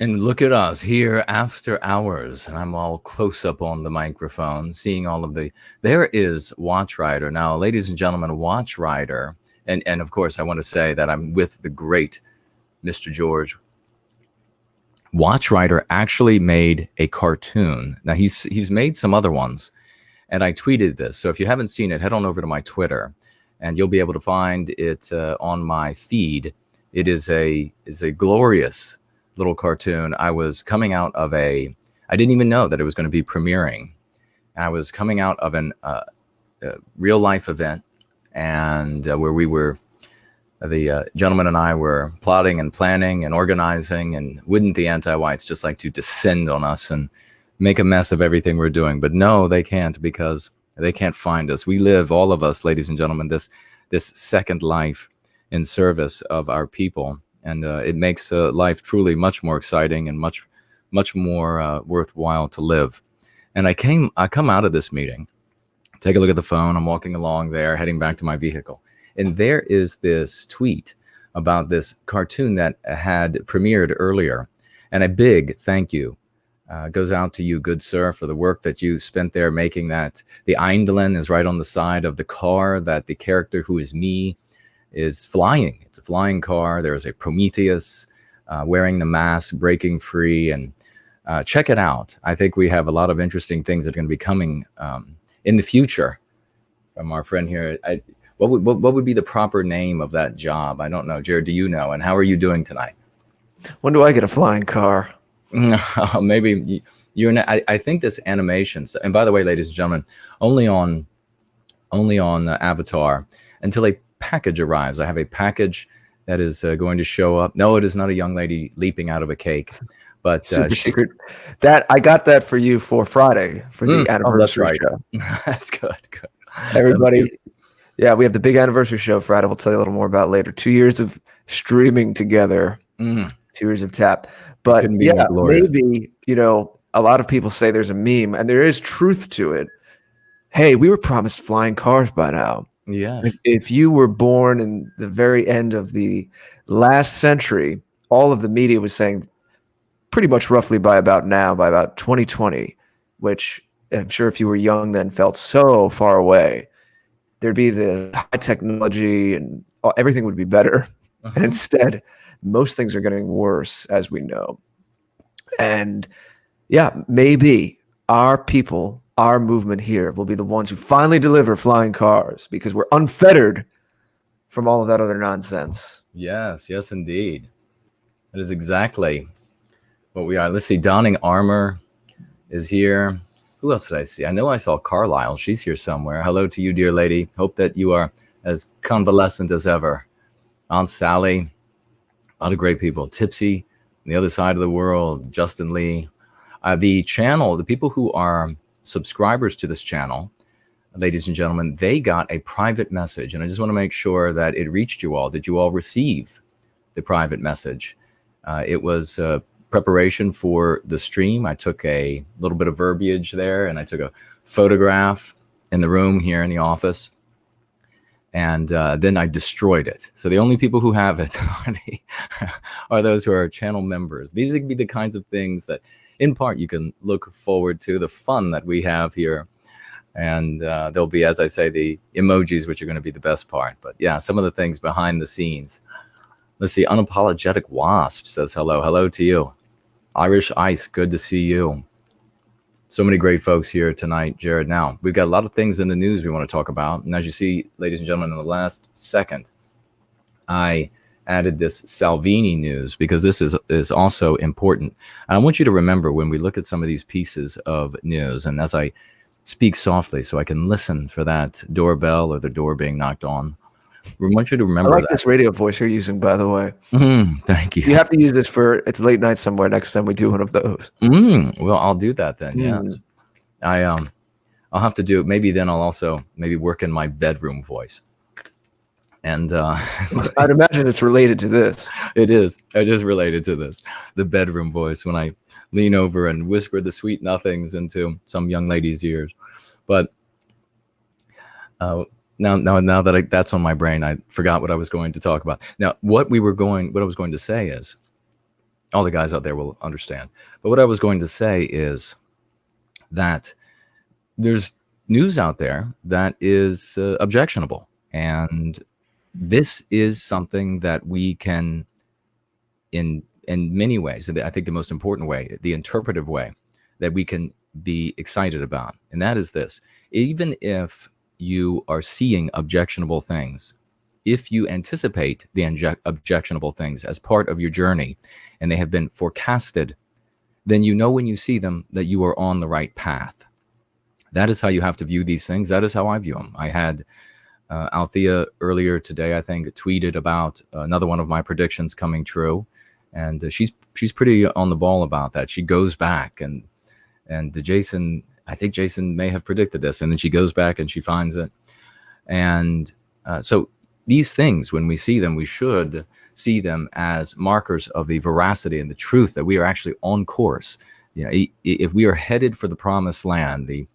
And look at us here after hours, and I'm all close up on the microphone, seeing all of the. There is Watch Rider now, ladies and gentlemen. Watch Rider, and of course, I want to say that I'm with the great Mr. George. Watch Rider actually made a cartoon. Now he's made some other ones, and I tweeted this. So if you haven't seen it, head on over to my Twitter, and you'll be able to find it on my feed. It is a glorious little cartoon. I was coming out of I didn't even know that it was going to be premiering. I was coming out of a real life event, and where we were, the gentleman and I were plotting and planning and organizing, and wouldn't the anti-whites just like to descend on us and make a mess of everything we're doing? But no, they can't, because they can't find us. We live, all of us, ladies and gentlemen, this second life in service of our people. And it makes life truly much more exciting and much more worthwhile to live. And I come out of this meeting, take a look at the phone. I'm walking along there, heading back to my vehicle. And there is this tweet about this cartoon that had premiered earlier. And a big thank you goes out to you, good sir, for the work that you spent there making that. The Eindelen is right on the side of the car that the character who is me is flying. It's a flying car. There is a Prometheus wearing the mask, breaking free, and check it out. I think we have a lot of interesting things that are going to be coming in the future from our friend here. What would be the proper name of that job? I don't know. Jared, do you know? And how are you doing tonight? When do I get a flying car? Maybe I think this animation. And by the way, ladies and gentlemen, only on Avatar until a package arrives. I have a package that is going to show up. No, it is not a young lady leaping out of a cake, but super secret. That I got that for you for Friday for the anniversary show. That's good. Everybody, yeah, we have the big anniversary show Friday. We'll tell you a little more about later. 2 years of streaming together, 2 years of tap. But yeah, maybe, a lot of people say there's a meme, and there is truth to it. Hey, we were promised flying cars by now. Yeah. If you were born in the very end of the last century, all of the media was saying pretty much roughly by about 2020, which I'm sure if you were young then felt so far away, there'd be the high technology and everything would be better. And instead, most things are getting worse, as we know. And yeah, maybe our people, our movement here will be the ones who finally deliver flying cars, because we're unfettered from all of that other nonsense. Yes, indeed. That is exactly what we are. Let's see. Donning Armor is here. Who else did I see? I know I saw Carlisle. She's here somewhere. Hello to you, dear lady. Hope that you are as convalescent as ever. Aunt Sally. A lot of great people. Tipsy, on the other side of the world. Justin Lee. The channel, the people who are subscribers to this channel, ladies and gentlemen, they got a private message, and I just want to make sure that it reached you all. Did you all receive the private message? It was preparation for the stream. I took a little bit of verbiage there, and I took a photograph in the room here in the office, and then I destroyed it. So the only people who have it are those who are channel members. These would be the kinds of things that, in part, you can look forward to, the fun that we have here. And there'll be, as I say, the emojis, which are going to be the best part. But yeah, some of the things behind the scenes. Let's see. Unapologetic Wasp says hello. Hello to you. Irish Ice, good to see you. So many great folks here tonight, Jared. Now, we've got a lot of things in the news we want to talk about. And as you see, ladies and gentlemen, in the last second, I added this Salvini news because this is also important. And I want you to remember when we look at some of these pieces of news, and as I speak softly so I can listen for that doorbell or the door being knocked on, we want you to remember I like this radio voice you're using, by the way. Thank you. You have to use this for it's late night somewhere next time we do one of those. Well, I'll do that then. Yes. I'll have to do it. Maybe then I'll also maybe work in my bedroom voice. And I'd imagine it's related to this. It is. It is related to this. The bedroom voice when I lean over and whisper the sweet nothings into some young lady's ears. But now that that's on my brain, I forgot what I was going to talk about. Now, what I was going to say is, All the guys out there will understand. But what I was going to say is that there's news out there that is objectionable. And this is something that we can, in many ways, I think the most important way, the interpretive way, that we can be excited about. And that is this: even if you are seeing objectionable things, if you anticipate the objectionable things as part of your journey and they have been forecasted, then you know when you see them that you are on the right path. That is how you have to view these things. That is how I view them. I had Althea earlier today, I think, tweeted about another one of my predictions coming true. And she's pretty on the ball about that. She goes back and Jason, I think Jason may have predicted this, and then she goes back and she finds it. And so these things, when we see them, we should see them as markers of the veracity and the truth that we are actually on course. You know, if we are headed for the promised land, the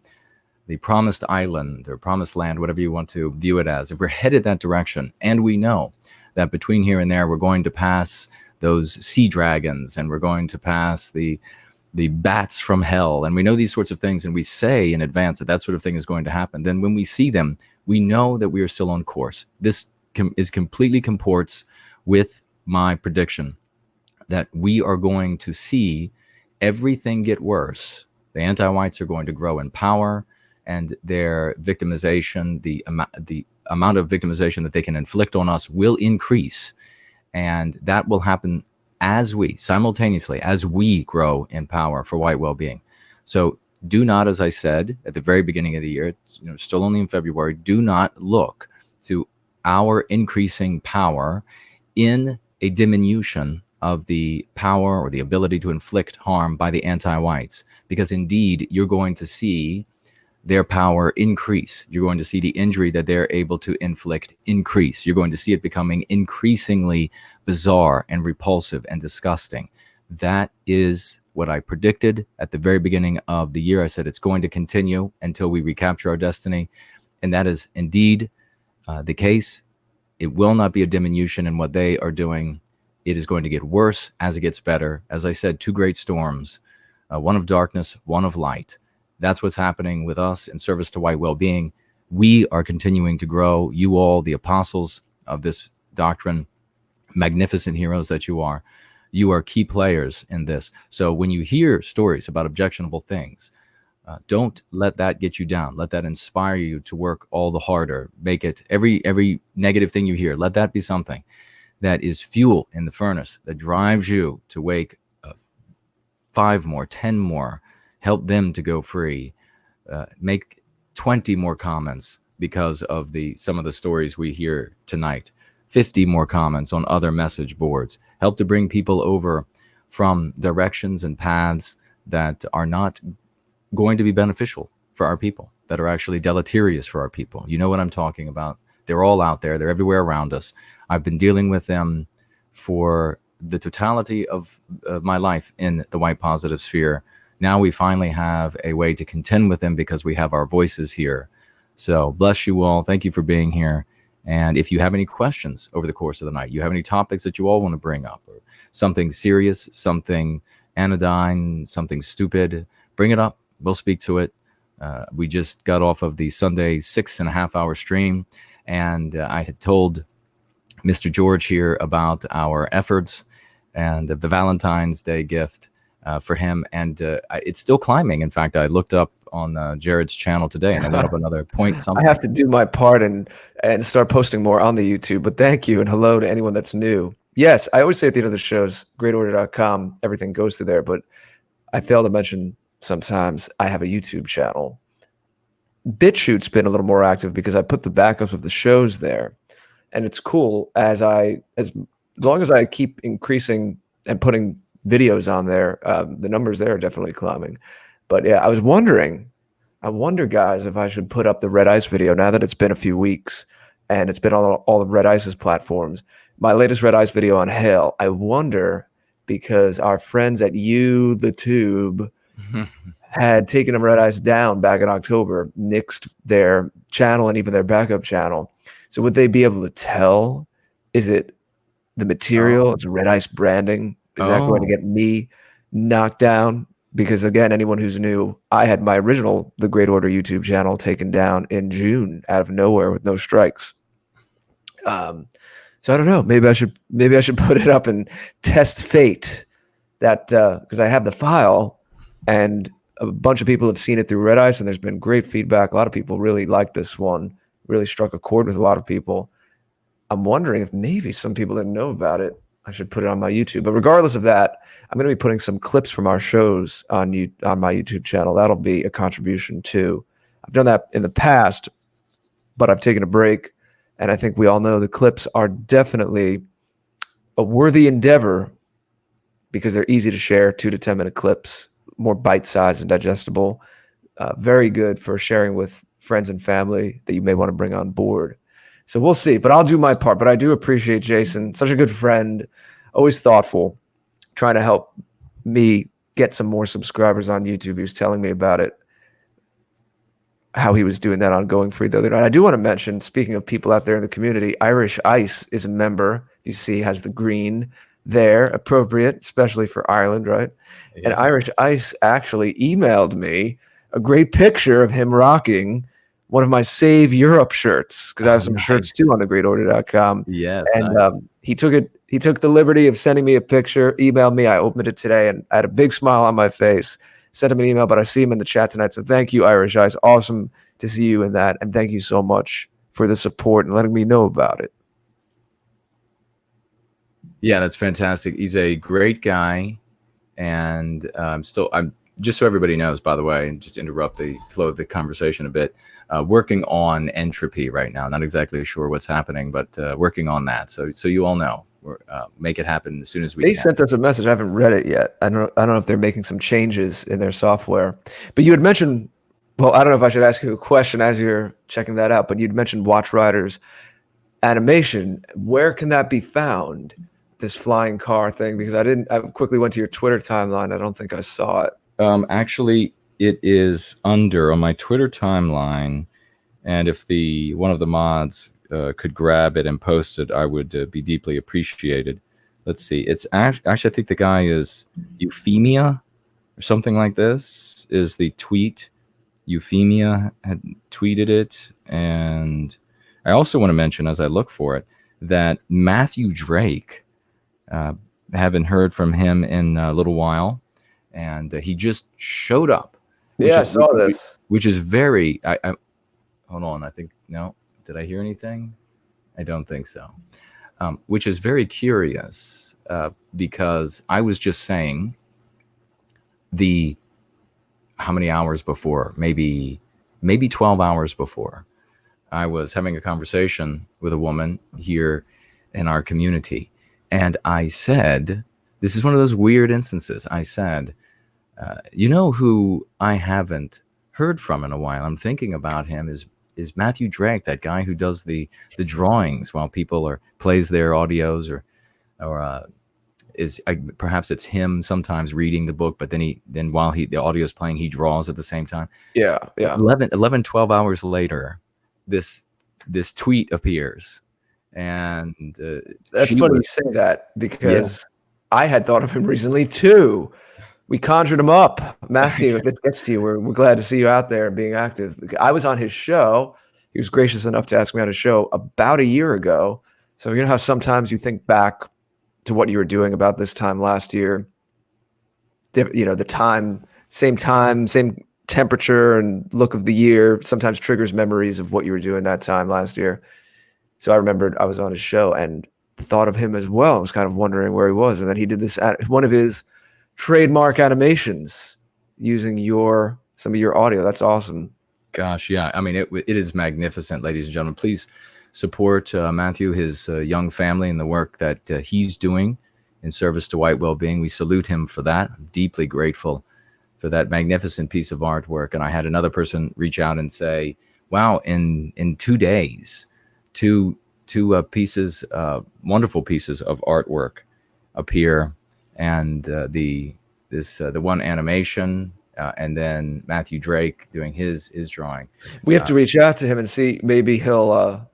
promised island or promised land, whatever you want to view it as, if we're headed that direction, and we know that between here and there we're going to pass those sea dragons and we're going to pass the bats from hell, and we know these sorts of things, and we say in advance that sort of thing is going to happen, then when we see them, we know that we are still on course. This is completely comports with my prediction that we are going to see everything get worse. The anti-whites are going to grow in power, and their victimization, the amount of victimization that they can inflict on us will increase. And that will happen as we grow in power for white well-being. So do not, as I said at the very beginning of the year, it's, still only in February, do not look to our increasing power in a diminution of the power or the ability to inflict harm by the anti-whites, because indeed you're going to see their power increase. You're going to see the injury that they're able to inflict increase. You're going to see it becoming increasingly bizarre and repulsive and disgusting. That is what I predicted at the very beginning of the year. I said it's going to continue until we recapture our destiny. And that is indeed the case. It will not be a diminution in what they are doing. It is going to get worse as it gets better. As I said, two great storms, one of darkness, one of light. That's what's happening with us in service to white well-being. We are continuing to grow. You all, the apostles of this doctrine, magnificent heroes that you are key players in this. So when you hear stories about objectionable things, don't let that get you down. Let that inspire you to work all the harder. Make it every negative thing you hear, let that be something that is fuel in the furnace that drives you to wake 5 more, 10 more, help them to go free, make 20 more comments because of some of the stories we hear tonight, 50 more comments on other message boards, help to bring people over from directions and paths that are not going to be beneficial for our people, that are actually deleterious for our people. You know what I'm talking about. They're all out there. They're everywhere around us. I've been dealing with them for the totality of my life in the white positive sphere. Now we finally have a way to contend with them because we have our voices here. So bless you all. Thank you for being here. And if you have any questions over the course of the night, you have any topics that you all want to bring up, or something serious, something anodyne, something stupid, bring it up. We'll speak to it. We just got off of the Sunday 6.5-hour stream, and I had told Mr. George here about our efforts and the Valentine's Day gift for him, and it's still climbing. In fact, I looked up on Jared's channel today, and I went up another point something. I have to do my part and start posting more on the YouTube, but thank you, and hello to anyone that's new. Yes, I always say at the end of the shows, greatorder.com, everything goes through there, but I fail to mention sometimes I have a YouTube channel. BitChute's been a little more active because I put the backups of the shows there, and it's cool as long as I keep increasing and putting videos on there, the numbers there are definitely climbing. But yeah, I wonder, guys, if I should put up the Red Ice video now that it's been a few weeks and it's been on all of Red Ice's platforms. My latest Red Ice video on Hell, I wonder, because our friends at the Tube had taken Red Ice down back in October, nixed their channel and even their backup channel. So would they be able to tell? Is it the material? It's Red Ice branding. Is that going to Oh, get me knocked down? Because again, anyone who's new, I had my original The Great Order YouTube channel taken down in June out of nowhere with no strikes. So I don't know. Maybe I should put it up and test fate. That because I have the file, and a bunch of people have seen it through Red Ice, and there's been great feedback. A lot of people really like this one. Really struck a chord with a lot of people. I'm wondering if maybe some people didn't know about it. I should put it on my YouTube. But regardless of that, I'm going to be putting some clips from our shows on my YouTube channel. That'll be a contribution too. I've done that in the past, but I've taken a break, and I think we all know the clips are definitely a worthy endeavor because they're easy to share, 2 to 10 minute clips, more bite-sized and digestible. Very good for sharing with friends and family that you may want to bring on board. So we'll see, but I'll do my part. But I do appreciate Jason, such a good friend, always thoughtful, trying to help me get some more subscribers on YouTube. He was telling me about it, how he was doing that on Going Free the other night. I do want to mention, speaking of people out there in the community, Irish Ice is a member. You see, has the green there, appropriate, especially for Ireland, right? yeah. And Irish Ice actually emailed me a great picture of him rocking one of my Save Europe shirts, because I have some shirts too on thegreatorder.com. Yes, And nice. he took the liberty of sending me a picture, emailed me. I opened it today and I had a big smile on my face. Sent him an email, but I see him in the chat tonight. So thank you, Irish Eyes. Awesome to see you in that. And thank you so much for the support and letting me know about it. Yeah, that's fantastic. He's a great guy, and I'm just so everybody knows, by the way, and just interrupt the flow of the conversation a bit. Working on entropy right now. Not exactly sure what's happening, but working on that. So you all know, we're make it happen as soon as we They can. sent us a message. I haven't read it yet. I don't know if they're making some changes in their software. But you had mentioned, well, I don't know if I should ask you a question as you're checking that out, but you'd mentioned Watch Riders animation. Where can that be found? This flying car thing, because I quickly went to your Twitter timeline. I don't think I saw it. Actually, it is on my Twitter timeline, and if one of the mods could grab it and post it, I would be deeply appreciated. Let's see. It's actually, I think the guy is Euphemia or something like this is the tweet. Euphemia had tweeted it, and I also want to mention, as I look for it, that Matthew Drake, haven't heard from him in a little while, and he just showed up. Yeah, I saw this. Which is very. I hold on. I think no. Did I hear anything? I don't think so. Which is very curious because I was just saying how many hours before, maybe 12 hours before, I was having a conversation with a woman here in our community, and I said, this is one of those weird instances. I said, you know who I haven't heard from in a while? I'm thinking about him is Matthew Drake, that guy who does the drawings while people plays their audios, or perhaps it's him sometimes reading the book, but then while the audio is playing, he draws at the same time. Yeah. 12 hours later, this tweet appears, and That's funny you say that, because I had thought of him recently too. We conjured him up. Matthew, if this gets to you, we're glad to see you out there being active. I was on his show. He was gracious enough to ask me on his show about a year ago. So you know how sometimes you think back to what you were doing about this time last year. You know, the same temperature and look of the year sometimes triggers memories of what you were doing that time last year. So I remembered I was on his show and thought of him as well. I was kind of wondering where he was. And then he did one of his trademark animations using some of your audio. That's awesome. Gosh, yeah. I mean, it is magnificent, ladies and gentlemen. Please support Matthew, his young family, and the work that he's doing in service to White Wellbeing. We salute him for that. I'm deeply grateful for that magnificent piece of artwork. And I had another person reach out and say, wow, in 2 days, two pieces, wonderful pieces of artwork appear, and the one animation, and then Matthew Drake doing his drawing. We have to reach out to him and see, maybe he'll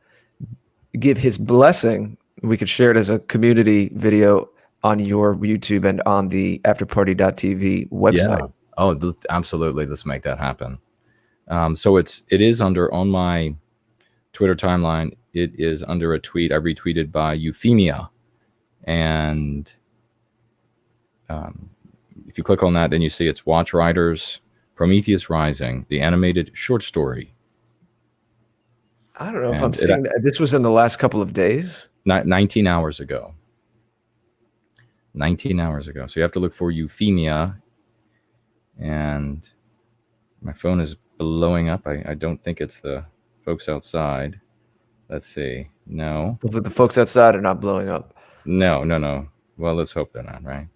give his blessing. We could share it as a community video on your YouTube and on the afterparty.tv website. Yeah. Oh, absolutely. Let's make that happen. So it is on my Twitter timeline. It is under a tweet I retweeted by Euphemia, and if you click on that, then you see it's Watch Riders Prometheus Rising, the animated short story. I don't know if And I'm seeing that. This was in the last couple of days. 19 hours ago. 19 hours ago. So you have to look for Euphemia. And my phone is blowing up. I don't think it's the folks outside. Let's see. No. The folks outside are not blowing up. No. Well, let's hope they're not, right?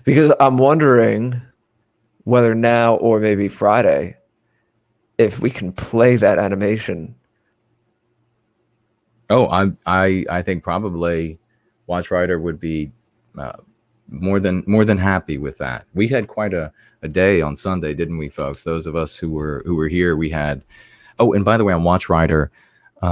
Because I'm wondering whether now or maybe Friday, if we can play that animation. Oh, I think probably Watch Rider would be more than happy with that. We had quite a day on Sunday, didn't we, folks? Those of us who were here, we had. Oh, and by the way, on Watch Rider,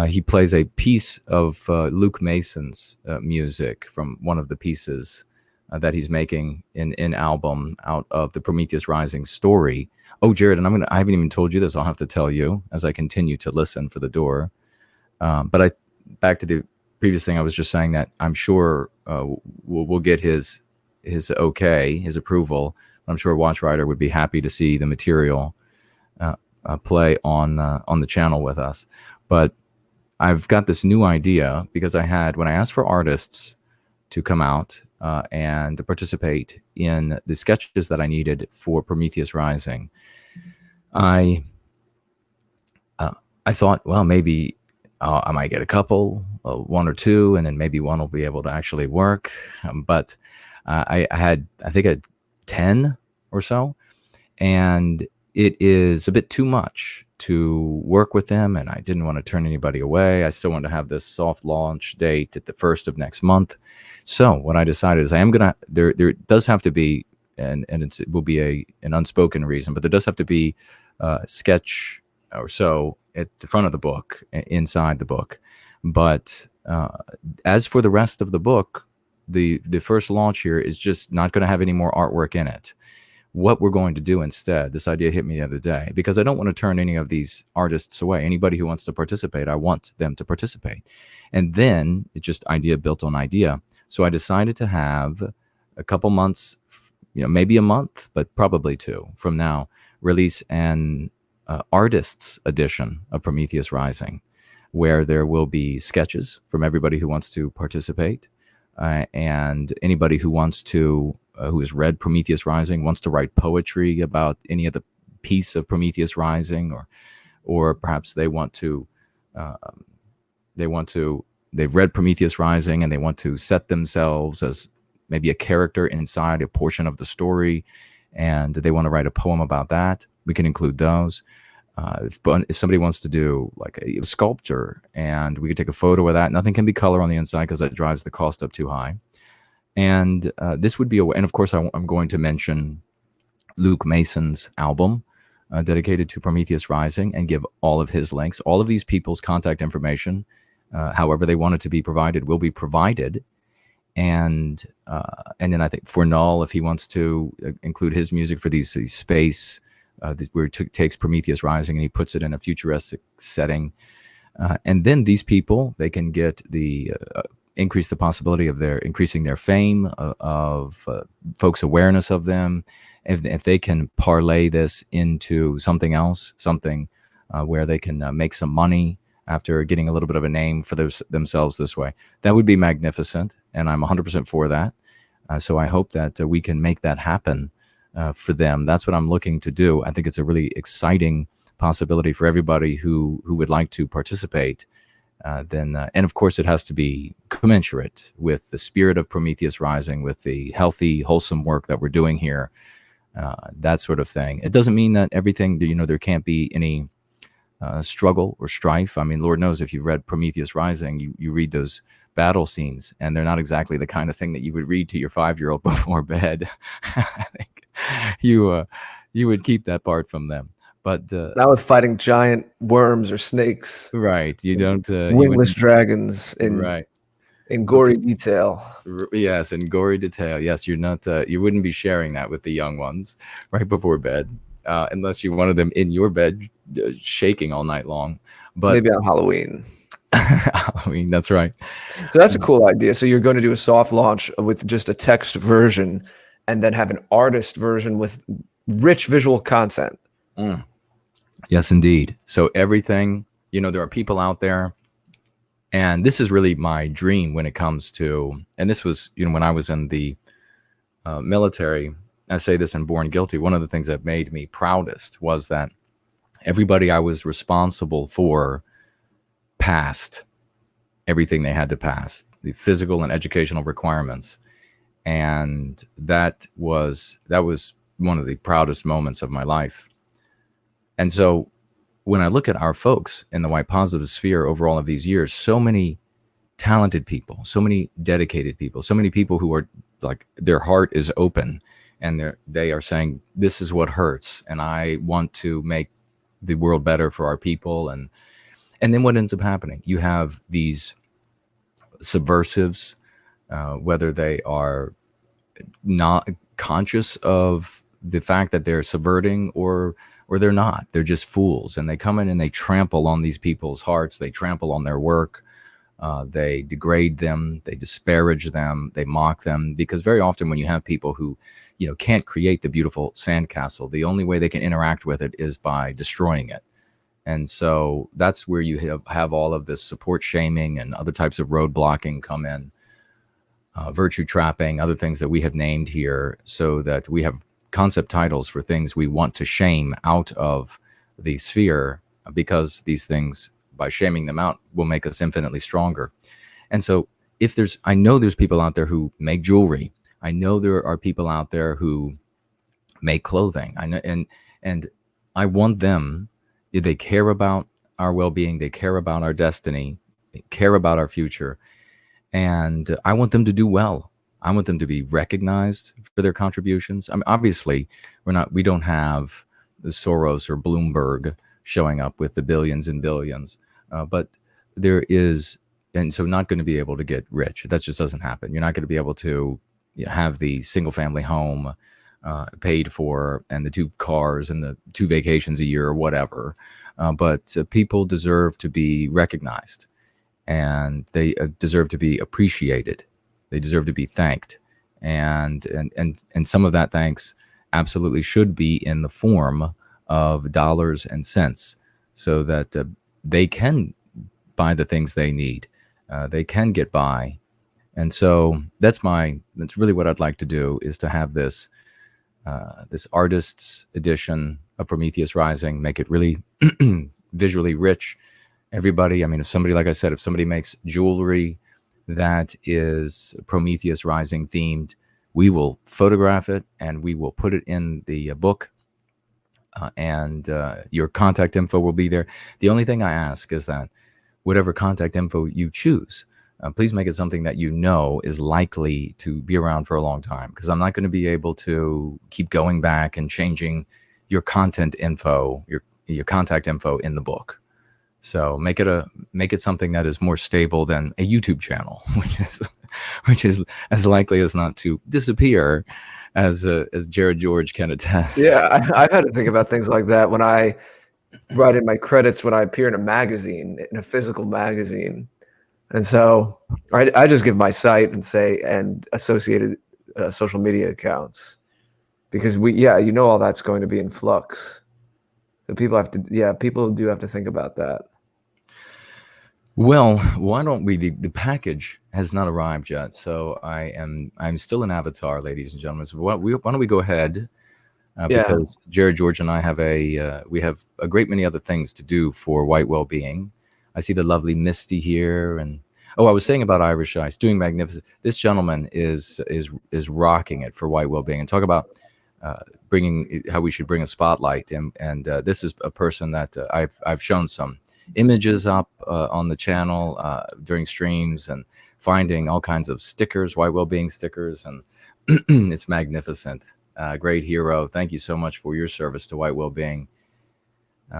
he plays a piece of Luke Mason's music from one of the pieces that he's making in album out of the Prometheus Rising story. Oh, Jared, and I haven't even told you this. I'll have to tell you as I continue to listen for the door. But back to the previous thing, I was just saying that I'm sure we'll get his okay, his approval. I'm sure Watch Rider would be happy to see the material play on the channel with us. But I've got this new idea because when I asked for artists to come out and to participate in the sketches that I needed for Prometheus Rising, I thought, well, maybe I might get a couple, one or two, and then maybe one will be able to actually work. But I had 10 or so, and it is a bit too much to work with them, and I didn't want to turn anybody away. I still want to have this soft launch date at the 1st of next month. So what I decided is there does have to be, and it will be an unspoken reason, but there does have to be a sketch or so at the front of the book, inside the book. But as for the rest of the book, the first launch here is just not going to have any more artwork in it. What we're going to do instead, this idea hit me the other day, because I don't want to turn any of these artists away. Anybody who wants to participate, I want them to participate. And then it's just idea built on idea. So I decided to have a couple months, maybe a month, but probably 2 from now, release an artists edition of Prometheus Rising, where there will be sketches from everybody who wants to participate, and anybody who wants to, who has read Prometheus Rising, wants to write poetry about any of the piece of Prometheus Rising, or perhaps they've read Prometheus Rising and they want to set themselves as maybe a character inside a portion of the story, and they want to write a poem about that. We can include those. If somebody wants to do like a sculpture, and we could take a photo of that, nothing can be color on the inside because that drives the cost up too high. And this would be a way. And of course, I'm going to mention Luke Mason's album dedicated to Prometheus Rising, and give all of his links. All of these people's contact information, however they want it to be provided, will be provided. And then I think for Null, if he wants to include his music for these space, where it takes Prometheus Rising and he puts it in a futuristic setting. And then these people, they can get increase the possibility of increasing their fame, of folks' awareness of them. If they can parlay this into something else, something where they can make some money after getting a little bit of a name for themselves this way, that would be magnificent. And I'm 100% for that. So I hope that we can make that happen for them. That's what I'm looking to do. I think it's a really exciting possibility for everybody who would like to participate. And of course, it has to be commensurate with the spirit of Prometheus Rising, with the healthy, wholesome work that we're doing here, that sort of thing. It doesn't mean that everything, there can't be any struggle or strife. I mean, Lord knows, if you've read Prometheus Rising, you read those battle scenes, and they're not exactly the kind of thing that you would read to your 5-year-old before bed. I think you would keep that part from them. But not with fighting giant worms or snakes, right? You don't wingless dragons in In gory detail. Yes, in gory detail. Yes, you're not. You wouldn't be sharing that with the young ones right before bed, unless you wanted them in your bed shaking all night long. But Maybe on Halloween. I mean, that's right. So that's a cool idea. So you're going to do a soft launch with just a text version and then have an artist version with rich visual content. Mm. Yes, indeed. So everything, there are people out there, and this is really my dream when it comes to, and this was, when I was in the military. I say this in Born Guilty. One of the things that made me proudest was that everybody I was responsible for passed everything they had to pass, the physical and educational requirements. And that was one of the proudest moments of my life. And so when I look at our folks in the white positive sphere over all of these years, so many talented people, so many dedicated people, so many people who are like, their heart is open and they are saying, this is what hurts, and I want to make the world better for our people. And then what ends up happening? You have these subversives, whether they are not conscious of the fact that they're subverting or they're not. They're just fools, and they come in and they trample on these people's hearts. They trample on their work. They degrade them. They disparage them. They mock them, because very often when you have people who, can't create the beautiful sandcastle, the only way they can interact with it is by destroying it. And so that's where you have all of this support shaming and other types of road blocking come in, virtue trapping, other things that we have named here, so that we have concept titles for things we want to shame out of the sphere, because these things, by shaming them out, will make us infinitely stronger. And so I know there's people out there who make jewelry. I know there are people out there who make clothing. I know, and I want them, they care about our well-being, they care about our destiny, they care about our future, and I want them to do well. I want them to be recognized for their contributions. I mean, obviously, we don't have the Soros or Bloomberg showing up with the billions and billions, but there is, and so not going to be able to get rich. That just doesn't happen. You're not going to be able to have the single-family home paid for, and the 2 cars and the 2 vacations a year or whatever. But people deserve to be recognized, and they deserve to be appreciated. They deserve to be thanked, and some of that thanks absolutely should be in the form of dollars and cents, so that they can buy the things they need. They can get by. And so that's really what I'd like to do, is to have this artist's edition of Prometheus Rising, make it really visually rich. Everybody, I mean, if somebody makes jewelry that is Prometheus Rising themed, we will photograph it and we will put it in the book, and your contact info will be there. The only thing I ask is that whatever contact info you choose, please make it something that is likely to be around for a long time, because I'm not going to be able to keep going back and changing your content info, your contact info in the book. So make it something that is more stable than a YouTube channel, which is as likely as not to disappear, as Jared George can attest. Yeah, I've had to think about things like that when I write in my credits when I appear in a magazine, in a physical magazine. And so I just give my site and associated social media accounts, because all that's going to be in flux. So people do have to think about that. Well, why don't we? The package has not arrived yet, so I'm still an avatar, ladies and gentlemen. So why don't we go ahead? Because Jared George and I have we have a great many other things to do for White Wellbeing. I see the lovely Misty here, and I was saying about Irish Ice, doing magnificent. This gentleman is rocking it for White Wellbeing, and talk about bringing how we should bring a spotlight. And this is a person that I've shown some images up on the channel during streams, and finding all kinds of stickers, White Wellbeing stickers, and it's magnificent. Great hero. Thank you so much for your service to White Wellbeing.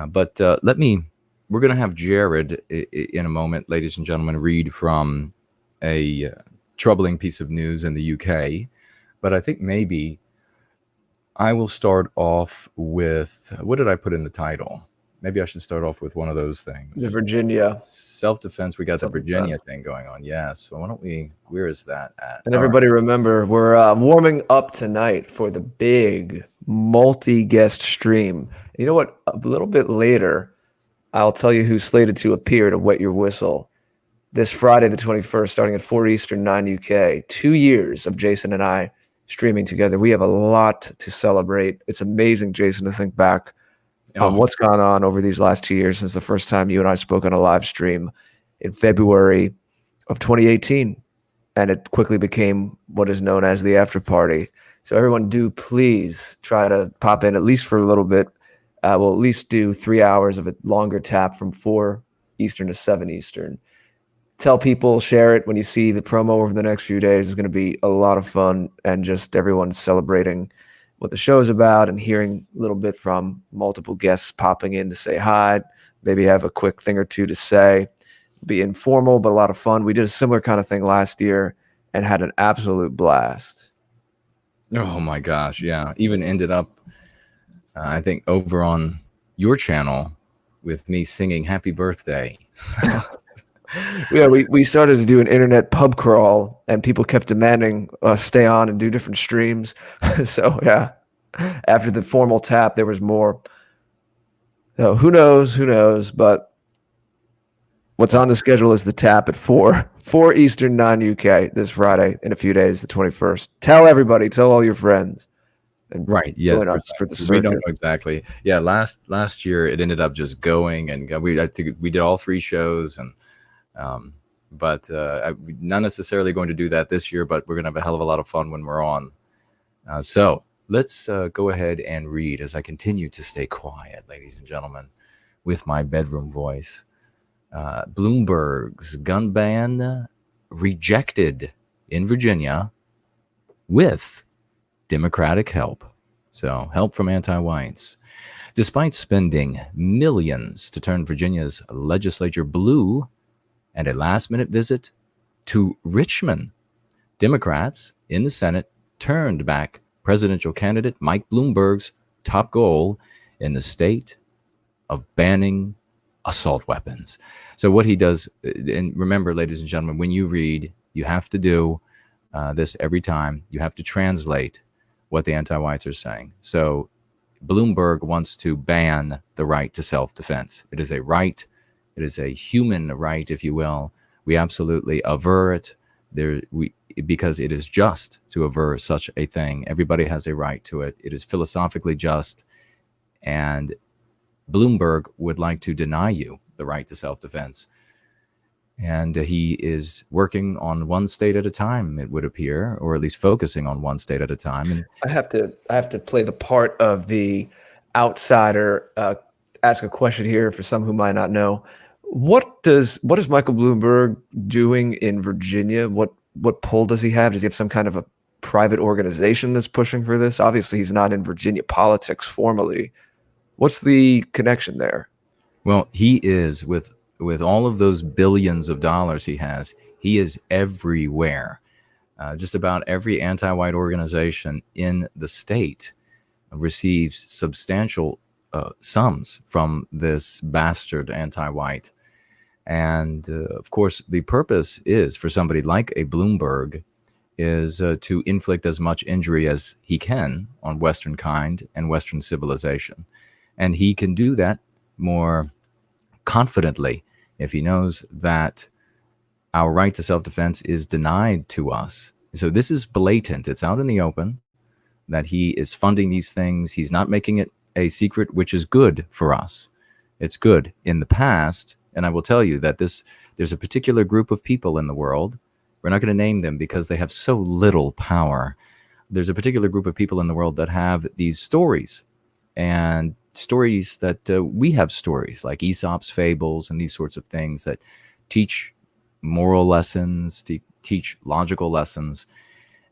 But we're going to have Jared in a moment, ladies and gentlemen, read from a troubling piece of news in the UK, but I think maybe I will start off with, what did I put in the title? Maybe I should start off with one of those things. The Virginia Self-defense. We got the Self-defense. Virginia thing going on. Yeah. So why don't we, where is that at? And everybody remember, we're warming up tonight for the big multi-guest stream. You know what? A little bit later, I'll tell you who's slated to appear to wet your whistle. This Friday, the 21st, starting at 4 Eastern, 9 UK. 2 years of Jason and I streaming together. We have a lot to celebrate. It's amazing, Jason, to think back on what's gone on over these last 2 years since the first time you and I spoke on a live stream in February of 2018. And it quickly became what is known as the after party. So everyone do please try to pop in at least for a little bit. We'll at least do 3 hours of a longer tap from 4 Eastern to 7 Eastern. Tell people, share it when you see the promo over the next few days. It's going to be a lot of fun, and just everyone celebrating what the show is about and hearing a little bit from multiple guests popping in to say hi, maybe have a quick thing or two to say. It'll be informal, but a lot of fun. We did a similar kind of thing last year and had an absolute blast. Oh my gosh. Yeah. Even ended up, I think, over on your channel with me singing happy birthday. Yeah, we started to do an internet pub crawl, and people kept demanding us stay on and do different streams. So yeah, after the formal tap, there was more. So who knows? But what's on the schedule is the tap at 4 Eastern, 9 UK this Friday in a few days, the 21st. Tell everybody, tell all your friends. And right. Yes. For the we don't know exactly. Yeah. Last year it ended up just going, and I think we did all 3 shows, and but I'm not necessarily going to do that this year, but we're going to have a hell of a lot of fun when we're on. So let's go ahead and read as I continue to stay quiet, ladies and gentlemen, with my bedroom voice. Bloomberg's gun ban rejected in Virginia with Democratic help. So help from anti-whites. Despite spending millions to turn Virginia's legislature blue and a last-minute visit to Richmond, Democrats in the Senate turned back presidential candidate Mike Bloomberg's top goal in the state of banning assault weapons. So what he does, and remember, ladies and gentlemen, when you read, you have to do this every time. You have to translate what the anti-whites are saying. So Bloomberg wants to ban the right to self-defense. It is a right. It is a human right, if you will. We absolutely aver it because it is just to aver such a thing. Everybody has a right to it. It is philosophically just. And Bloomberg would like to deny you the right to self-defense. And he is working on one state at a time, it would appear, or at least focusing on one state at a time. And I have to play the part of the outsider, ask a question here for some who might not know. What is Michael Bloomberg doing in Virginia? What pull does he have? Does he have some kind of a private organization that's pushing for this? Obviously, he's not in Virginia politics formally. What's the connection there? Well, he is with all of those billions of dollars he is everywhere. Just about every anti-white organization in the state receives substantial sums from this bastard anti-white. And of course, the purpose is for somebody like a Bloomberg is to inflict as much injury as he can on Western kind and Western civilization. And he can do that more confidently if he knows that our right to self-defense is denied to us. So this is blatant. It's out in the open that he is funding these things. He's not making it a secret, which is good for us. It's good. In the past, and I will tell you that there's a particular group of people in the world. We're not going to name them because they have so little power. There's a particular group of people in the world that have these stories, and stories that we have stories like Aesop's fables and these sorts of things that teach moral lessons, teach logical lessons.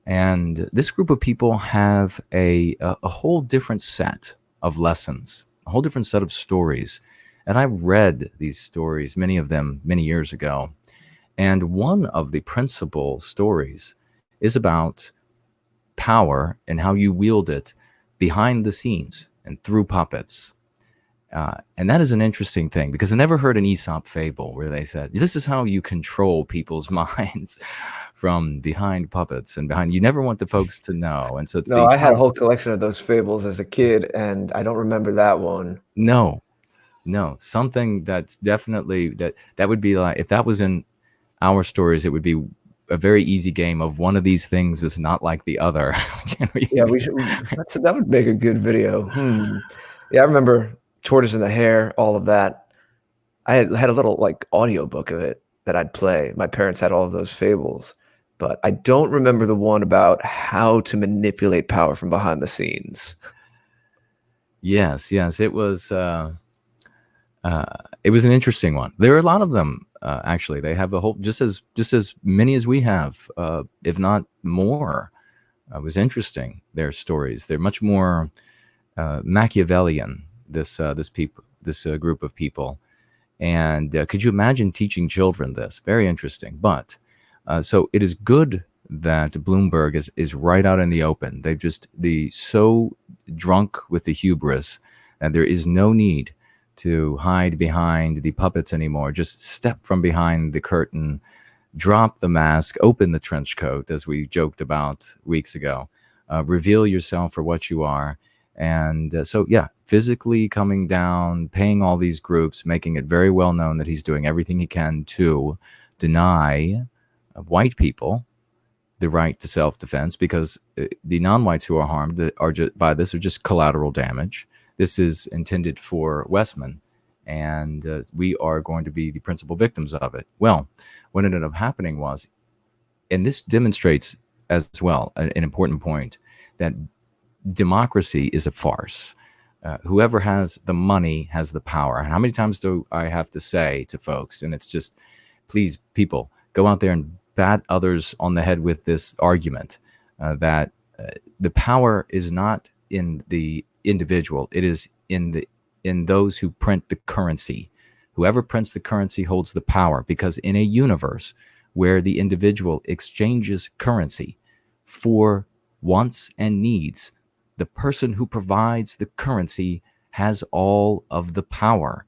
And this group of people have a whole different set of lessons, a whole different set of stories. And I've read these stories, many of them many years ago. And one of the principal stories is about power and how you wield it behind the scenes and through puppets. And that is an interesting thing, because I never heard an Aesop fable where they said, this is how you control people's minds from behind puppets and behind. You never want the folks to know. And so it's No, I had a whole collection of those fables as a kid, and I don't remember that one. No, something that's definitely that would be like, if that was in our stories, it would be a very easy game of one of these things is not like the other. Yeah, we should. That would make a good video. Yeah, I remember Tortoise and the Hare, all of that. I had a little like audiobook of it that I'd play. My parents had all of those fables, but I don't remember the one about how to manipulate power from behind the scenes. Yes, it was an interesting one. There are a lot of them, actually. They have a whole, just as many as we have, if not more. It was interesting, their stories. They're much more Machiavellian, this group of people. And could you imagine teaching children this? Very interesting. But so it is good that Bloomberg is right out in the open. They've just so drunk with the hubris, and there is no need to hide behind the puppets anymore. Just step from behind the curtain, drop the mask, open the trench coat, as we joked about weeks ago. Reveal yourself for what you are. And so, yeah, physically coming down, paying all these groups, making it very well known that he's doing everything he can to deny white people the right to self-defense, because the non-whites who are harmed by this are just collateral damage. This is intended for Westman, and we are going to be the principal victims of it. Well, what ended up happening was, and this demonstrates as well an important point, that democracy is a farce. Whoever has the money has the power. And how many times do I have to say to folks, and it's just, please, people, go out there and bat others on the head with this argument that the power is not in the individual. It is in those who print the currency. Whoever prints the currency holds the power, because in a universe where the individual exchanges currency for wants and needs, the person who provides the currency has all of the power.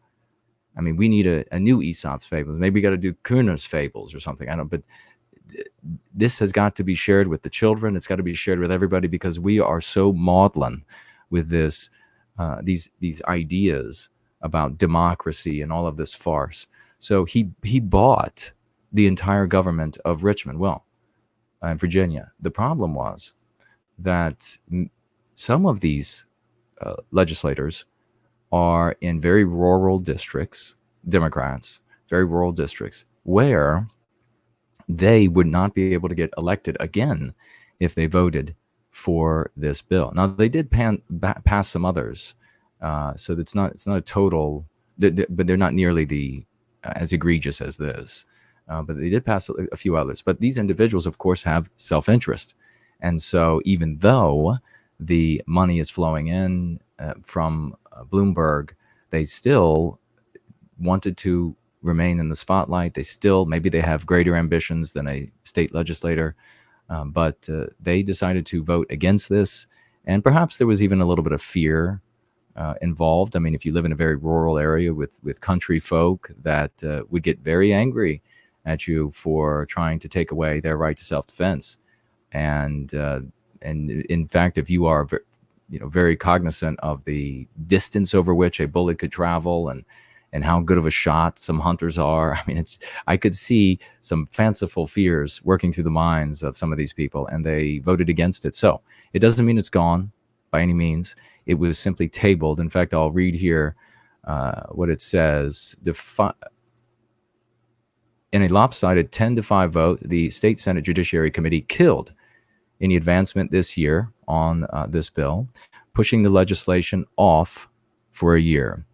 I mean, we need a new Aesop's fables. Maybe we got to do Kuhner's fables or something. I don't know, but this has got to be shared with the children. It's got to be shared with everybody, because we are so maudlin with this, these ideas about democracy and all of this farce. So he bought the entire government of Richmond, and Virginia. The problem was that some of these legislators are in very rural districts, Democrats, very rural districts, where they would not be able to get elected again if they voted for this bill. Now, they did pass some others, so it's not a total, but they're not nearly as egregious as this. But they did pass a few others. But these individuals, of course, have self-interest. And so even though the money is flowing in from Bloomberg, they still wanted to remain in the spotlight. Maybe they have greater ambitions than a state legislator, but they decided to vote against this. And perhaps there was even a little bit of fear involved. I mean, if you live in a very rural area with country folk that would get very angry at you for trying to take away their right to self-defense. And in fact, if you are very cognizant of the distance over which a bullet could travel and how good of a shot some hunters are, I mean, I could see some fanciful fears working through the minds of some of these people, and they voted against it. So it doesn't mean it's gone by any means. It was simply tabled. In fact, I'll read here what it says. In a lopsided 10-5 vote, the State Senate Judiciary Committee killed any advancement this year on this bill, pushing the legislation off for a year.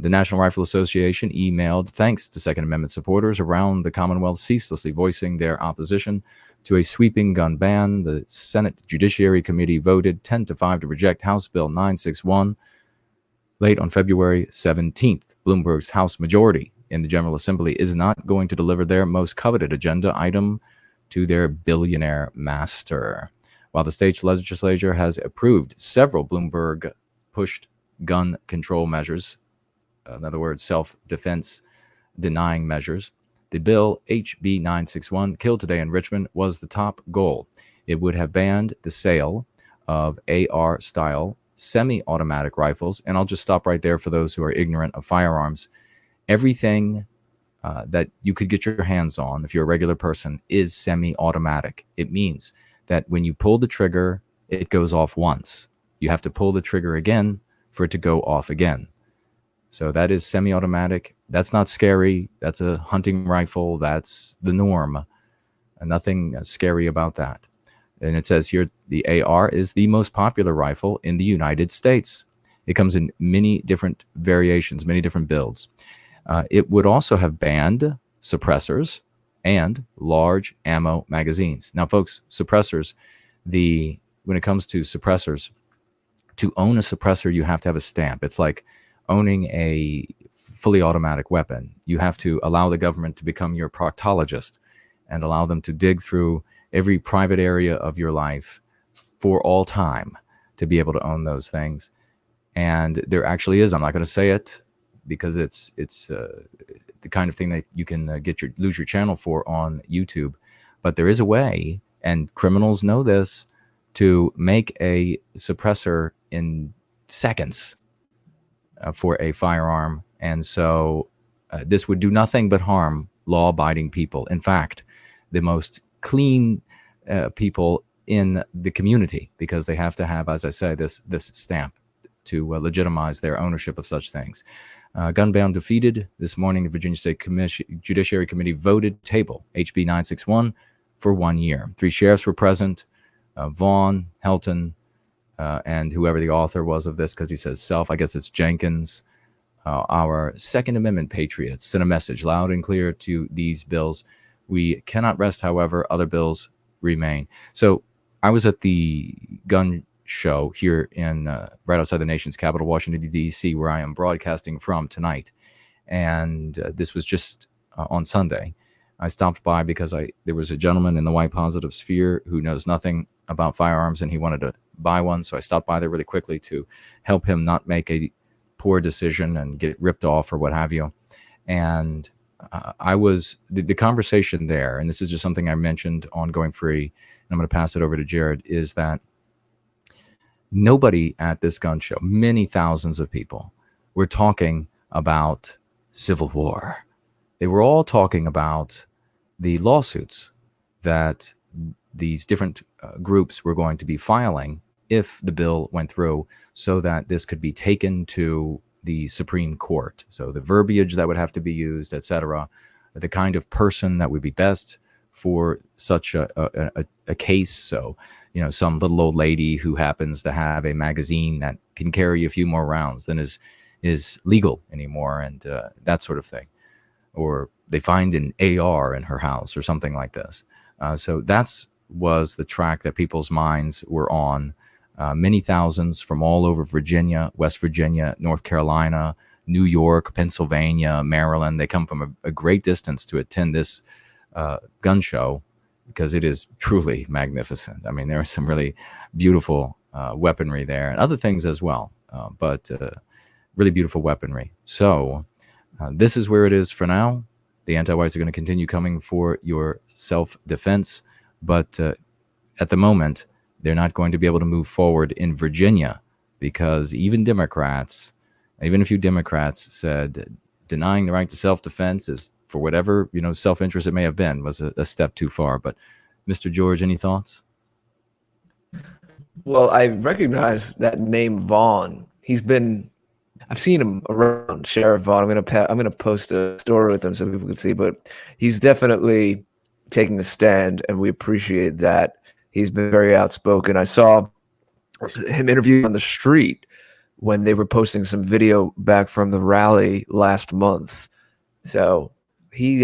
The National Rifle Association emailed thanks to Second Amendment supporters around the Commonwealth, ceaselessly voicing their opposition to a sweeping gun ban. The Senate Judiciary Committee voted 10-5 to reject House Bill 961 late on February 17th. Bloomberg's House majority in the General Assembly is not going to deliver their most coveted agenda item to their billionaire master. While the state legislature has approved several Bloomberg-pushed gun control measures, in other words, self-defense denying measures, the bill HB 961 killed today in Richmond was the top goal. It would have banned the sale of AR-style semi-automatic rifles, and I'll just stop right there for those who are ignorant of firearms. Everything that you could get your hands on, if you're a regular person, is semi-automatic. It means that when you pull the trigger, it goes off once. You have to pull the trigger again for it to go off again. So that is semi-automatic. That's not scary. That's a hunting rifle. That's the norm. Nothing scary about that. And it says here the AR is the most popular rifle in the United States. It comes in many different variations, many different builds. It would also have banned suppressors and large ammo magazines. Now, folks, suppressors, when it comes to suppressors, to own a suppressor, you have to have a stamp. It's like owning a fully automatic weapon. You have to allow the government to become your proctologist and allow them to dig through every private area of your life for all time to be able to own those things. And there actually is, I'm not going to say it because it's the kind of thing that you can lose your channel for on YouTube, but there is a way, and criminals know this, to make a suppressor in seconds for a firearm. And so this would do nothing but harm law-abiding people. In fact, the most clean people in the community, because they have to have, as I say, this stamp to legitimize their ownership of such things. Gunbound defeated this morning. The Virginia State Judiciary Committee voted table HB 961 for 1 year. 3 sheriffs were present, Vaughn, Helton, and whoever the author was of this, because he says self, I guess it's Jenkins. Our Second Amendment patriots sent a message loud and clear to these bills. We cannot rest, however, other bills remain. So I was at the gun show here in right outside the nation's capital, Washington, D.C., where I am broadcasting from tonight. And this was just on Sunday. I stopped by because there was a gentleman in the white positive sphere who knows nothing about firearms, and he wanted to buy one. So I stopped by there really quickly to help him not make a poor decision and get ripped off or what have you. And the conversation there, and this is just something I mentioned on Going Free, and I'm going to pass it over to Jared, is that nobody at this gun show, many thousands of people, were talking about civil war. They were all talking about the lawsuits that these different groups were going to be filing if the bill went through, so that this could be taken to the Supreme Court. So the verbiage that would have to be used, etc., the kind of person that would be best for such a case. So, some little old lady who happens to have a magazine that can carry a few more rounds than is legal anymore, and that sort of thing. Or they find an AR in her house or something like this. So was the track that people's minds were on. Many thousands from all over Virginia, West Virginia, North Carolina, New York, Pennsylvania, Maryland. They come from a great distance to attend this gun show because it is truly magnificent. I mean, there is some really beautiful weaponry there and other things as well, but really beautiful weaponry. So this is where it is for now. The anti-whites are going to continue coming for your self-defense, but at the moment, they're not going to be able to move forward in Virginia because even a few Democrats said denying the right to self-defense is, for whatever self-interest it may have been, was a step too far. But Mr. George, any thoughts? Well, I recognize that name Vaughn. I've seen him around, Sheriff Vaughn. I'm gonna post a story with him so people can see. But he's definitely taking a stand, and we appreciate that. He's been very outspoken. I saw him interviewed on the street when they were posting some video back from the rally last month. So he's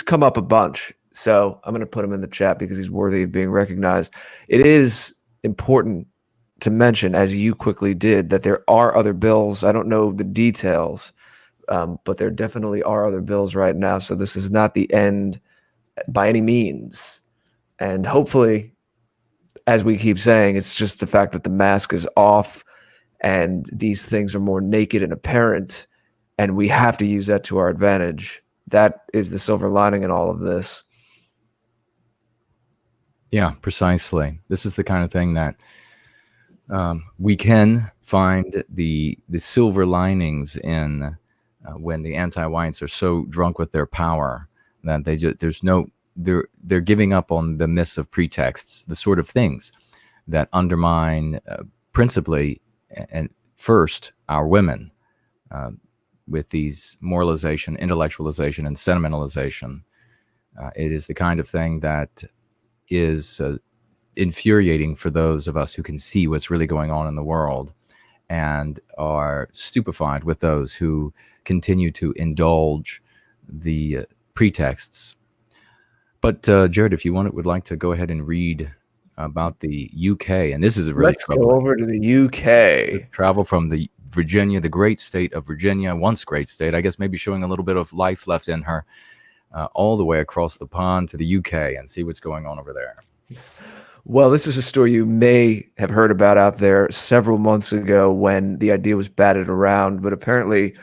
come up a bunch. So I'm going to put him in the chat because he's worthy of being recognized. It is important to mention, as you quickly did, that there are other bills. I don't know the details, but there definitely are other bills right now. So this is not the end by any means. And hopefully, as we keep saying, it's just the fact that the mask is off and these things are more naked and apparent, and we have to use that to our advantage. That is the silver lining in all of this. Yeah, precisely. This is the kind of thing that we can find the silver linings in when the anti-whites are so drunk with their power that they're giving up on the myths of pretexts, the sort of things that undermine principally and first our women with these moralization, intellectualization, and sentimentalization. It is the kind of thing that is infuriating for those of us who can see what's really going on in the world and are stupefied with those who continue to indulge the pretexts. But Jared, if you would like to go ahead and read about the UK, and this is a really Let's go over to the UK. Travel from the Virginia, the great state of Virginia, once great state, I guess maybe showing a little bit of life left in her, all the way across the pond to the UK and see what's going on over there. Well, this is a story you may have heard about out there several months ago when the idea was batted around, but apparently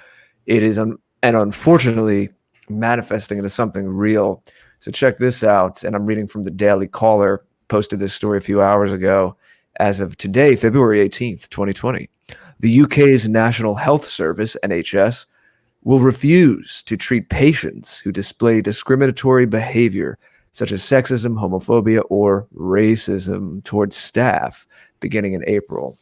it is, and unfortunately, manifesting into something real. So check this out, and I'm reading from the Daily Caller, posted this story a few hours ago. As of today, February 18th, 2020, the UK's National Health Service, NHS, will refuse to treat patients who display discriminatory behavior such as sexism, homophobia, or racism towards staff beginning in April.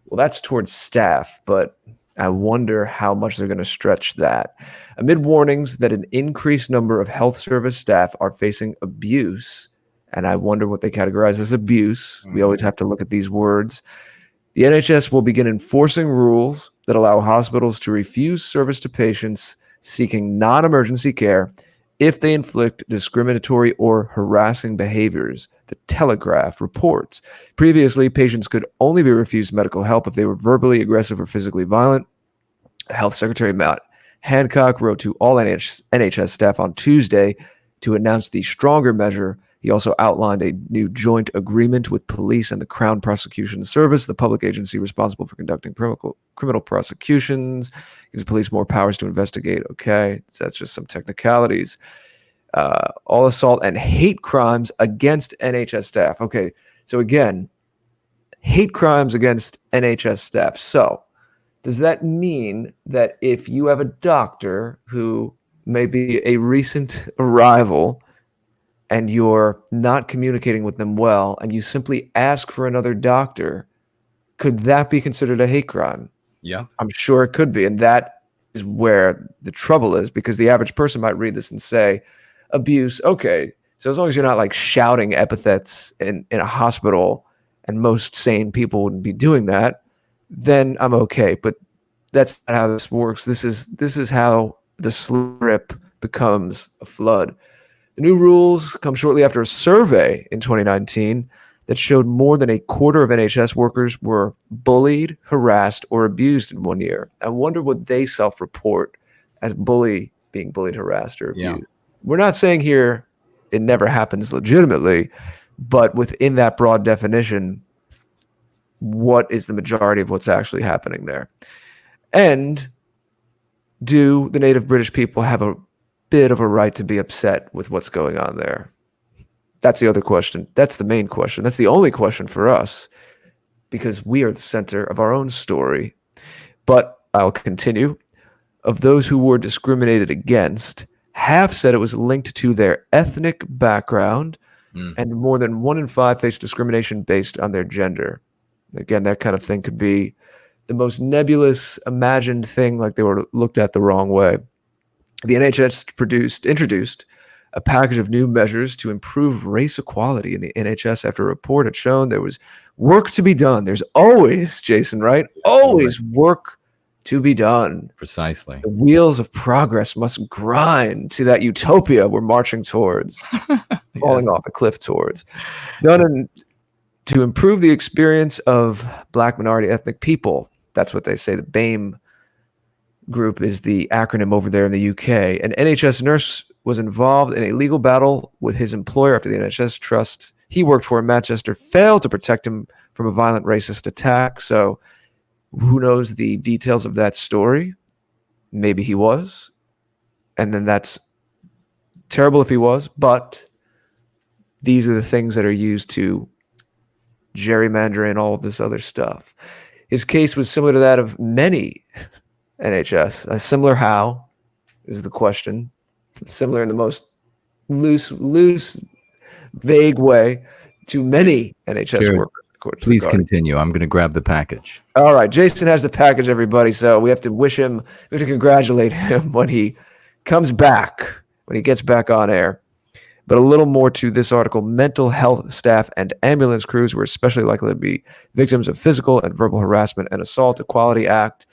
Well, that's towards staff, but I wonder how much they're going to stretch that. Amid warnings that an increased number of health service staff are facing abuse, and I wonder what they categorize as abuse. We always have to look at these words. The NHS will begin enforcing rules that allow hospitals to refuse service to patients seeking non-emergency care if they inflict discriminatory or harassing behaviors, the Telegraph reports. Previously, patients could only be refused medical help if they were verbally aggressive or physically violent. Health Secretary Matt Hancock wrote to all NHS staff on Tuesday to announce the stronger measure. He also outlined a new joint agreement with police and the Crown Prosecution Service, the public agency responsible for conducting criminal prosecutions. Gives police more powers to investigate. Okay, so that's just some technicalities. All assault and hate crimes against NHS staff. Okay, so again, hate crimes against NHS staff. So does that mean that if you have a doctor who may be a recent arrival and you're not communicating with them well, and you simply ask for another doctor, could that be considered a hate crime? Yeah. I'm sure it could be. And that is where the trouble is, because the average person might read this and say, abuse, okay. So as long as you're not like shouting epithets in a hospital, and most sane people wouldn't be doing that, then I'm okay. But that's not how this works. This is how the slip becomes a flood. The new rules come shortly after a survey in 2019 that showed more than a quarter of NHS workers were bullied, harassed, or abused in 1 year. I wonder what they self-report as being bullied, harassed, or abused. Yeah. We're not saying here it never happens legitimately, but within that broad definition, what is the majority of what's actually happening there? And do the native British people have a bit of a right to be upset with what's going on there? That's the other question. That's the main question. That's the only question for us, because we are the center of our own story. But I'll continue. Of those who were discriminated against, half said it was linked to their ethnic background, and more than 1 in 5 faced discrimination based on their gender. Again, that kind of thing could be the most nebulous, imagined thing, like they were looked at the wrong way. The NHS introduced a package of new measures to improve race equality in the NHS after a report had shown there was work to be done. There's always, Jason, right? Always work to be done. Precisely. The wheels of progress must grind to that utopia we're marching towards, falling off a cliff towards. To improve the experience of Black minority ethnic people. That's what they say, the BAME group is the acronym over there in the UK. An NHS nurse was involved in a legal battle with his employer after the NHS trust he worked for in Manchester failed to protect him from a violent racist attack. So who knows the details of that story? Maybe he was. And then that's terrible if he was. But these are the things that are used to gerrymander and all of this other stuff. His case was similar to that of many NHS. A similar how is the question. Similar in the most loose, vague way to many NHS Jared, workers. please continue. I'm going to grab the package. All right, Jason has the package, everybody. So we have to congratulate him when he comes back, when he gets back on air. But a little more to this article. Mental health staff and ambulance crews were especially likely to be victims of physical and verbal harassment and assault. Equality Act.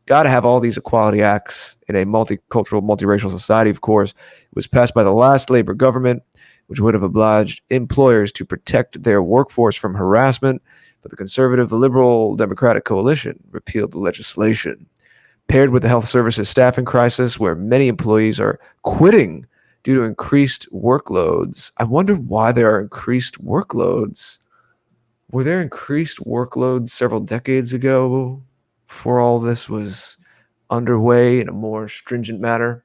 Got to have all these equality acts in a multicultural, multiracial society, of course. It was passed by the last Labor government, which would have obliged employers to protect their workforce from harassment. But the conservative, liberal, Democratic coalition repealed the legislation. Paired with the health services staffing crisis, where many employees are quitting due to increased workloads. I wonder why there are increased workloads. Were there increased workloads several decades ago before all this was underway in a more stringent manner?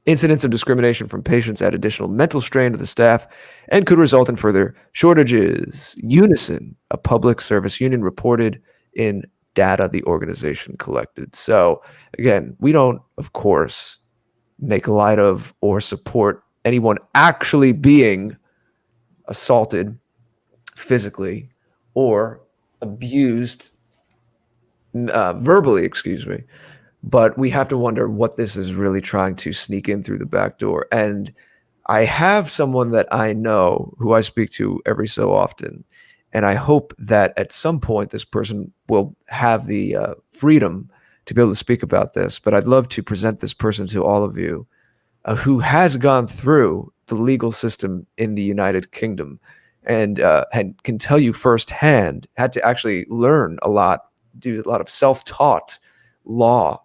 Incidents of discrimination from patients add additional mental strain to the staff and could result in further shortages. Unison, a public service union, reported in data the organization collected. So, again, we don't, of course, make light of or support anyone actually being assaulted physically or abused verbally, but we have to wonder what this is really trying to sneak in through the back door. And I have someone that I know who I speak to every so often, and I hope that at some point this person will have the freedom to be able to speak about this. But I'd love to present this person to all of you who has gone through the legal system in the United Kingdom and can tell you firsthand, had to actually learn a lot, do a lot of self-taught law,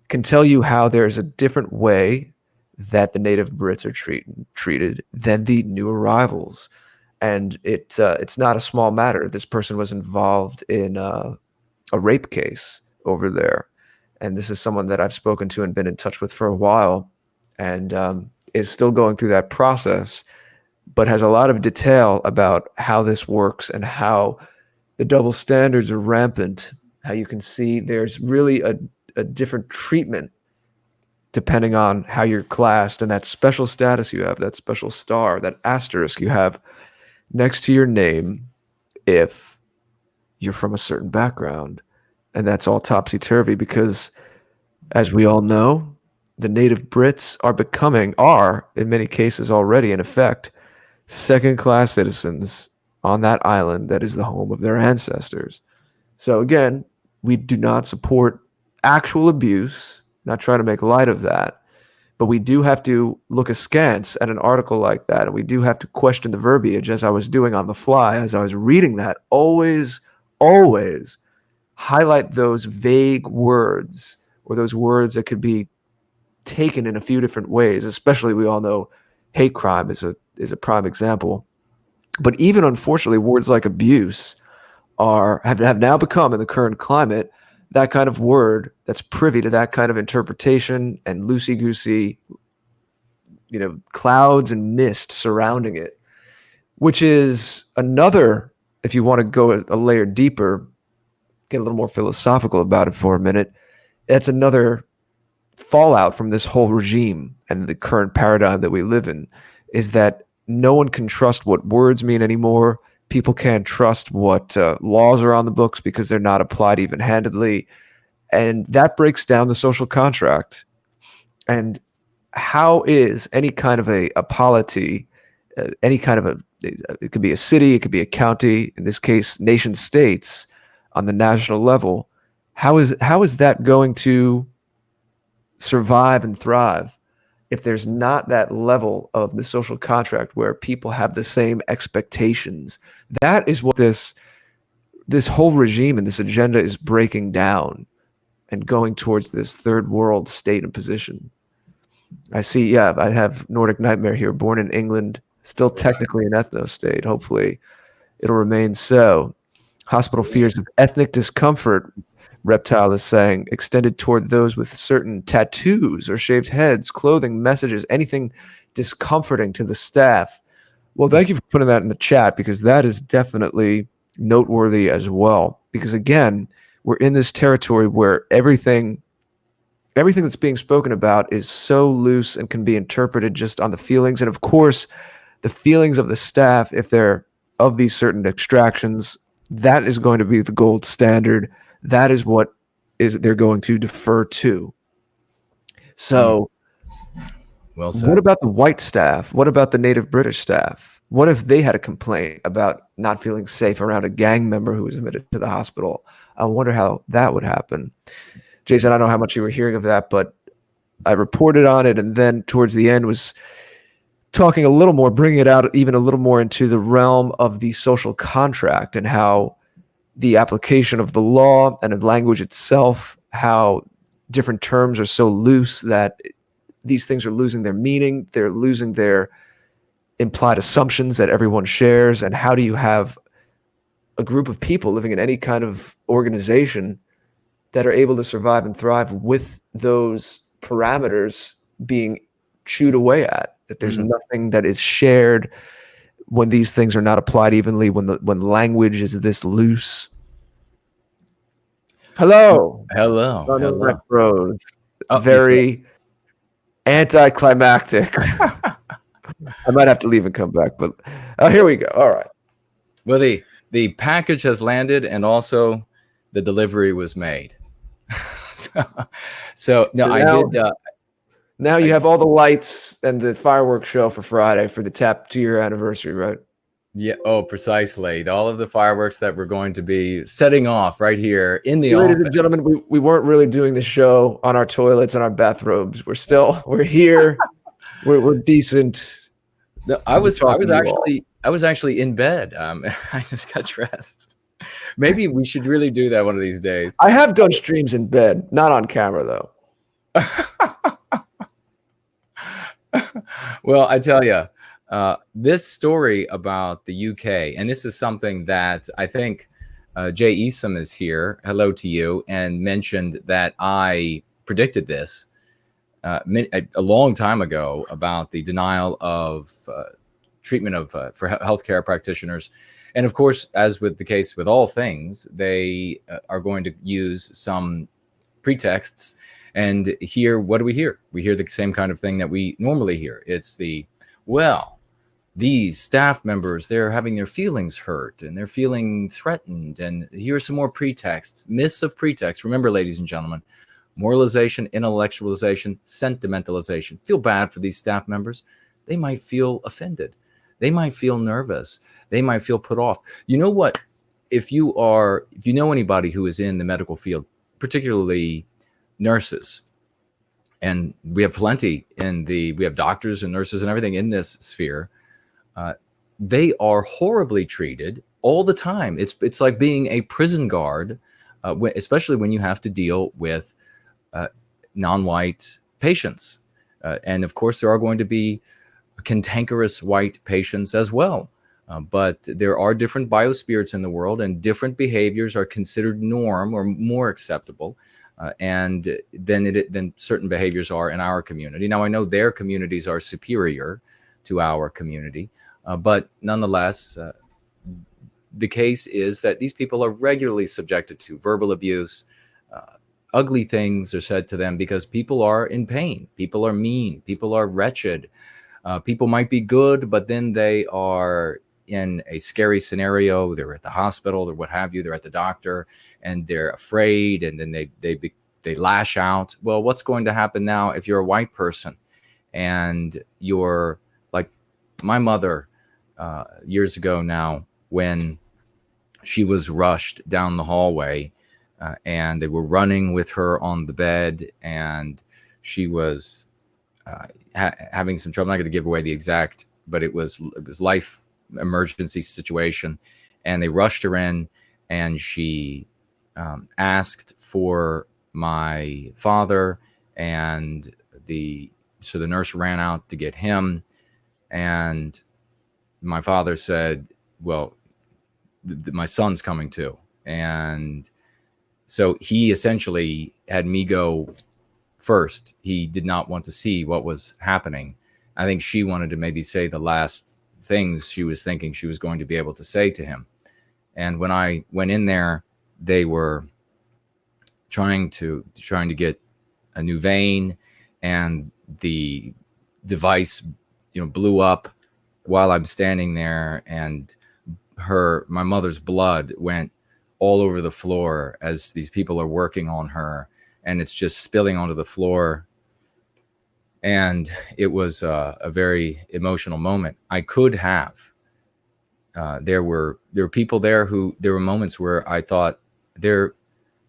can tell you how there's a different way that the native Brits are treated than the new arrivals. And it's not a small matter. This person was involved in a rape case over there. And this is someone that I've spoken to and been in touch with for a while, and is still going through that process, but has a lot of detail about how this works and how the double standards are rampant, how you can see there's really a different treatment depending on how you're classed and that special status you have, that special star, that asterisk you have next to your name if you're from a certain background. And that's all topsy-turvy because, as we all know, the native Brits are in many cases already in effect second-class citizens on that island that is the home of their ancestors. So again, we do not support actual abuse, not trying to make light of that, but we do have to look askance at an article like that, and we do have to question the verbiage, as I was doing on the fly, as I was reading that. Always highlight those vague words or those words that could be taken in a few different ways. Especially, we all know hate crime is a prime example. But even, unfortunately, words like abuse have now become, in the current climate, that kind of word that's privy to that kind of interpretation and loosey-goosey, clouds and mist surrounding it, which is another, if you want to go a layer deeper, get a little more philosophical about it for a minute, that's another fallout from this whole regime and the current paradigm that we live in, is that no one can trust what words mean anymore. People can't trust what laws are on the books because they're not applied even-handedly. And that breaks down the social contract. And how is any kind of a polity, any kind of it could be a city, it could be a county, in this case, nation states on the national level, how is that going to survive and thrive if there's not that level of the social contract where people have the same expectations? That is what this whole regime and this agenda is breaking down. and going towards this third world state and position. I see, yeah, I have Nordic Nightmare here, born in England, still technically an ethno state. Hopefully it'll remain so. Hospital fears of ethnic discomfort, Reptile is saying, extended toward those with certain tattoos or shaved heads, clothing, messages, anything discomforting to the staff. Well, thank you for putting that in the chat, because that is definitely noteworthy as well. Because again, we're in this territory where everything that's being spoken about is so loose and can be interpreted just on the feelings. And of course, the feelings of the staff, if they're of these certain extractions, that is going to be the gold standard. That is what they're going to defer to. So, well said. What about the white staff? What about the native British staff? What if they had a complaint about not feeling safe around a gang member who was admitted to the hospital? I wonder how that would happen. Jason, I don't know how much you were hearing of that, but I reported on it, and then towards the end was talking a little more, bringing it out even a little more into the realm of the social contract and how the application of the law and the language itself, how different terms are so loose that these things are losing their meaning. They're losing their implied assumptions that everyone shares. And how do you have a group of people living in any kind of organization that are able to survive and thrive with those parameters being chewed away at, that there's nothing that is shared when these things are not applied evenly, when language is this loose. Hello. Hello. Very anticlimactic. I might have to leave and come back, but here we go. All right. Well, the package has landed, and also the delivery was made. so I did. Now you have all the lights and the fireworks show for Friday for the 2-year anniversary, right? Yeah. Oh, precisely. All of the fireworks that we're going to be setting off right here in the office. Ladies and gentlemen, we weren't really doing the show on our toilets and our bathrobes. We're here. we're decent. No, I was actually in bed. I just got dressed. Maybe we should really do that one of these days. I have done streams in bed, not on camera though. Well, I tell you, this story about the UK, and this is something that I think Jay Esom is here. Hello to you, and mentioned that I predicted this a long time ago about the denial of treatment for healthcare practitioners. And of course, as with the case with all things, they are going to use some pretexts. And here, what do we hear? We hear the same kind of thing that we normally hear. It's these staff members, they're having their feelings hurt and they're feeling threatened. And here's some more pretexts, myths of pretext. Remember, ladies and gentlemen, moralization, intellectualization, sentimentalization. Feel bad for these staff members. They might feel offended. They might feel nervous. They might feel put off. You know what? If you know anybody who is in the medical field, particularly nurses, and we have plenty we have doctors and nurses and everything in this sphere, they are horribly treated all the time. It's like being a prison guard, especially when you have to deal with non-white patients. And of course, there are going to be cantankerous white patients as well. But there are different biospirits in the world, and different behaviors are considered norm or more acceptable. And then certain behaviors are in our community. Now, I know their communities are superior to our community, but nonetheless, the case is that these people are regularly subjected to verbal abuse. Ugly things are said to them because people are in pain. People are mean. People are wretched. People might be good, but then they are in a scary scenario. They're at the hospital or what have you. They're at the doctor and they're afraid, and then they lash out. Well, what's going to happen now if you're a white person and you're like my mother years ago now, when she was rushed down the hallway and they were running with her on the bed, and she was having some trouble. I'm not going to give away the exact, but it was life emergency situation, and they rushed her in, and she asked for my father, and the nurse ran out to get him, and my father said, well, my son's coming too. And so he essentially had me go first. He did not want to see what was happening. I think she wanted to maybe say the last things she was thinking she was going to be able to say to him. And when I went in there, they were trying to get a new vein, and the device, blew up while I'm standing there, and my mother's blood went all over the floor as these people are working on her, and it's just spilling onto the floor. And it was a very emotional moment. I could have. There were people there there were moments where I thought,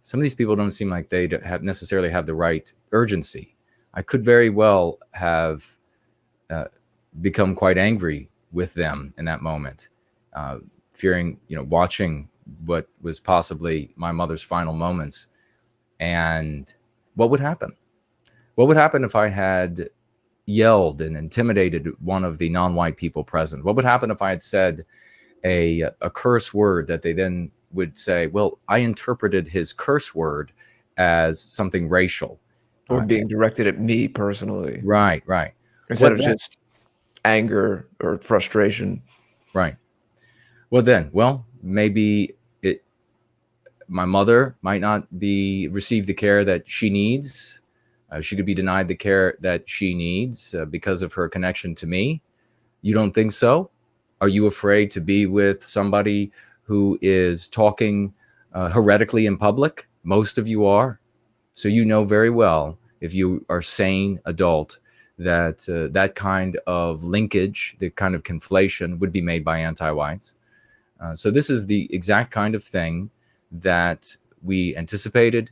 some of these people don't seem like they necessarily have the right urgency. I could very well have become quite angry with them in that moment, fearing, watching what was possibly my mother's final moments. And what would happen? What would happen if I had yelled and intimidated one of the non-white people present? What would happen if I had said a curse word that they then would say, well, I interpreted his curse word as something racial? Or being directed at me personally. Right. Instead of just anger or frustration. Right. Well, maybe my mother might not receive the care that she needs. She could be denied the care that she needs because of her connection to me. You don't think so? Are you afraid to be with somebody who is talking heretically in public? Most of you are. So you know very well, if you are sane adult, that that kind of linkage, the kind of conflation would be made by anti-whites. So this is the exact kind of thing that we anticipated,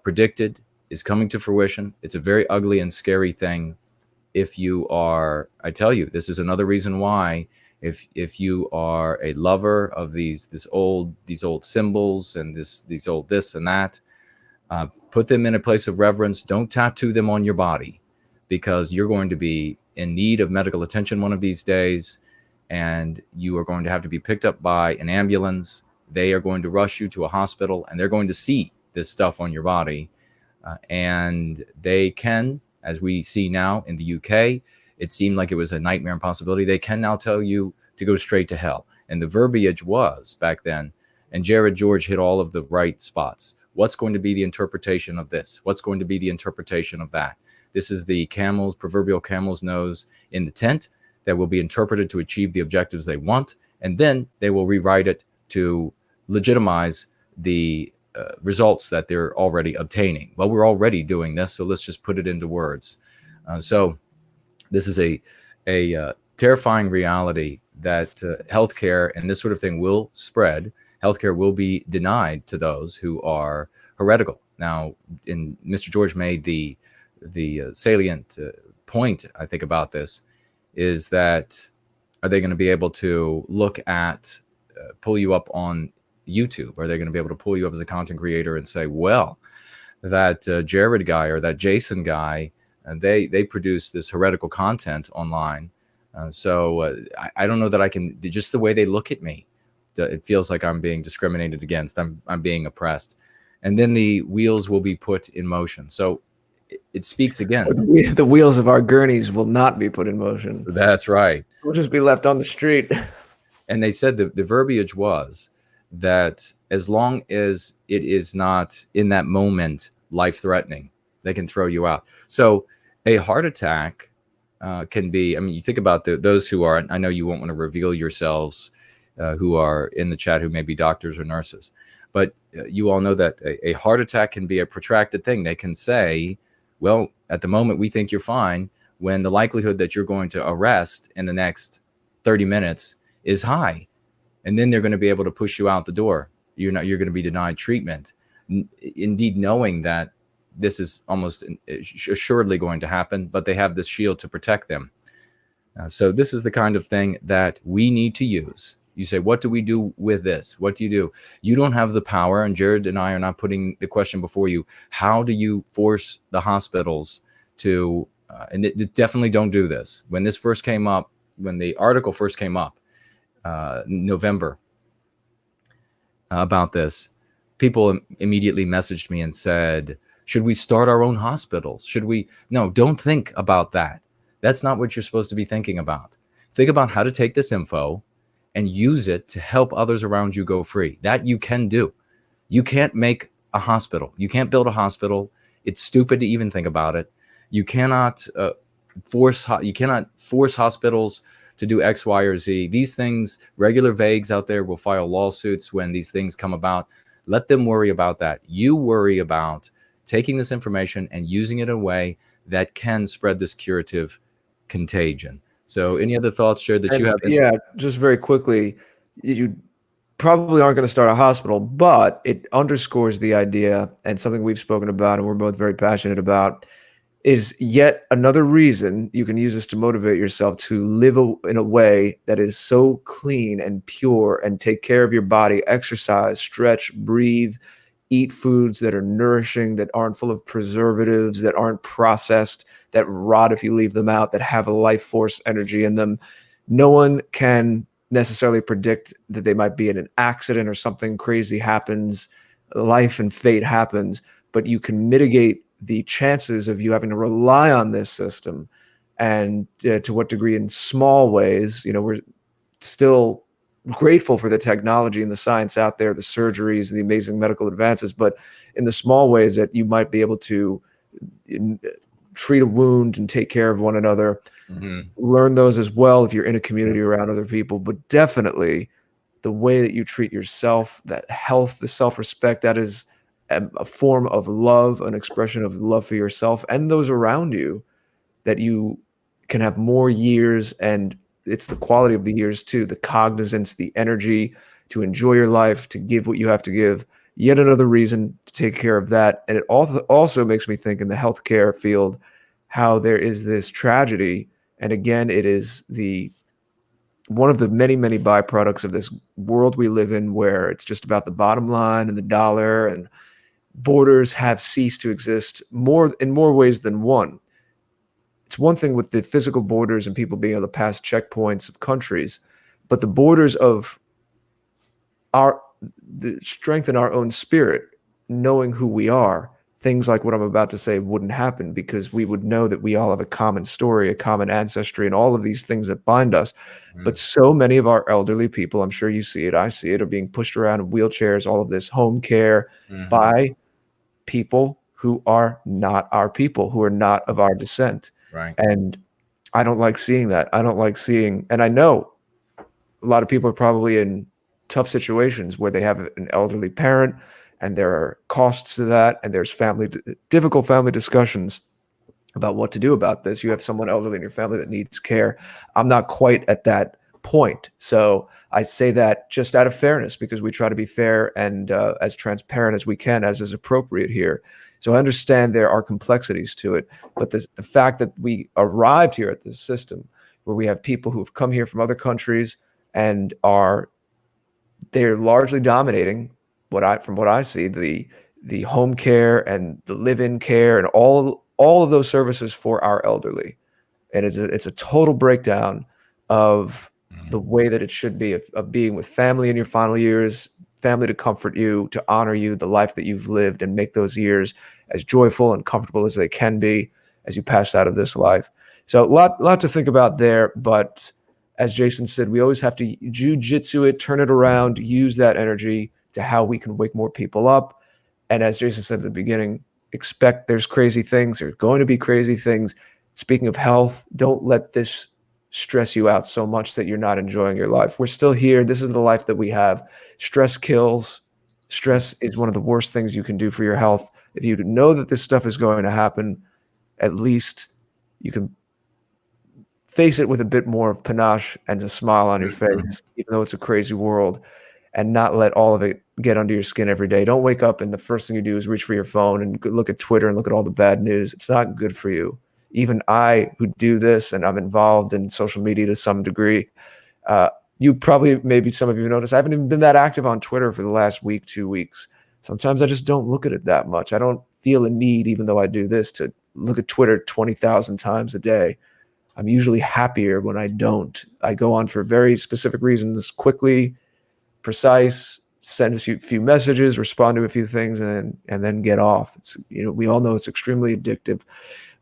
predicted, is coming to fruition. It's a very ugly and scary thing. If you are, I tell you, this is another reason why, if you are a lover of these old symbols and these old this and that, put them in a place of reverence. Don't tattoo them on your body, because you're going to be in need of medical attention one of these days, and you are going to have to be picked up by an ambulance. They are going to rush you to a hospital, and they're going to see this stuff on your body. And they can, as we see now in the UK, it seemed like it was a nightmare impossibility. They can now tell you to go straight to hell. And the verbiage was back then, and Jared George hit all of the right spots. What's going to be the interpretation of this? What's going to be the interpretation of that? This is the proverbial camel's nose in the tent that will be interpreted to achieve the objectives they want. And then they will rewrite it to legitimize the results that they're already obtaining. Well, we're already doing this, so let's just put it into words. So this is a terrifying reality that healthcare and this sort of thing will spread. Healthcare will be denied to those who are heretical. Now, Mr. George made the salient point, I think, about this is that, are they going to be able to look at, pull you up on YouTube? Are they going to be able to pull you up as a content creator and say, well, that Jared guy or that Jason guy, they produce this heretical content online. So I don't know that I can, just the way they look at me, it feels like I'm being discriminated against. I'm being oppressed. And then the wheels will be put in motion. So it speaks again. The wheels of our gurneys will not be put in motion. That's right. We'll just be left on the street. And they said the verbiage was that as long as it is not in that moment life-threatening, they can throw you out. So a heart attack can be, I mean, you think about those who are, I know you won't want to reveal yourselves, who are in the chat, who may be doctors or nurses, but you all know that a heart attack can be a protracted thing. They can say, well, at the moment we think you're fine, when the likelihood that you're going to arrest in the next 30 minutes is high. And then they're going to be able to push you out the door. You're going to be denied treatment. Indeed, knowing that this is almost assuredly going to happen, but they have this shield to protect them. So this is the kind of thing that we need to use You say, what do we do with this? What do? You don't have the power, and Jared and I are not putting the question before you. How do you force the hospitals to, definitely don't do this. When this first came up, when the article first came up, November, about this, people immediately messaged me and said, should we start our own hospitals? Should we? No, don't think about that. That's not what you're supposed to be thinking about. Think about how to take this info and use it to help others around you go free. That you can do. You can't make a hospital. You can't build a hospital. It's stupid to even think about it. You cannot force hospitals to do X, Y, or Z. These things, regular vagues out there will file lawsuits when these things come about. Let them worry about that. You worry about taking this information and using it in a way that can spread this curative contagion. So any other thoughts, Jared, that you have? Yeah, just very quickly, you probably aren't going to start a hospital, but it underscores the idea, and something we've spoken about and we're both very passionate about, is yet another reason you can use this to motivate yourself to live in a way that is so clean and pure, and take care of your body, exercise, stretch, breathe, eat foods that are nourishing, that aren't full of preservatives, that aren't processed, that rot if you leave them out, that have a life force energy in them. No one can necessarily predict that they might be in an accident or something crazy happens, life and fate happens, but you can mitigate the chances of you having to rely on this system. And to what degree? In small ways, we're still grateful for the technology and the science out there, the surgeries and the amazing medical advances, but in the small ways that you might be able to treat a wound and take care of one another, learn those as well if you're in a community around other people. But definitely the way that you treat yourself, that health, the self-respect, that is a form of love, an expression of love for yourself and those around you, that you can have more years. And it's the quality of the years too, the cognizance, the energy to enjoy your life, to give what you have to give. Yet another reason to take care of that. And it also makes me think in the healthcare field, how there is this tragedy. And again, it is one of the many, many byproducts of this world we live in, where it's just about the bottom line and the dollar, and borders have ceased to exist in more ways than one. It's one thing with the physical borders and people being able to pass checkpoints of countries, but the borders of the strength in our own spirit, knowing who we are, things like what I'm about to say wouldn't happen, because we would know that we all have a common story, a common ancestry, and all of these things that bind us. But so many of our elderly people, I'm sure you see it, I see it, are being pushed around in wheelchairs, all of this home care by people who are not our people, who are not of our descent. Right. And I don't like seeing that. I don't like seeing, and I know a lot of people are probably in tough situations where they have an elderly parent, and there are costs to that, and there's difficult family discussions about what to do about this. You have someone elderly in your family that needs care. I'm not quite at that point. So I say that just out of fairness, because we try to be fair and as transparent as we can, as is appropriate here. So I understand there are complexities to it, but the fact that we arrived here at this system where we have people who have come here from other countries and they're largely dominating from what I see, the home care and the live-in care and all of those services for our elderly. And it's a total breakdown of the way that it should be, of being with family in your final years, family to comfort you, to honor you, the life that you've lived, and make those years as joyful and comfortable as they can be as you pass out of this life. So a lot to think about there. But as Jason said, we always have to jujitsu it, turn it around, use that energy to how we can wake more people up. And as Jason said at the beginning, expect there's crazy things. There's going to be crazy things. Speaking of health, don't let this stress you out so much that you're not enjoying your life. We're still here. This is the life that we have. Stress kills. Stress is one of the worst things you can do for your health. If you know that this stuff is going to happen, at least you can face it with a bit more of panache and a smile on your face, even though it's a crazy world, and not let all of it get under your skin every day. Don't wake up and the first thing you do is reach for your phone and look at Twitter and look at all the bad news. It's not good for you. Even I, who do this, and I'm involved in social media to some degree, you probably, maybe some of you noticed, I haven't even been that active on Twitter for the last week, 2 weeks. Sometimes I just don't look at it that much. I don't feel a need, even though I do this, to look at Twitter 20,000 times a day. I'm usually happier when I don't. I go on for very specific reasons, quickly, precise, send a few messages, respond to a few things, and then get off. It's, we all know it's extremely addictive.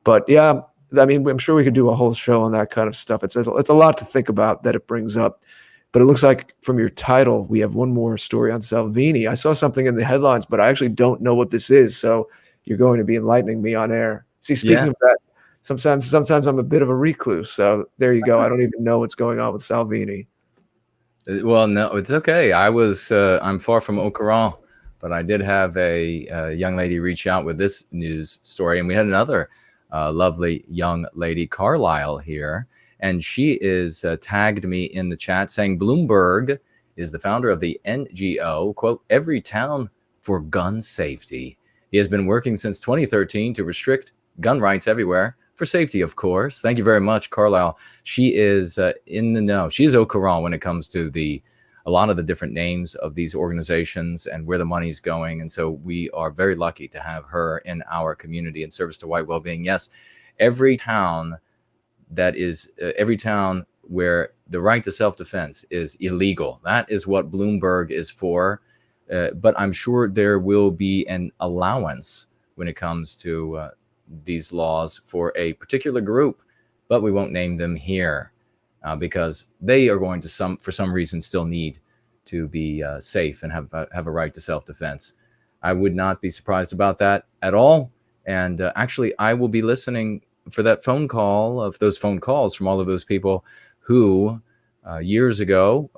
But yeah, I mean, I'm sure we could do a whole show on that kind of stuff. It's a lot to think about that it brings up. But it looks like from your title, we have one more story on Salvini. I saw something in the headlines, but I actually don't know what this is. So you're going to be enlightening me on air. See, speaking of that, sometimes I'm a bit of a recluse. So there you go. I don't even know what's going on with Salvini. Well, no, it's okay. I'm far from au courant, but I did have a young lady reach out with this news story, and we had another lovely young lady, Carlisle, here. And she is tagged me in the chat saying Bloomberg is the founder of the NGO, quote, Every Town for Gun Safety. He has been working since 2013 to restrict gun rights everywhere for safety, of course. Thank you very much, Carlisle. She is in the know. She is au courant when it comes to a lot of the different names of these organizations and where the money's going. And so we are very lucky to have her in our community in service to White Wellbeing. Yes, every town where the right to self-defense is illegal. That is what Bloomberg is for. But I'm sure there will be an allowance when it comes to these laws for a particular group, but we won't name them here because they are going to for some reason still need to be safe and have a right to self-defense. I would not be surprised about that at all. And actually, I will be listening for that phone call, of those phone calls from all of those people who years ago,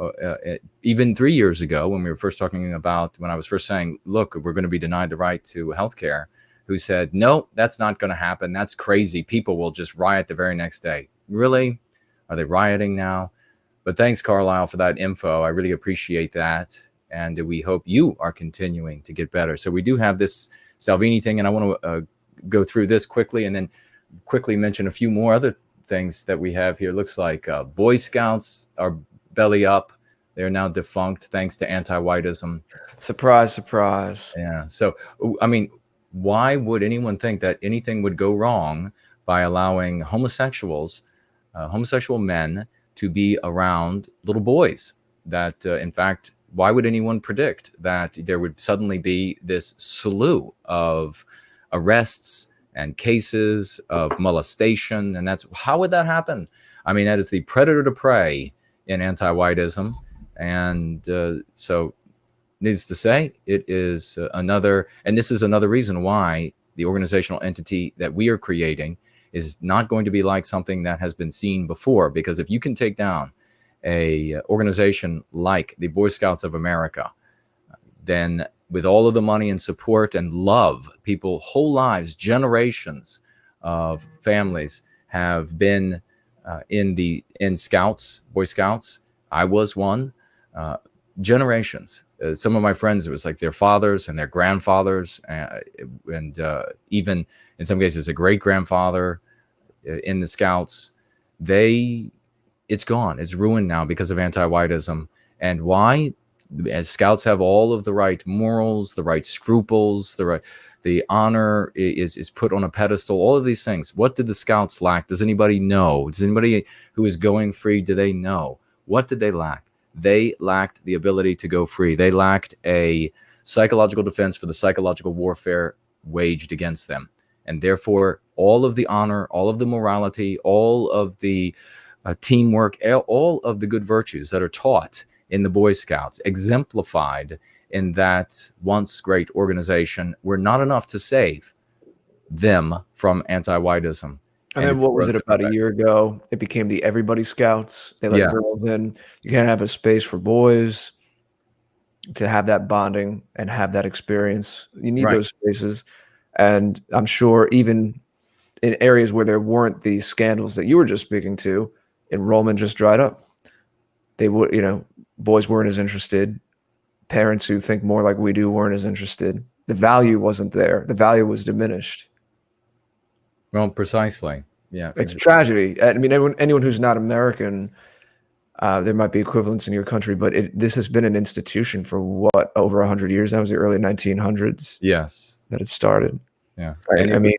even 3 years ago, when we were first talking about, when I was first saying, look, we're going to be denied the right to healthcare, who said, no, that's not going to happen. That's crazy. People will just riot the very next day. Really? Are they rioting now? But thanks, Carlisle, for that info. I really appreciate that. And we hope you are continuing to get better. So we do have this Salvini thing, and I want to go through this quickly and then quickly mention a few more other things that we have here. Looks like Boy Scouts are belly up. They're now defunct thanks to anti-whiteism. Surprise, surprise. Yeah. So, I mean, why would anyone think that anything would go wrong by allowing homosexual men to be around little boys? That, in fact, why would anyone predict that there would suddenly be this slew of arrests and cases of molestation? And how would that happen? I mean, that is the predator to prey in anti-whiteism. And so needless to say, it is this is another reason why the organizational entity that we are creating is not going to be like something that has been seen before. Because if you can take down a organization like the Boy Scouts of America, then with all of the money and support and love, people, whole lives, generations of families have been in Scouts, Boy Scouts. I was one. Generations. Some of my friends, it was like their fathers and their grandfathers, and even in some cases a great grandfather in the Scouts. It's gone. It's ruined now because of anti-whiteism. And why? As Scouts have all of the right morals, the right scruples, the honor is put on a pedestal. All of these things. What did the Scouts lack? Does anybody know? Does anybody who is going free, do they know? What did they lack? They lacked the ability to go free. They lacked a psychological defense for the psychological warfare waged against them. And therefore, all of the honor, all of the morality, all of the teamwork, all of the good virtues that are taught in the Boy Scouts, exemplified in that once great organization, were not enough to save them from anti-whiteism. And then what was it, about a year ago? It became the Everybody Scouts. They let girls in. You can't have a space for boys to have that bonding and have that experience. You need those spaces. And I'm sure even in areas where there weren't these scandals that you were just speaking to, enrollment just dried up. They would, boys weren't as interested. Parents who think more like we do weren't as interested. The value wasn't there. The value was diminished. Well, precisely. Yeah. It's a tragedy. I mean, anyone who's not American, There might be equivalents in your country, but this has been an institution for what, over 100 years? That was the early 1900s Yes. that it started. Yeah. Right? I mean,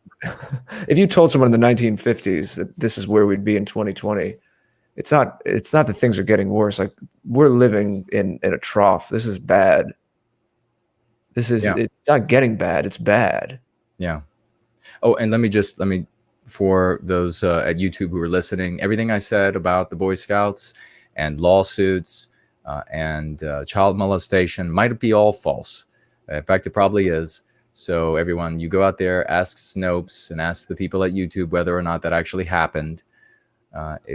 if you told someone in the 1950s that this is where we'd be in 2020, it's not that things are getting worse. Like, we're living in a trough. This is bad. It's not getting bad. It's bad. Yeah. Oh, and let me, for those at YouTube who are listening, everything I said about the Boy Scouts and lawsuits and child molestation might be all false. In fact, it probably is. So everyone, you go out there, ask Snopes and ask the people at YouTube whether or not that actually happened,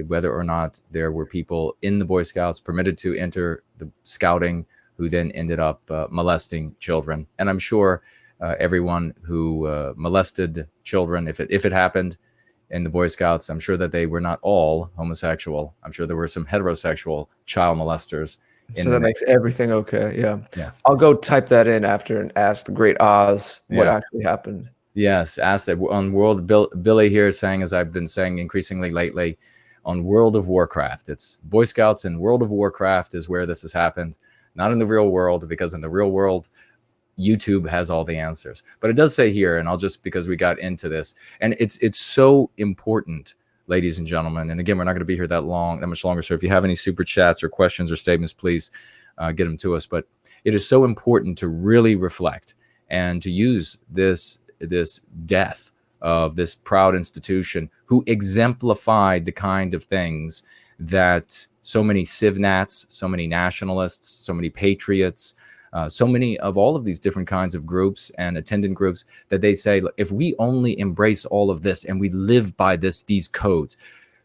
whether or not there were people in the Boy Scouts permitted to enter the scouting who then ended up molesting children. And I'm sure everyone who molested children, if it happened in the Boy Scouts, I'm sure that they were not all homosexual. I'm sure there were some heterosexual child molesters. So that makes everything okay. Yeah. I'll go type that in after and ask the great Oz what actually happened. Yes, ask that on Billy here saying, as I've been saying increasingly lately, on World of Warcraft. It's Boy Scouts and World of Warcraft is where this has happened, not in the real world, because in the real world, YouTube has all the answers. But it does say here, and I'll just, because we got into this, and it's so important, ladies and gentlemen. And again, we're not going to be here that much longer. So if you have any super chats or questions or statements, please get them to us. But it is so important to really reflect and to use this death of this proud institution who exemplified the kind of things that so many civnats, so many nationalists, so many patriots, so many of all of these different kinds of groups and attendant groups, that they say, if we only embrace all of this and we live by these codes,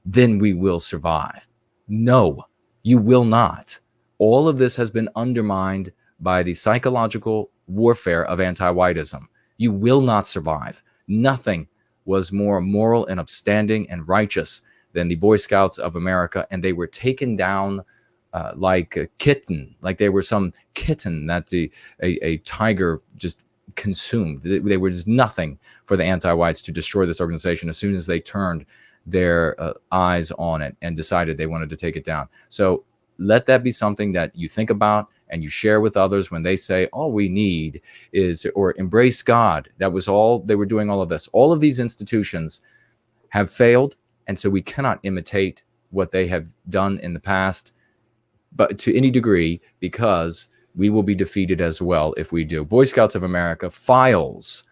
then we will survive. No, you will not. All of this has been undermined by the psychological warfare of anti-whiteism. You will not survive. Nothing was more moral and upstanding and righteous than the Boy Scouts of America, and they were taken down like a kitten, like they were some kitten that a tiger just consumed. They were just nothing for the anti-whites to destroy this organization as soon as they turned their eyes on it and decided they wanted to take it down. So let that be something that you think about and you share with others when they say, all we need is, or embrace God. That was all they were doing, all of this. All of these institutions have failed, and so we cannot imitate what they have done in the past, but to any degree, because we will be defeated as well if we do. Boy Scouts of America files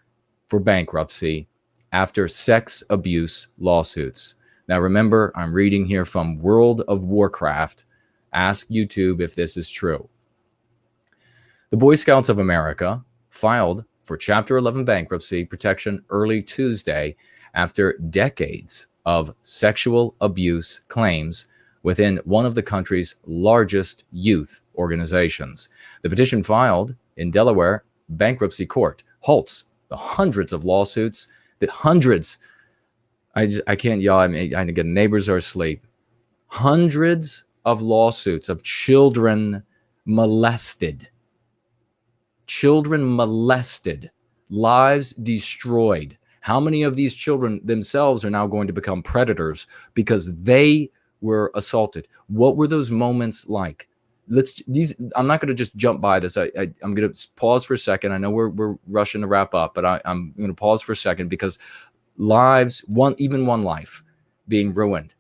for bankruptcy after sex abuse lawsuits. Now remember, I'm reading here from World of Warcraft. Ask YouTube if this is true. The Boy Scouts of America filed for Chapter 11 bankruptcy protection early Tuesday after decades of sexual abuse claims within one of the country's largest youth organizations. The petition filed in Delaware bankruptcy court halts the hundreds of lawsuits, I can't yell. I mean, again, neighbors are asleep. Hundreds of lawsuits of children molested, lives destroyed. How many of these children themselves are now going to become predators because they were assaulted? What were those moments like? I'm not going to just jump by this. I'm going to pause for a second. I know we're rushing to wrap up, but I'm going to pause for a second because lives, even one life being ruined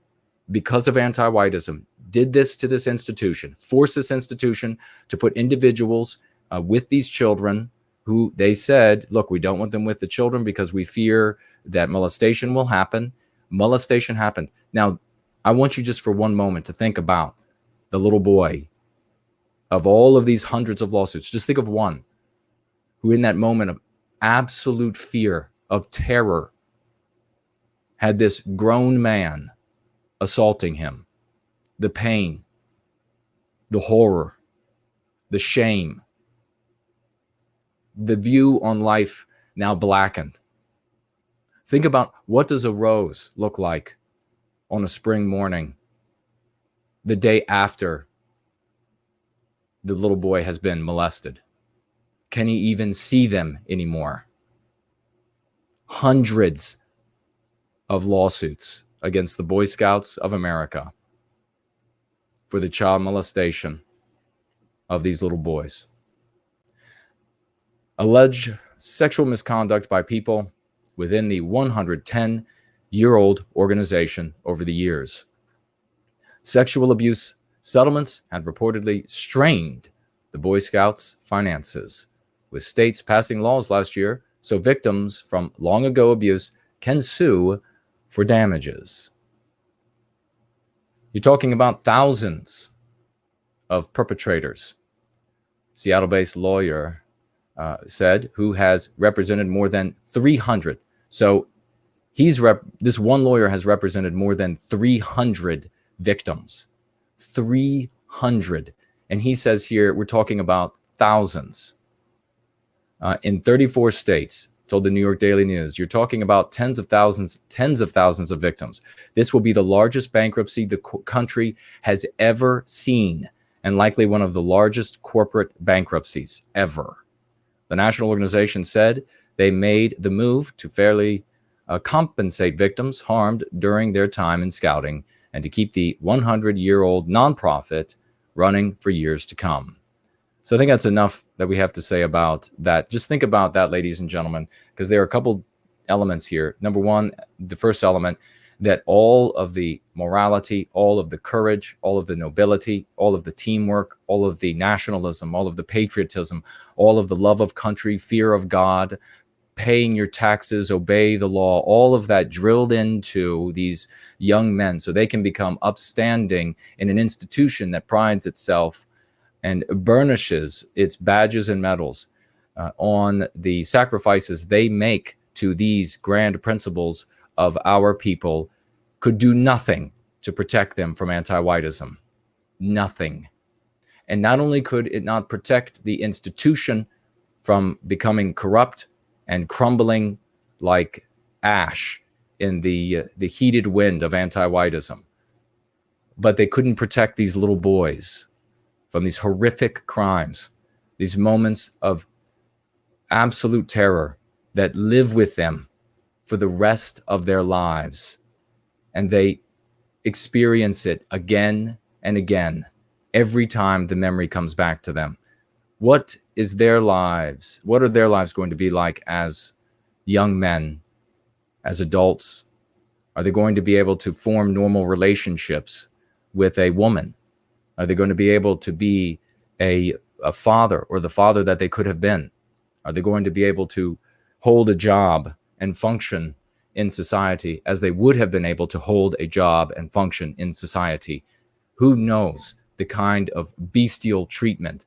because of anti-whiteism, did this to this institution, forced this institution to put individuals with these children who they said, look, we don't want them with the children because we fear that molestation will happen. Molestation happened. Now, I want you just for one moment to think about the little boy of all of these hundreds of lawsuits. Just think of one who in that moment of absolute fear, of terror, had this grown man assaulting him. The pain, the horror, the shame, the view on life now blackened. Think about, what does a rose look like on a spring morning, the day after the little boy has been molested? Can he even see them anymore? Hundreds of lawsuits against the Boy Scouts of America for the child molestation of these little boys. Alleged sexual misconduct by people within the 110-year-old organization over the years. Sexual abuse settlements had reportedly strained the Boy Scouts' finances, with states passing laws last year so victims from long ago abuse can sue for damages. You're talking about thousands of perpetrators. Seattle-based lawyer said, who has represented more than 300. So this one lawyer has represented more than 300 victims. 300. And he says here, we're talking about thousands. In 34 states, told the New York Daily News, you're talking about tens of thousands of victims. This will be the largest bankruptcy the country has ever seen, and likely one of the largest corporate bankruptcies ever. The national organization said they made the move to fairly compensate victims harmed during their time in scouting and to keep the 100-year-old nonprofit running for years to come. So I think that's enough that we have to say about that. Just think about that, ladies and gentlemen, because there are a couple elements here. Number one, the first element, that all of the morality, all of the courage, all of the nobility, all of the teamwork, all of the nationalism, all of the patriotism, all of the love of country, fear of God, paying your taxes, obey the law, all of that drilled into these young men so they can become upstanding in an institution that prides itself and burnishes its badges and medals on the sacrifices they make to these grand principles of our people, could do nothing to protect them from anti-whiteism. Nothing. And not only could it not protect the institution from becoming corrupt and crumbling like ash in the heated wind of anti-whiteism, but they couldn't protect these little boys from these horrific crimes, these moments of absolute terror that live with them for the rest of their lives. And they experience it again and again, every time the memory comes back to them. What are their lives going to be like as young men, as adults? Are they going to be able to form normal relationships with a woman? Are they going to be able to be a father, or the father that they could have been? Are they going to be able to hold a job and function in society as they would have been able to hold a job and function in society? Who knows the kind of bestial treatment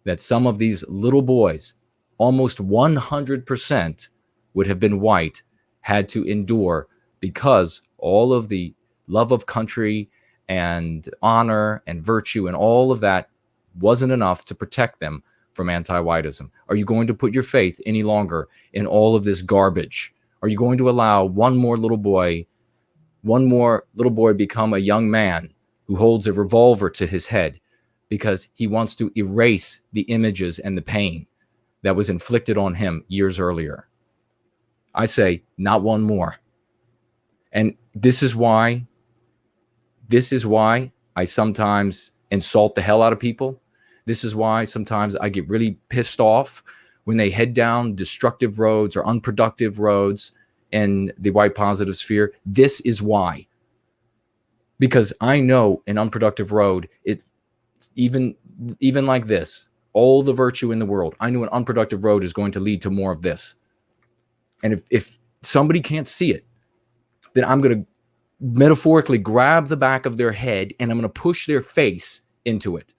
that some of these little boys, almost 100% would have been white, had to endure because all of the love of country and honor and virtue and all of that wasn't enough to protect them from anti-whiteism. Are you going to put your faith any longer in all of this garbage? Are you going to allow one more little boy become a young man who holds a revolver to his head because he wants to erase the images and the pain that was inflicted on him years earlier? I say, not one more. And this is why I sometimes insult the hell out of people. This is why sometimes I get really pissed off when they head down destructive roads or unproductive roads in the white positive sphere. This is why. Because I know an unproductive road, it's even like this, all the virtue in the world, I know an unproductive road is going to lead to more of this. And if somebody can't see it, then I'm going to metaphorically grab the back of their head and I'm going to push their face into it.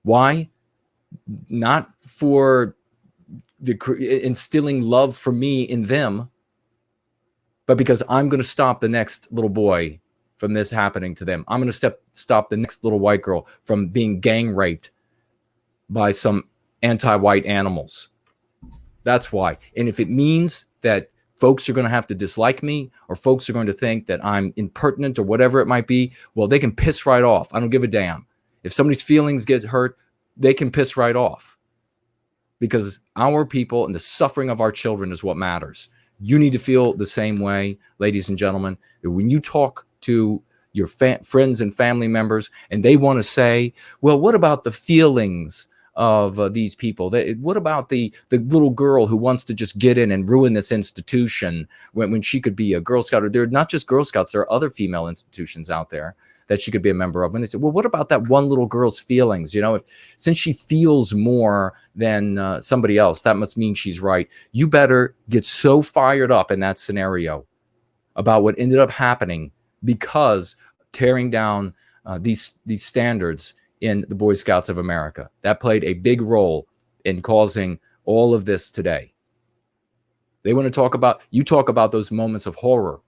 Why? Not for instilling love for me in them, but because I'm going to stop the next little boy from this happening to them. I'm going to stop the next little white girl from being gang raped by some anti-white animals. That's why. And if it means that folks are going to have to dislike me, or folks are going to think that I'm impertinent or whatever it might be, well, they can piss right off. I don't give a damn. If somebody's feelings get hurt, they can piss right off. Because our people and the suffering of our children is what matters. You need to feel the same way, ladies and gentlemen, that when you talk to your friends and family members, and they want to say, well, what about the feelings of these people? What about the little girl who wants to just get in and ruin this institution when she could be a Girl Scout? Or they're not just Girl Scouts, there are other female institutions out there that she could be a member of. And they said, well, what about that one little girl's feelings? You know, since she feels more than somebody else, that must mean she's right. You better get so fired up in that scenario about what ended up happening because tearing down these standards in the Boy Scouts of America. That played a big role in causing all of this today. They want to talk about, you talk about those moments of horror.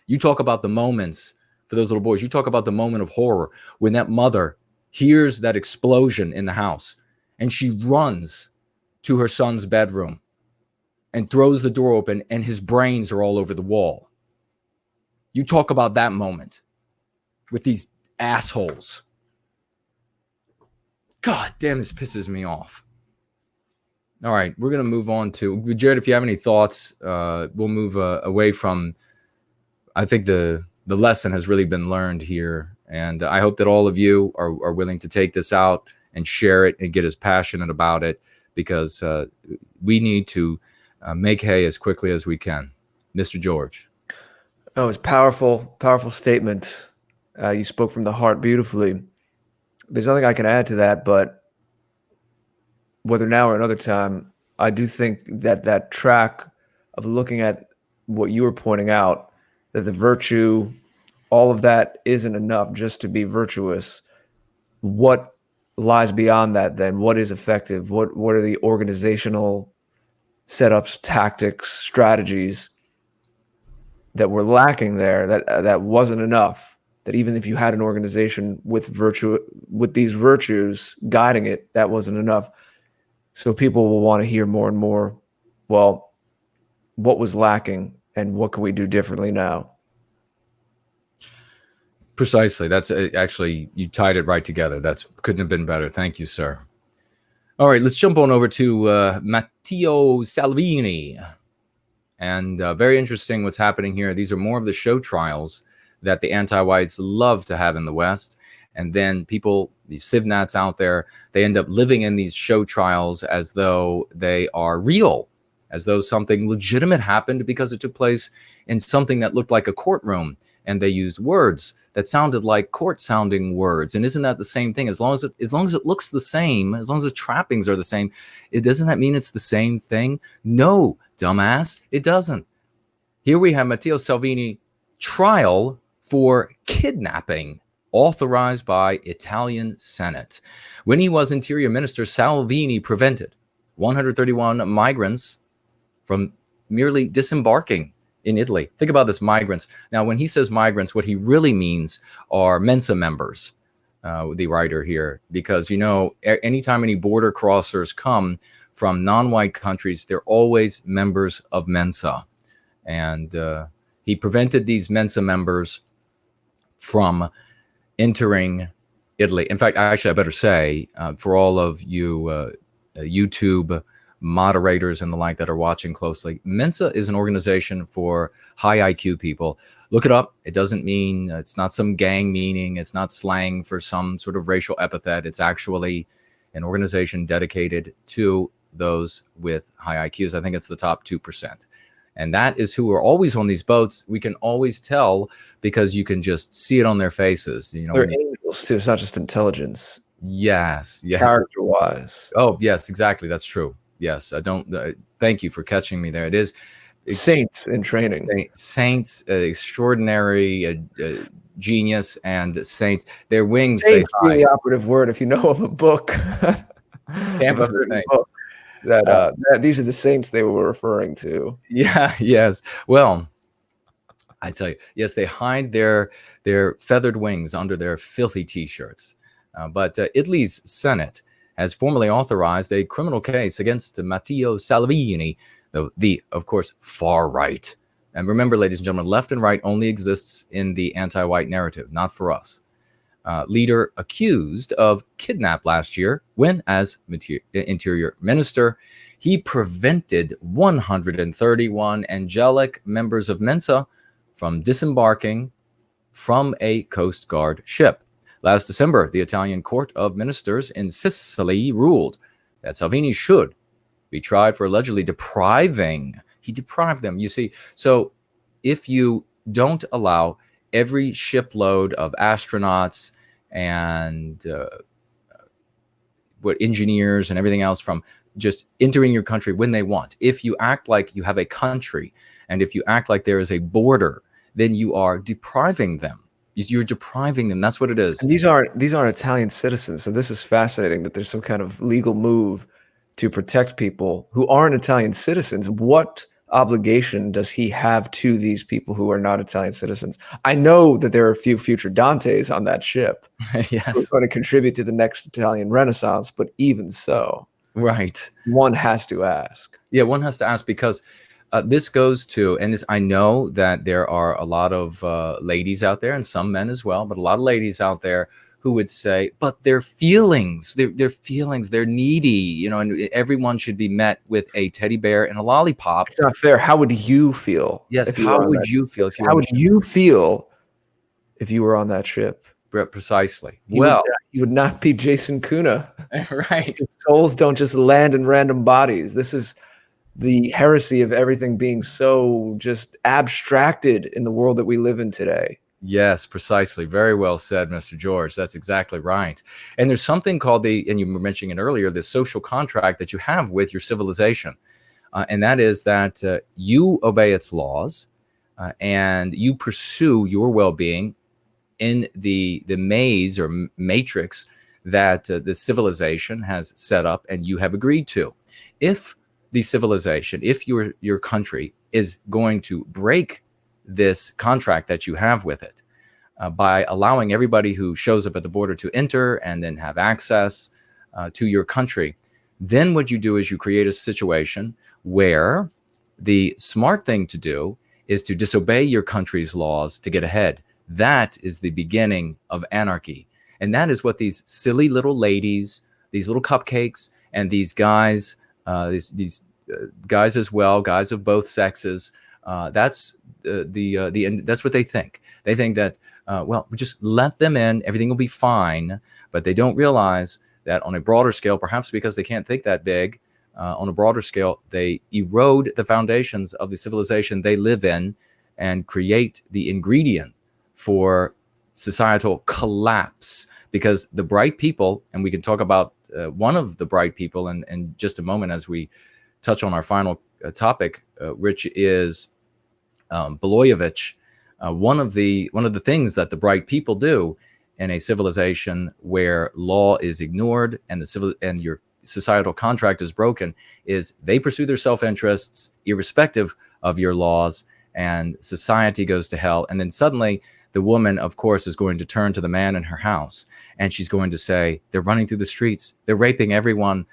You talk about the moments for those little boys. You talk about the moment of horror when that mother hears that explosion in the house and she runs to her son's bedroom and throws the door open and his brains are all over the wall. You talk about that moment with these assholes. God damn, this pisses me off. All right, we're going to move on to, Jared, if you have any thoughts, we'll move away from, I think the lesson has really been learned here. And I hope that all of you are willing to take this out and share it and get as passionate about it, because we need to make hay as quickly as we can. Mr. George. Oh, it's powerful, powerful statement. You spoke from the heart beautifully. There's nothing I can add to that, but whether now or another time, I do think that that track of looking at what you were pointing out, that the virtue, all of that isn't enough just to be virtuous. What lies beyond that then? What is effective? What are the organizational setups, tactics, strategies that were lacking there, that wasn't enough? That even if you had an organization with these virtues guiding it, that wasn't enough. So people will want to hear more and more, well, what was lacking and what can we do differently now? Precisely. That's actually, you tied it right together. That couldn't have been better. Thank you, sir. All right, let's jump on over to Matteo Salvini. And very interesting what's happening here. These are more of the show trials that the anti-whites love to have in the West. And then people, these civnats out there, they end up living in these show trials as though they are real, as though something legitimate happened because it took place in something that looked like a courtroom. And they used words that sounded like court-sounding words. And isn't that the same thing? As long as it looks the same, as long as the trappings are the same, doesn't that mean it's the same thing? No, dumbass, it doesn't. Here we have Matteo Salvini trial for kidnapping, authorized by Italian Senate. When he was Interior Minister, Salvini prevented 131 migrants from merely disembarking in Italy. Think about this, migrants. Now, when he says migrants, what he really means are Mensa members, the writer here, because, you know, anytime any border crossers come from non-white countries, they're always members of Mensa. And he prevented these Mensa members from entering Italy. In fact, I better say, for all of you YouTube moderators and the like that are watching closely, Mensa is an organization for high IQ people. Look it up. It doesn't mean, it's not some gang meaning. It's not slang for some sort of racial epithet. It's actually an organization dedicated to those with high IQs. I think it's the top 2%. And that is who are always on these boats. We can always tell because you can just see it on their faces. You know, they're angels too. It's not just intelligence. Yes. Character-wise. Oh, yes, exactly. That's true. Yes, I don't. Thank you for catching me there. It is saints in training. Saints, extraordinary genius, and saints. Their wings. Saints they being the operative word. If you know of a book, these are the saints they were referring to. Yeah. Yes. Well, I tell you, yes, they hide their feathered wings under their filthy T-shirts. But Italy's Senate has formally authorized a criminal case against Matteo Salvini, the of course, far right. And remember, ladies and gentlemen, left and right only exists in the anti-white narrative, not for us. Leader accused of kidnap last year when, as Interior Minister, he prevented 131 angelic members of Mensa from disembarking from a Coast Guard ship. Last December, the Italian Court of Ministers in Sicily ruled that Salvini should be tried for allegedly depriving. He deprived them. You see, so if you don't allow every shipload of astronauts and engineers and everything else from just entering your country when they want, if you act like you have a country and if you act like there is a border, then you are depriving them. You're depriving them. That's what it is. And these aren't Italian citizens. So this is fascinating that there's some kind of legal move to protect people who aren't Italian citizens. What obligation does he have to these people who are not Italian citizens? I know that there are a few future Dantes on that ship Yes, who are going to contribute to the next Italian Renaissance, but even so, right. one has to ask. Yeah, one has to ask because this goes to, and this, I know that there are a lot of ladies out there and some men as well, but a lot of ladies out there who would say, but their feelings, their feelings, they're needy, you know, and everyone should be met with a teddy bear and a lollipop. It's not fair. How would you feel? Yes, how would you feel if you How would you feel if you were on that ship? Precisely. You would not be Jason Kuna. Right. Souls don't just land in random bodies. This is the heresy of everything being so just abstracted in the world that we live in today. Yes, precisely. Very well said, Mr. George. That's exactly right. And there's something called and you were mentioning it earlier, the social contract that you have with your civilization. And that is that you obey its laws and you pursue your well-being in the maze or matrix that the civilization has set up and you have agreed to. If the civilization, if your country is going to break this contract that you have with it by allowing everybody who shows up at the border to enter and then have access to your country, then what you do is you create a situation where the smart thing to do is to disobey your country's laws to get ahead. That is the beginning of anarchy. And that is what these silly little ladies, these little cupcakes, and these guys, these guys as well, guys of both sexes, that's that's what they think. They think that, well, just let them in, everything will be fine. But they don't realize that on a broader scale, perhaps because they can't think that big, on a broader scale, they erode the foundations of the civilization they live in and create the ingredient for societal collapse. Because the bright people, and we can talk about one of the bright people in just a moment as we touch on our final topic, which is Blagojevich. One of the things that the bright people do in a civilization where law is ignored and your societal contract is broken is they pursue their self-interests irrespective of your laws, and society goes to hell. And then suddenly the woman, of course, is going to turn to the man in her house and she's going to say, they're running through the streets, they're raping everyone,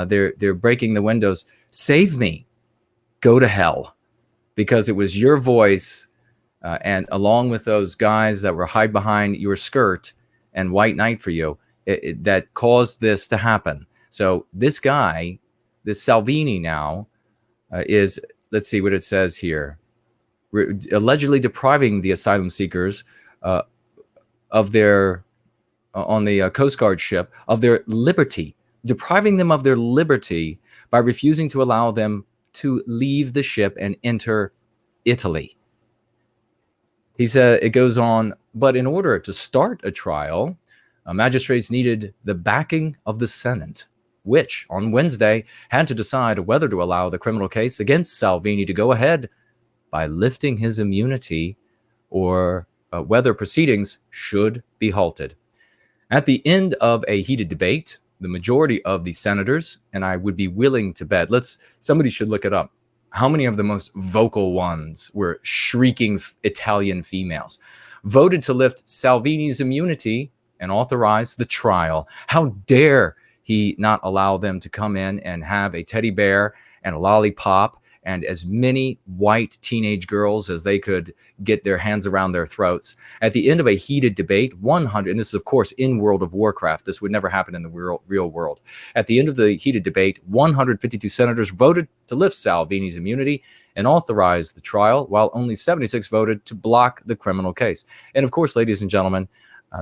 they're breaking the windows, save me, go to hell. Because it was your voice and along with those guys that were hide behind your skirt and white knight for you that caused this to happen. So this guy, this Salvini now is, let's see what it says here, allegedly depriving the asylum seekers of their, on the Coast Guard ship, of their liberty, depriving them of their liberty by refusing to allow them to leave the ship and enter Italy. He said, it goes on, but in order to start a trial, magistrates needed the backing of the Senate, which on Wednesday had to decide whether to allow the criminal case against Salvini to go ahead by lifting his immunity or whether proceedings should be halted. At the end of a heated debate, the majority of the senators, and I would be willing to bet, somebody should look it up, how many of the most vocal ones were shrieking Italian females, voted to lift Salvini's immunity and authorize the trial. How dare he not allow them to come in and have a teddy bear and a lollipop and as many white teenage girls as they could get their hands around their throats. At the end of a heated debate, 100, and this is of course in World of Warcraft, this would never happen in the real world. At the end of the heated debate, 152 senators voted to lift Salvini's immunity and authorize the trial, while only 76 voted to block the criminal case. And of course, ladies and gentlemen,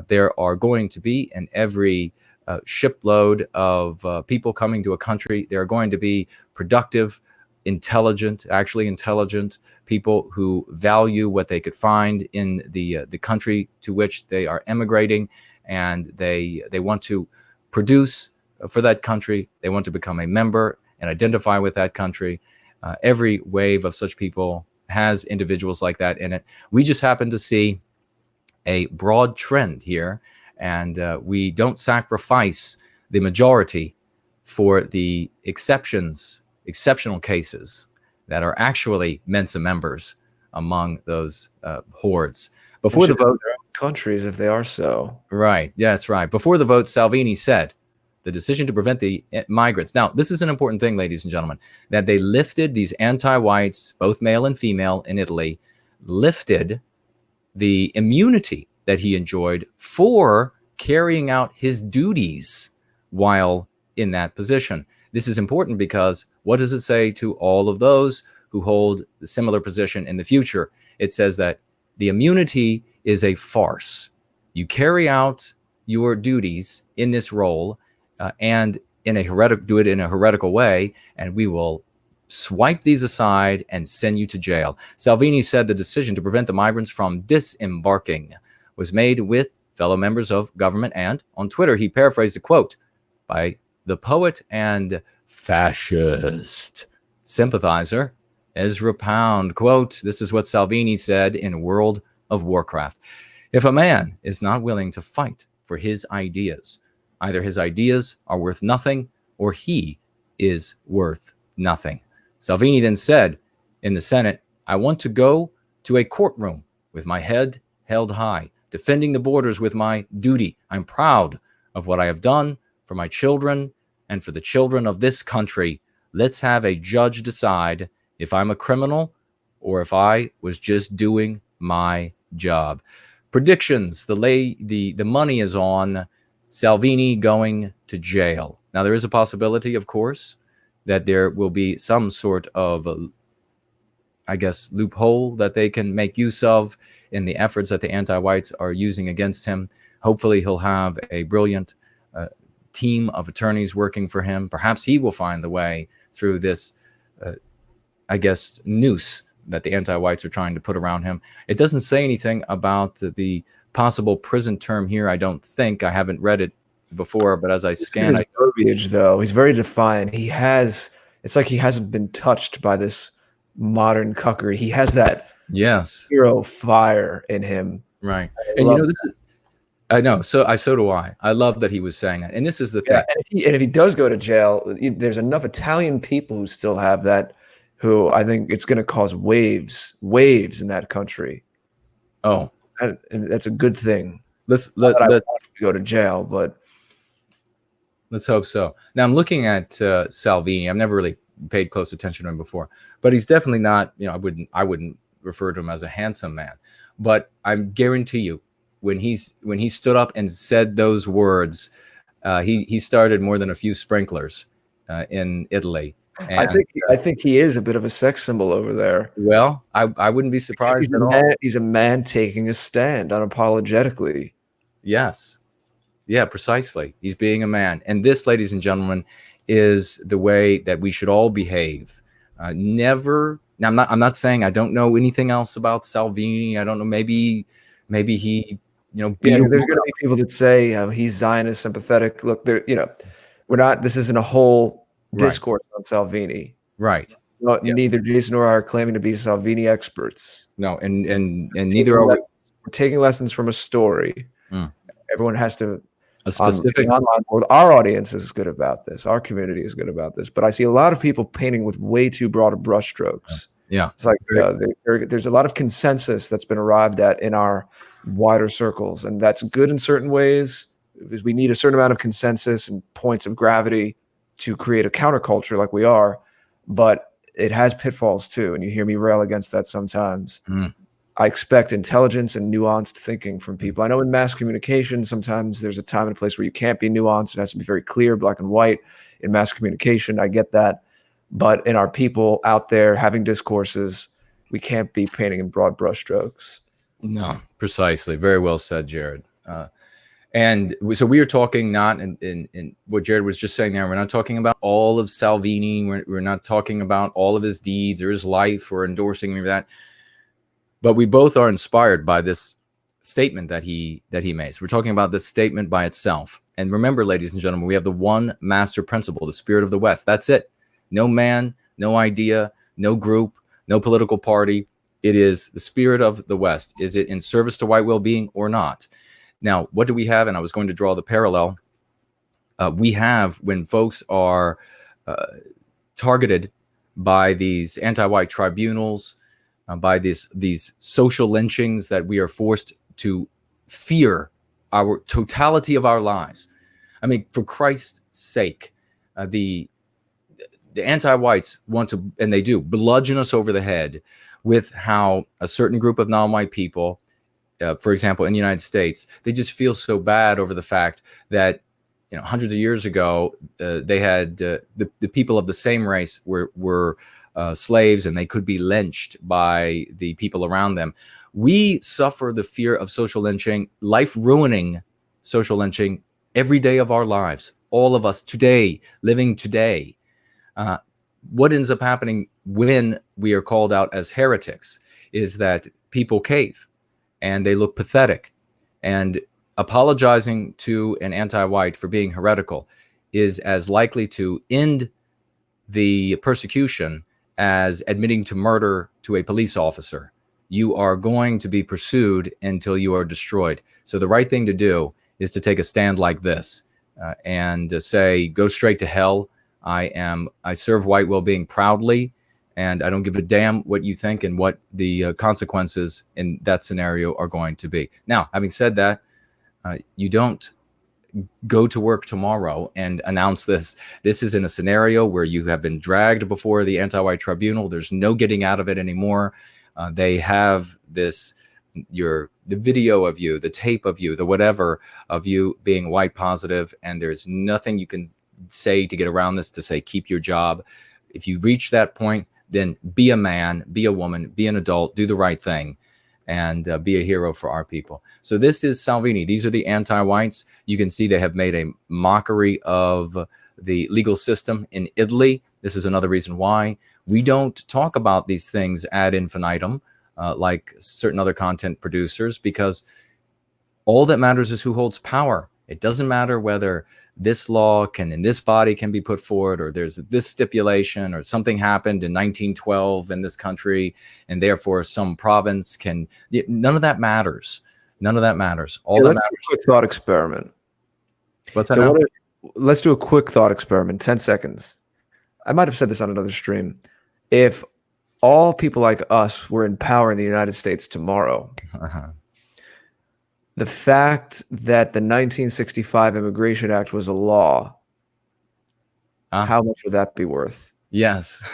there are going to be in every shipload of people coming to a country, there are going to be productive, intelligent people who value what they could find in the country to which they are emigrating, and they want to produce for that country. They want to become a member and identify with that country. Every wave of such people has individuals like that in it. We just happen to see a broad trend here, and we don't sacrifice the majority for the exceptional cases that are actually Mensa members among those hordes. Before the vote, countries, if they are so. Right. Yes, right. Before the vote, Salvini said the decision to prevent the migrants. Now, this is an important thing, ladies and gentlemen, that they lifted these anti-whites, both male and female in Italy, lifted the immunity that he enjoyed for carrying out his duties while in that position. This is important because what does it say to all of those who hold the similar position in the future? It says that the immunity is a farce. You carry out your duties in this role and do it in a heretical way, and we will swipe these aside and send you to jail. Salvini said the decision to prevent the migrants from disembarking was made with fellow members of government, and on Twitter he paraphrased a quote by the poet and fascist sympathizer Ezra Pound. Quote, this is what Salvini said in World of Warcraft. If a man is not willing to fight for his ideas, either his ideas are worth nothing or he is worth nothing. Salvini then said in the Senate, I want to go to a courtroom with my head held high, defending the borders with my duty. I'm proud of what I have done for my children and for the children of this country. Let's have a judge decide if I'm a criminal or if I was just doing my job. Predictions, the money is on Salvini going to jail. Now, there is a possibility, of course, that there will be some sort of, loophole that they can make use of in the efforts that the anti-whites are using against him. Hopefully, he'll have a brilliant team of attorneys working for him. Perhaps he will find the way through this, noose that the anti-whites are trying to put around him. It doesn't say anything about the possible prison term here. I don't think. I haven't read it before, but as I scan, verbiage though, he's very defiant. It's like he hasn't been touched by this modern cuckery. He has that hero fire in him. Right. And I know. So do I. I love that he was saying that. And this is the thing. And if he does go to jail, there's enough Italian people who still have that, who I think it's going to cause waves in that country. Oh, and that's a good thing. Let's go to jail, but let's hope so. Now I'm looking at Salvini. I've never really paid close attention to him before, but he's definitely not. I wouldn't refer to him as a handsome man, but I guarantee you, when he stood up and said those words, he started more than a few sprinklers in Italy. And I think he is a bit of a sex symbol over there. Well, I wouldn't be surprised at all. He's a man taking a stand unapologetically. Yes. Yeah, precisely. He's being a man. And this, ladies and gentlemen, is the way that we should all behave. Never. Now, I'm not saying I don't know anything else about Salvini. I don't know. Maybe he, there's going to be people that say he's Zionist sympathetic. Look, we're not. This isn't a whole discourse on Salvini. Right. Well, neither Jason nor I are claiming to be Salvini experts. No, and neither are we. We're taking lessons from a story. Everyone has to. A specific our audience is good about this. Our community is good about this. But I see a lot of people painting with way too broad of brushstrokes. Yeah. It's like there's a lot of consensus that's been arrived at in our wider circles. And that's good in certain ways, because we need a certain amount of consensus and points of gravity to create a counterculture like we are. But it has pitfalls too, and you hear me rail against that sometimes. Mm. I expect intelligence and nuanced thinking from people. I know in mass communication, sometimes there's a time and a place where you can't be nuanced. It has to be very clear, black and white. In mass communication, I get that. But in our people out there having discourses, we can't be painting in broad brushstrokes. No, precisely. Very well said, Jared. And so we are talking not in what Jared was just saying there. We're not talking about all of Salvini. We're not talking about all of his deeds or his life or endorsing any of that. But we both are inspired by this statement that he makes. We're talking about this statement by itself. And remember, ladies and gentlemen, we have the one master principle, the spirit of the West. That's it. No man, no idea, no group, no political party. It is the spirit of the West. Is it in service to white well-being or not? Now, what do we have? And I was going to draw the parallel. We have, when folks are targeted by these anti-white tribunals, by these social lynchings that we are forced to fear our totality of our lives. I mean, for Christ's sake, the anti-whites want to, and they do, bludgeon us over the head with how a certain group of non-white people, for example, in the United States, they just feel so bad over the fact that, you know, hundreds of years ago, they had the people of the same race were slaves, and they could be lynched by the people around them. We suffer the fear of social lynching, life-ruining social lynching every day of our lives. All of us today, living today. What ends up happening when we are called out as heretics is that people cave and they look pathetic. And apologizing to an anti-white for being heretical is as likely to end the persecution as admitting to murder to a police officer. You are going to be pursued until you are destroyed. So the right thing to do is to take a stand like this and say, go straight to hell. I serve white well-being proudly, and I don't give a damn what you think and what the consequences in that scenario are going to be. Now, having said that, you don't go to work tomorrow and announce this. This is in a scenario where you have been dragged before the anti-white tribunal. There's no getting out of it anymore. They have this, the video of you, the tape of you, the whatever of you being white positive, and there's nothing you can say to get around this, to say keep your job. If you reach that point, then be a man, be a woman, be an adult, do the right thing, and be a hero for our people. So this is Salvini. These are the anti-whites. You can see they have made a mockery of the legal system in Italy. This is another reason why we don't talk about these things ad infinitum like certain other content producers, because all that matters is who holds power. It doesn't matter whether this law in this body can be put forward, or there's this stipulation, or something happened in 1912 in this country, and therefore some province can. None of that matters. None of that matters. All that let's matters. do a quick thought experiment. What's that? So let's do a quick thought experiment. 10 seconds. I might have said this on another stream. If all people like us were in power in the United States tomorrow, the fact that the 1965 Immigration Act was a law, how much would that be worth? Yes.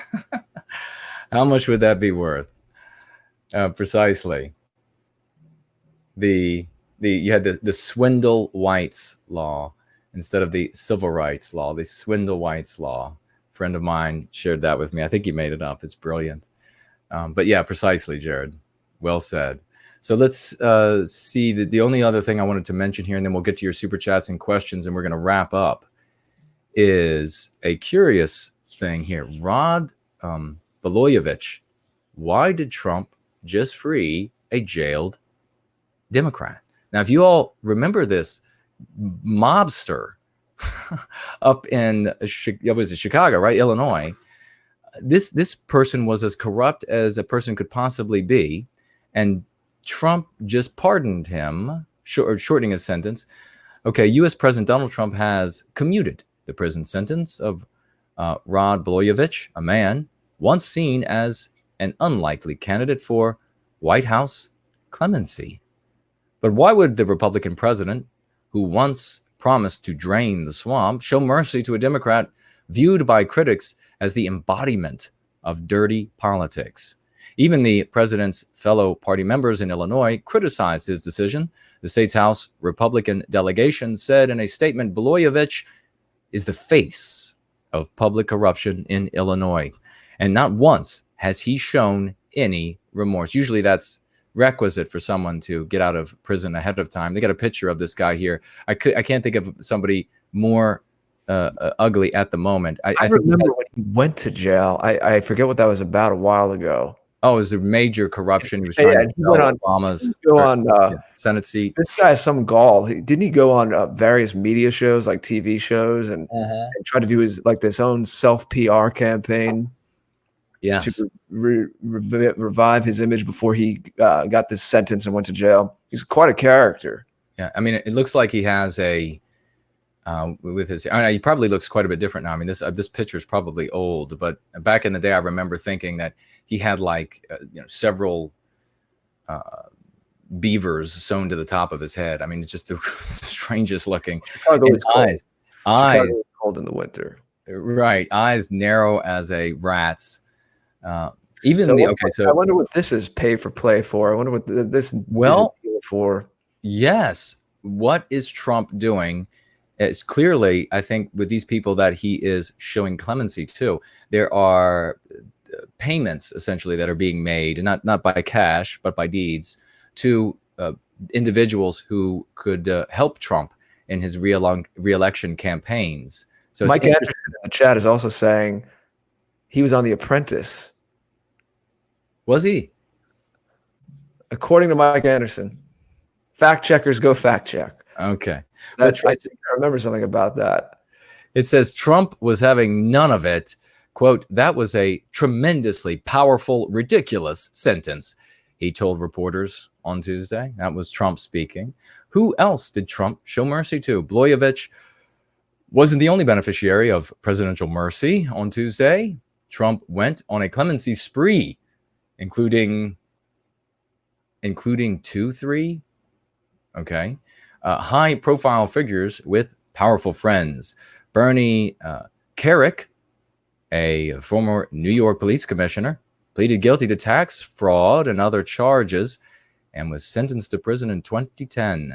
How much would that be worth? Precisely. You had the Swindle Whites law instead of the Civil Rights law, the Swindle Whites law. A friend of mine shared that with me. I think he made it up. It's brilliant. But yeah, precisely, Jared. Well said. So let's see. The only other thing I wanted to mention here, and then we'll get to your super chats and questions, and we're going to wrap up, is a curious thing here. Rod Blagojevich, why did Trump just free a jailed Democrat? Now, if you all remember this mobster up in Chicago, right? Illinois, this person was as corrupt as a person could possibly be, and Trump just pardoned him, shortening his sentence. Okay, U.S. President Donald Trump has commuted the prison sentence of Rod Blagojevich, a man once seen as an unlikely candidate for White House clemency. But why would the Republican president, who once promised to drain the swamp, show mercy to a Democrat viewed by critics as the embodiment of dirty politics. Even the president's fellow party members in Illinois criticized his decision. The state's House Republican delegation said in a statement, Blagojevich is the face of public corruption in Illinois. And not once has he shown any remorse. Usually that's requisite for someone to get out of prison ahead of time. They got a picture of this guy here. I can't think of somebody more ugly at the moment. I remember when he went to jail. I forget what that was about a while ago. Oh, it was a major corruption. He was trying to sell Obama's Senate seat. This guy has some gall. Didn't he go on various media shows, like TV shows, and try to do his own self PR campaign? Yes, to revive his image before he got this sentence and went to jail. He's quite a character. Yeah, I mean, it looks like he has a with his. I mean, he probably looks quite a bit different now. I mean, this picture is probably old, but back in the day, I remember thinking that he had several beavers sewn to the top of his head. I mean, it's just the strangest looking. Eyes cold in the winter. Right, eyes narrow as a rat's. I wonder what this is pay for play for. I wonder what this is for. Yes, what is Trump doing? It's clearly, I think, with these people that he is showing clemency to. There are payments essentially that are being made, not by cash but by deeds, to individuals who could help Trump in his re-election campaigns. So Mike Anderson in the chat is also saying he was on The Apprentice. Was he? According to Mike Anderson. Fact checkers go fact check. Okay. I remember something about that. It says Trump was having none of it. Quote, that was a tremendously powerful, ridiculous sentence, he told reporters on Tuesday. That was Trump speaking. Who else did Trump show mercy to? Blagojevich wasn't the only beneficiary of presidential mercy on Tuesday. Trump went on a clemency spree, including 2-3 high-profile figures with powerful friends. Bernie Kerik, a former New York police commissioner, pleaded guilty to tax fraud and other charges and was sentenced to prison in 2010.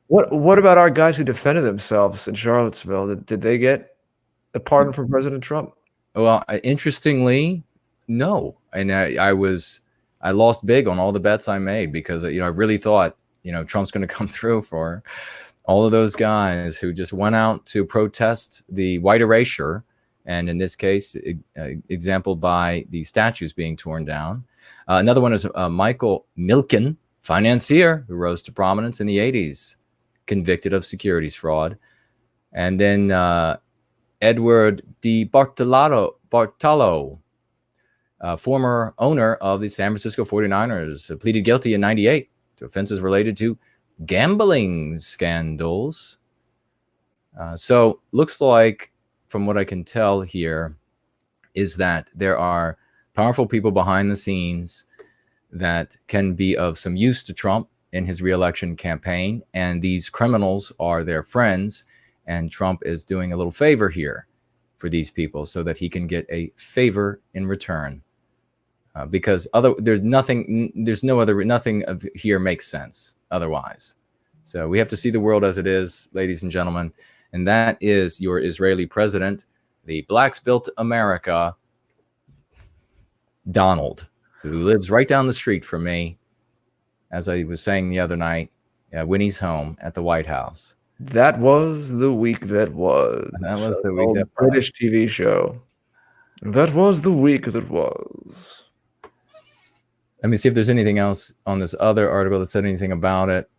What about our guys who defended themselves in Charlottesville? Did they get a pardon from President Trump? Well, interestingly, no. And I lost big on all the bets I made because I really thought Trump's going to come through for all of those guys who just went out to protest the white erasure, and in this case, exampled by the statues being torn down. Another one is Michael Milken, financier who rose to prominence in the 80s, convicted of securities fraud. And then Edward D. Bartolo, former owner of the San Francisco 49ers, pleaded guilty in 98 to offenses related to gambling scandals. So looks like, from what I can tell here, is that there are powerful people behind the scenes that can be of some use to Trump in his reelection campaign, and these criminals are their friends, and Trump is doing a little favor here for these people so that he can get a favor in return. Because nothing here makes sense otherwise. So we have to see the world as it is, ladies and gentlemen, and that is your Israeli president, the Blacks Built America, Donald, who lives right down the street from me, as I was saying the other night, Winnie's home at the White House. That was the week that was. That was the week that British TV show. That was the week that was. Let me see if there's anything else on this other article that said anything about it.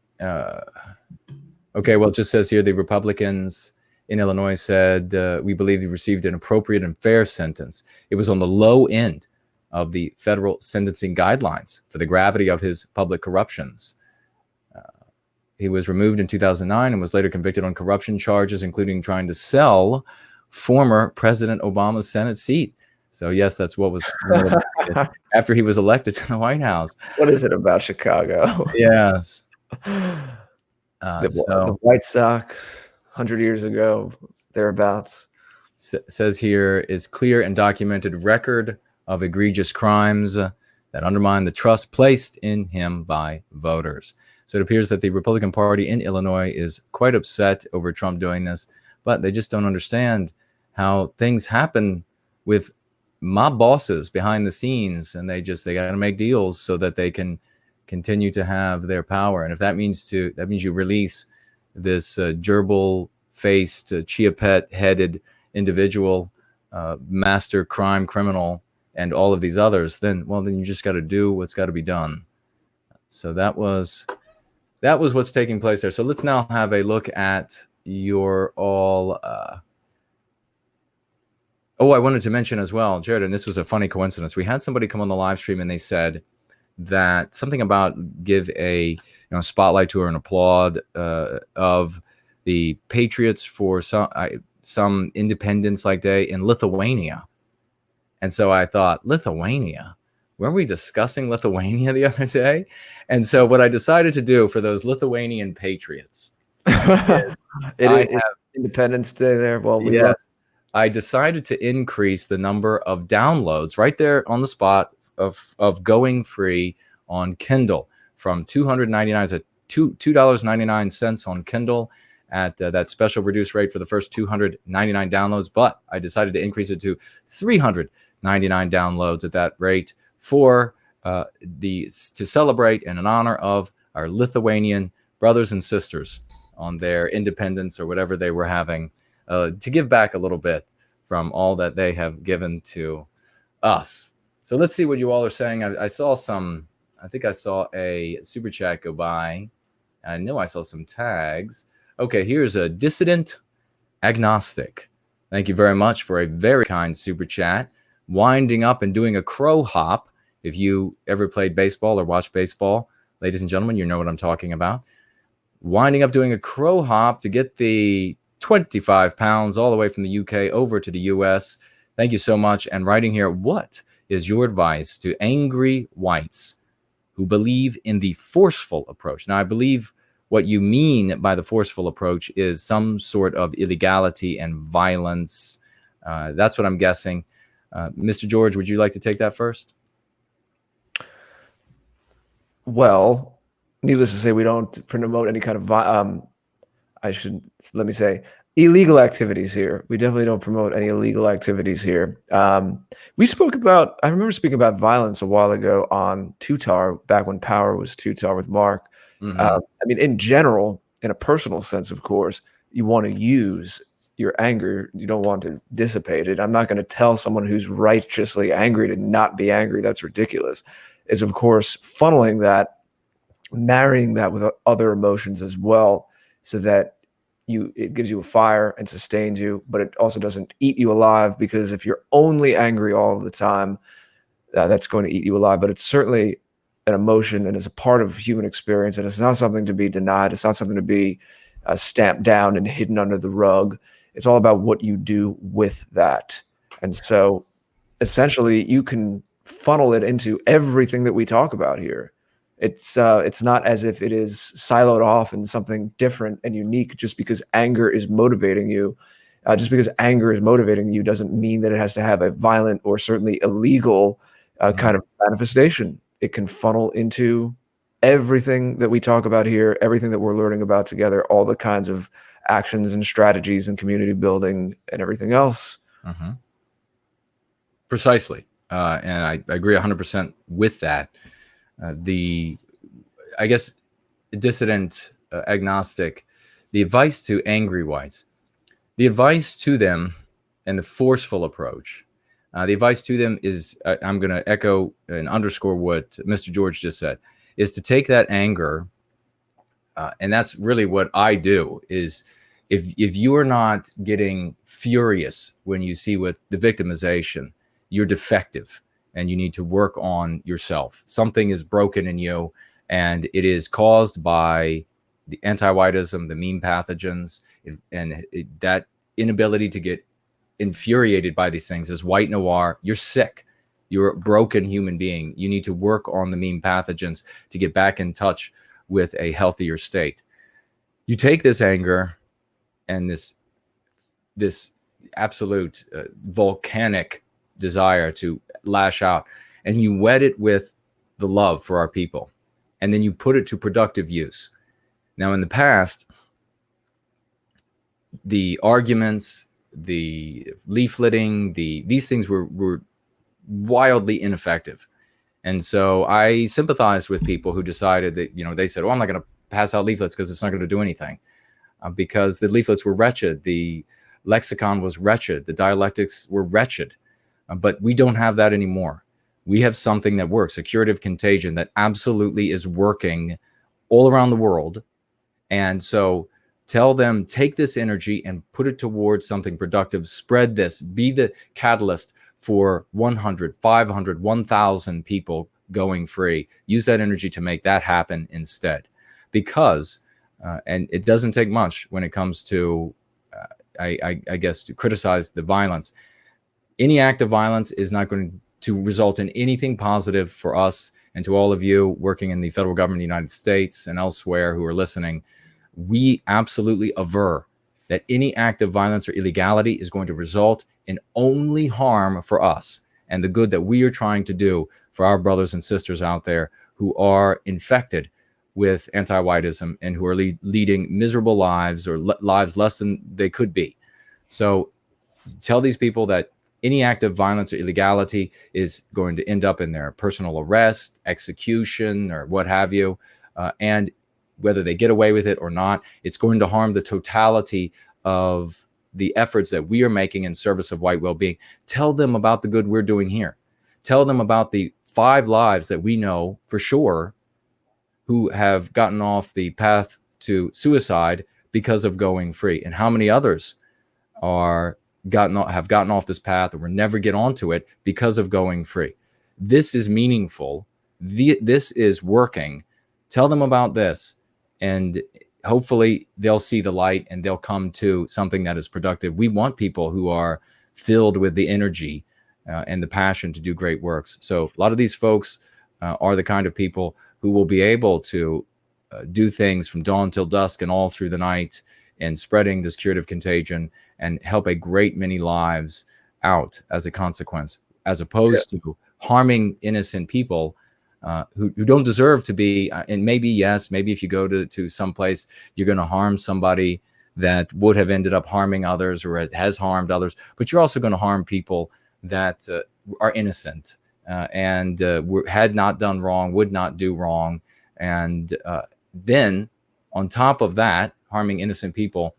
Okay, well, it just says here the Republicans in Illinois said, we believe he received an appropriate and fair sentence. It was on the low end of the federal sentencing guidelines for the gravity of his public corruptions. He was removed in 2009 and was later convicted on corruption charges, including trying to sell former President Obama's Senate seat. So yes, that's what was after he was elected to the White House. What is it about Chicago? Yes. The White Sox, 100 years ago, thereabouts. says here is clear and documented record of egregious crimes that undermine the trust placed in him by voters. So it appears that the Republican Party in Illinois is quite upset over Trump doing this, but they just don't understand how things happen with mob bosses behind the scenes, and they got to make deals so that they can continue to have their power. And if that means you release this gerbil-faced, chia pet-headed individual, master crime criminal, and all of these others, then you just got to do what's got to be done. So that was what's taking place there. So let's now have a look at your all. I wanted to mention as well, Jared, and this was a funny coincidence. We had somebody come on the live stream and they said that something about give a spotlight to or an applaud of the Patriots for some Independence-like day in Lithuania. And so I thought, Lithuania? Weren't we discussing Lithuania the other day? And so what I decided to do for those Lithuanian patriots is Independence Day there. Well, I decided to increase the number of downloads right there on the spot of Going Free on Kindle from $2.99 to $2.99 on Kindle at that special reduced rate for the first 299 downloads. But I decided to increase it to 399 downloads at that rate for to celebrate and in honor of our Lithuanian brothers and sisters on their independence or whatever they were having, to give back a little bit from all that they have given to us. So let's see what you all are saying. I think I saw a super chat go by. I know I saw some tags. Okay, here's a dissident agnostic. Thank you very much for a very kind super chat. Winding up and doing a crow hop. If you ever played baseball or watched baseball, ladies and gentlemen, you know what I'm talking about. Winding up doing a crow hop to get the 25 pounds all the way from the UK over to the US. Thank you so much. And writing here, what is your advice to angry whites who believe in the forceful approach? Now, I believe what you mean by the forceful approach is some sort of illegality and violence. That's what I'm guessing. Mr. George, would you like to take that first? Well, needless to say, we don't promote any kind of illegal activities here. We definitely don't promote any illegal activities here. I remember speaking about violence a while ago on Tutar, back when Power was Tutar with Mark. Mm-hmm. In general, in a personal sense, of course, you want to use your anger. You don't want to dissipate it. I'm not going to tell someone who's righteously angry to not be angry. That's ridiculous. Is, of course, funneling that, marrying that with other emotions as well, so that it gives you a fire and sustains you, but it also doesn't eat you alive, because if you're only angry all of the time, that's going to eat you alive. But it's certainly an emotion and is a part of human experience, and it's not something to be denied. It's not something to be stamped down and hidden under the rug. It's all about what you do with that. And so essentially you can funnel it into everything that we talk about here. It's not as if it is siloed off in something different and unique just because anger is motivating you. Just because anger is motivating you doesn't mean that it has to have a violent or certainly illegal kind of manifestation. It can funnel into everything that we talk about here, everything that we're learning about together, all the kinds of actions and strategies and community building and everything else. Mm-hmm. Precisely. And I agree 100% with that. Dissident agnostic, the advice to angry whites, the advice to them and the forceful approach, the advice to them is, I'm going to echo and underscore what Mr. George just said, is to take that anger, and that's really what I do, is if you are not getting furious when you see with the victimization, you're defective and you need to work on yourself. Something is broken in you, and it is caused by the anti-whiteism, the meme pathogens, and that inability to get infuriated by these things. As white noir, you're sick. You're a broken human being. You need to work on the meme pathogens to get back in touch with a healthier state. You take this anger and this absolute volcanic desire to lash out, and you wet it with the love for our people, and then you put it to productive use. Now, in the past, the arguments, the leafleting, these things were wildly ineffective. And so I sympathized with people who decided that, they said, "Oh, I'm not going to pass out leaflets because it's not going to do anything," because the leaflets were wretched. The lexicon was wretched. The dialectics were wretched. But we don't have that anymore. We have something that works, a curative contagion that absolutely is working all around the world. And so tell them, take this energy and put it towards something productive. Spread this. Be the catalyst for 100, 500, 1,000 people going free. Use that energy to make that happen instead. Because, and it doesn't take much when it comes to, I guess, to criticize the violence. Any act of violence is not going to result in anything positive for us. And to all of you working in the federal government of the United States and elsewhere who are listening, we absolutely aver that any act of violence or illegality is going to result in only harm for us and the good that we are trying to do for our brothers and sisters out there who are infected with anti-whiteism and who are leading miserable lives or lives less than they could be. So tell these people that any act of violence or illegality is going to end up in their personal arrest, execution, or what have you. And whether they get away with it or not, it's going to harm the totality of the efforts that we are making in service of white well-being. Tell them about the good we're doing here. Tell them about the 5 lives that we know for sure who have gotten off the path to suicide because of going free, and how many others have gotten off this path or will never get onto it because of going free. This is meaningful. This is working. Tell them about this, and hopefully they'll see the light and they'll come to something that is productive. We want people who are filled with the energy and the passion to do great works. So a lot of these folks are the kind of people who will be able to do things from dawn till dusk and all through the night and spreading this curative contagion and help a great many lives out as a consequence, as opposed to harming innocent people who don't deserve to be. And maybe, yes, maybe if you go to some place, you're going to harm somebody that would have ended up harming others or has harmed others, but you're also going to harm people that are innocent and had not done wrong, would not do wrong. And then on top of that, harming innocent people,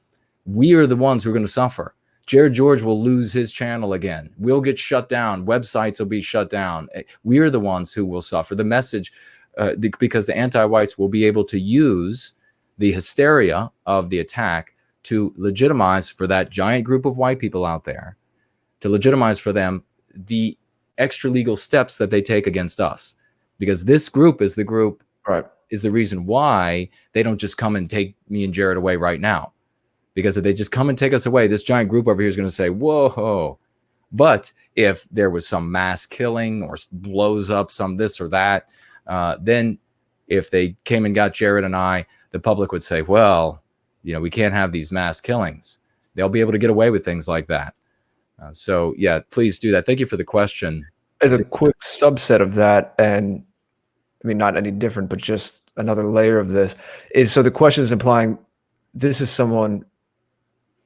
we are the ones who are going to suffer. Jared George will lose his channel again. We'll get shut down. Websites will be shut down. We are the ones who will suffer. The message, because the anti-whites will be able to use the hysteria of the attack to legitimize for that giant group of white people out there, to legitimize for them the extra legal steps that they take against us. Because this group is the group, right, is the reason why they don't just come and take me and Jared away right now. Because if they just come and take us away, this giant group over here is going to say, whoa. But if there was some mass killing or blows up some this or that, then if they came and got Jared and I, the public would say, well, we can't have these mass killings. They'll be able to get away with things like that. So, yeah, please do that. Thank you for the question. As a quick subset of that, and I mean, not any different, but just another layer of this, is so the question is implying this is someone,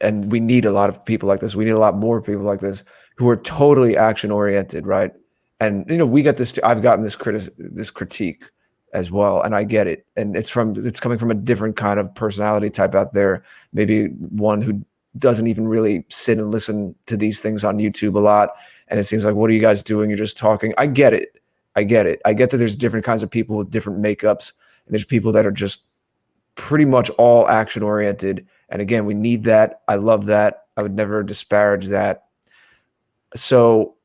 and we need a lot of people like this. We need a lot more people like this who are totally action oriented, right? And we got this. I've gotten this critique as well, and I get it. And it's coming from a different kind of personality type out there. Maybe one who doesn't even really sit and listen to these things on YouTube a lot. And it seems like, what are you guys doing? You're just talking. I get it. I get that there's different kinds of people with different makeups, and there's people that are just pretty much all action oriented. And again, we need that. I love that. I would never disparage that. So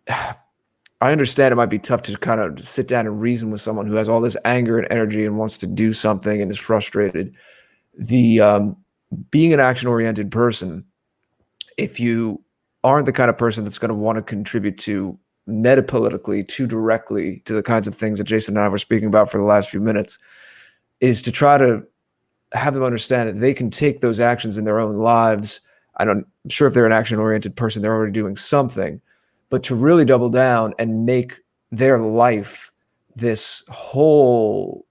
I understand it might be tough to kind of sit down and reason with someone who has all this anger and energy and wants to do something and is frustrated. The being an action-oriented person, if you aren't the kind of person that's going to want to contribute to metapolitically too directly to the kinds of things that Jason and I were speaking about for the last few minutes, is to try to have them understand that they can take those actions in their own lives. I'm sure if they're an action-oriented person, they're already doing something, but to really double down and make their life this whole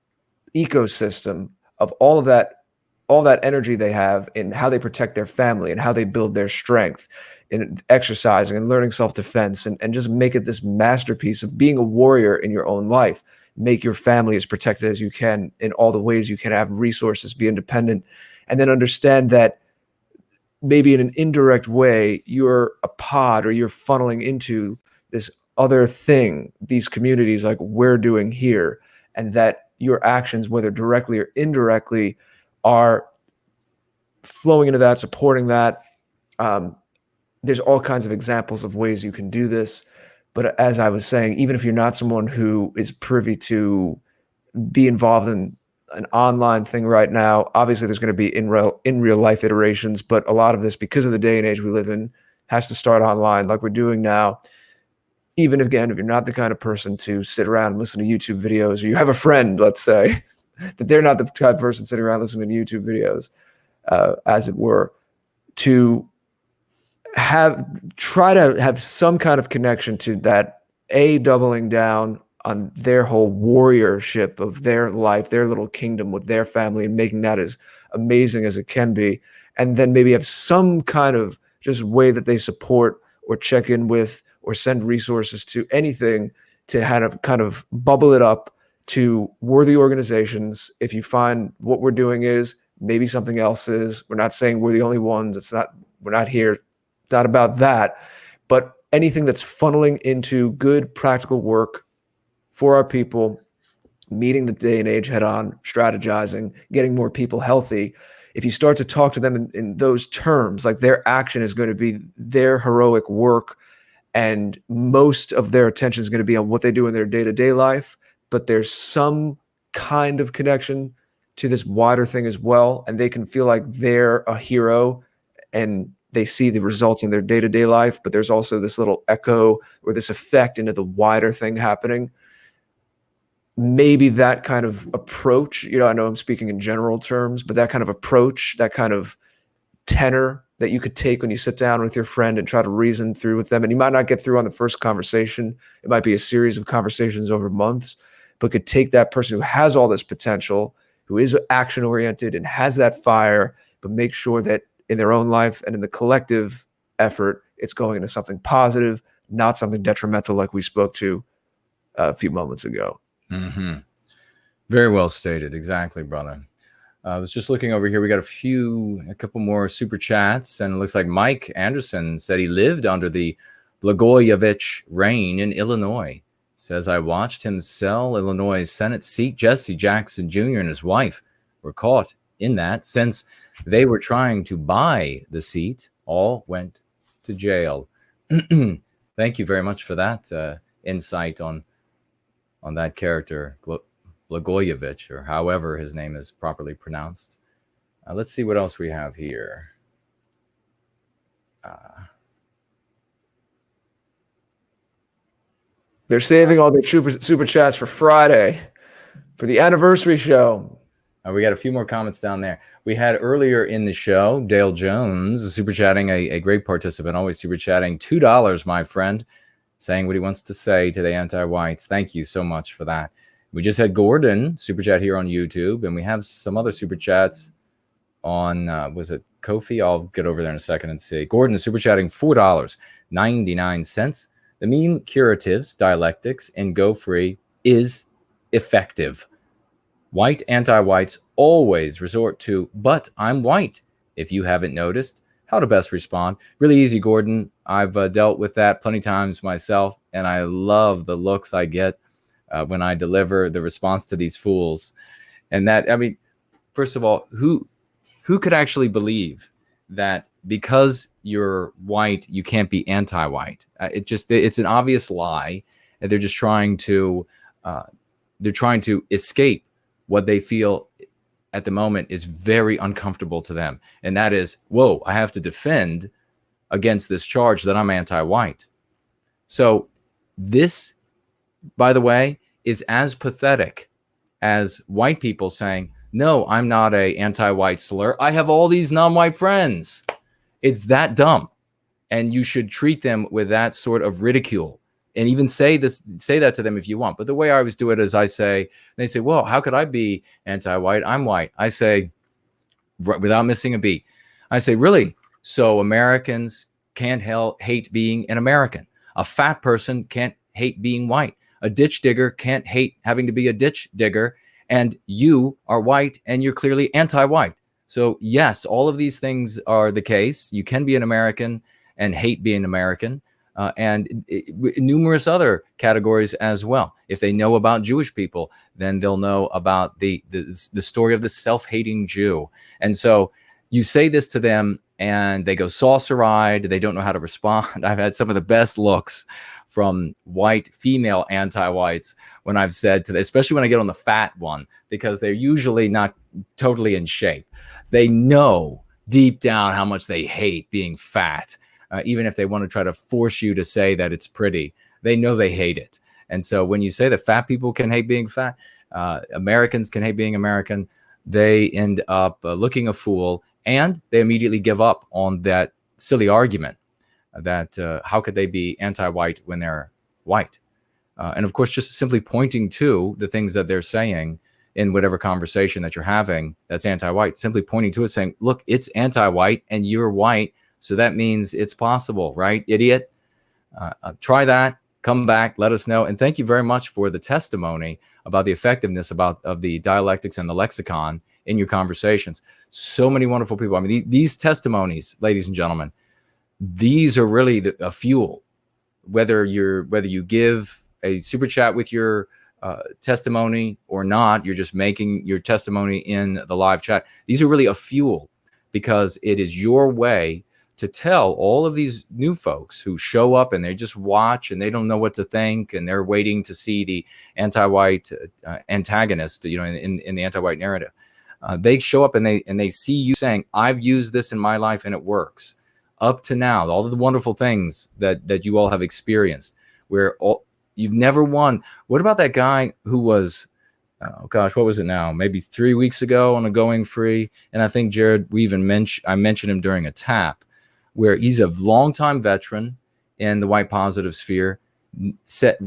ecosystem of all that energy they have in how they protect their family and how they build their strength in exercising and learning self-defense, and just make it this masterpiece of being a warrior in your own life. Make your family as protected as you can in all the ways you can, have resources, be independent, and then understand that maybe in an indirect way, you're a pod, or you're funneling into this other thing, these communities like we're doing here, and that your actions, whether directly or indirectly, are flowing into that, supporting that. There's all kinds of examples of ways you can do this. But as I was saying, even if you're not someone who is privy to be involved in an online thing right now, obviously there's going to be in real life iterations, but a lot of this, because of the day and age we live in, has to start online like we're doing now. Even again, if you're not the kind of person to sit around and listen to YouTube videos, or you have a friend, let's say, that they're not the type of person sitting around listening to YouTube videos, as it were, to try to have some kind of connection to that, doubling down on their whole warriorship of their life, their little kingdom with their family, and making that as amazing as it can be. And then maybe have some kind of just way that they support or check in with or send resources to, anything to kind of bubble it up to worthy organizations. If you find what we're doing is maybe something else is, we're not saying we're the only ones. We're not here. It's not about that, but anything that's funneling into good practical work for our people, meeting the day and age head on, strategizing, getting more people healthy. If you start to talk to them in those terms, like their action is going to be their heroic work, and most of their attention is going to be on what they do in their day-to-day life, but there's some kind of connection to this wider thing as well, and they can feel like they're a hero and they see the results in their day-to-day life, but there's also this little echo or this effect into the wider thing happening. Maybe that kind of approach, I know I'm speaking in general terms, but that kind of approach, that kind of tenor that you could take when you sit down with your friend and try to reason through with them. And you might not get through on the first conversation. It might be a series of conversations over months, but could take that person who has all this potential, who is action oriented and has that fire, but make sure that in their own life and in the collective effort, it's going into something positive, not something detrimental like we spoke to a few moments ago. Mm-hmm. Very well stated. Exactly, brother. I was just looking over here. We got a couple more super chats, and it looks like Mike Anderson said he lived under the Blagojevich reign in Illinois. Says, I watched him sell Illinois' Senate seat. Jesse Jackson Jr. and his wife were caught in that. Since they were trying to buy the seat, all went to jail. Thank you very much for that insight on that character, Blagojevich, or however his name is properly pronounced. Let's see what else we have here. They're saving all their super chats for Friday, for the anniversary show. We got a few more comments down there. We had earlier in the show, Dale Jones, super chatting, a great participant, always super chatting, $2, my friend, saying what he wants to say to the anti-whites. Thank you so much for that. We just had Gordon super chat here on YouTube, and we have some other super chats on, was it Ko-fi? I'll get over there in a second and see. Gordon is super chatting $4.99. The meme curatives, dialectics, and go free is effective. White anti-whites always resort to, but I'm white. If you haven't noticed, how to best respond. Really easy, Gordon. I've dealt with that plenty of times myself, and I love the looks I get when I deliver the response to these fools. And that, I mean, first of all, who could actually believe that because you're white, you can't be anti-white? It's an obvious lie. And they're just trying to escape what they feel at the moment is very uncomfortable to them. And that is, whoa, I have to defend against this charge that I'm anti-white. So this, by the way, is as pathetic as white people saying, no, I'm not a anti-white slur. I have all these non-white friends. It's that dumb. And you should treat them with that sort of ridicule, and even say that to them if you want. But the way I always do it is they say, well, how could I be anti-white? I'm white. I say, without missing a beat, I say, really? So Americans can't hate being an American. A fat person can't hate being white. A ditch digger can't hate having to be a ditch digger. And you are white and you're clearly anti-white. So yes, all of these things are the case. You can be an American and hate being American, and numerous other categories as well. If they know about Jewish people, then they'll know about the story of the self-hating Jew. And so you say this to them and they go saucer-eyed. They don't know how to respond. I've had some of the best looks from white female anti-whites when I've said to them, especially when I get on the fat one, because they're usually not totally in shape. They know deep down how much they hate being fat. Even if they want to try to force you to say that it's pretty, they know they hate it. And so when you say that fat people can hate being fat, Americans can hate being American, they end up looking a fool, and they immediately give up on that silly argument that how could they be anti-white when they're white? And of course, just simply pointing to the things that they're saying in whatever conversation that you're having that's anti-white, simply pointing to it saying, look, it's anti-white and you're white. So that means it's possible, right, idiot? Try that. Come back. Let us know. And thank you very much for the testimony about the effectiveness of the dialectics and the lexicon in your conversations. So many wonderful people. I mean, these testimonies, ladies and gentlemen, these are really a fuel. Whether you give a super chat with your testimony or not, you're just making your testimony in the live chat. These are really a fuel, because it is your way to tell all of these new folks who show up and they just watch and they don't know what to think, and they're waiting to see the anti-white antagonist, in the anti-white narrative. They show up and they see you saying, I've used this in my life and it works. Up to now, all of the wonderful things that you all have experienced, where you've never won. What about that guy who was, oh gosh, what was it now? Maybe 3 weeks ago on a Going Free. And I think, Jared, I mentioned him during a tap, where he's a longtime veteran in the white positive sphere, said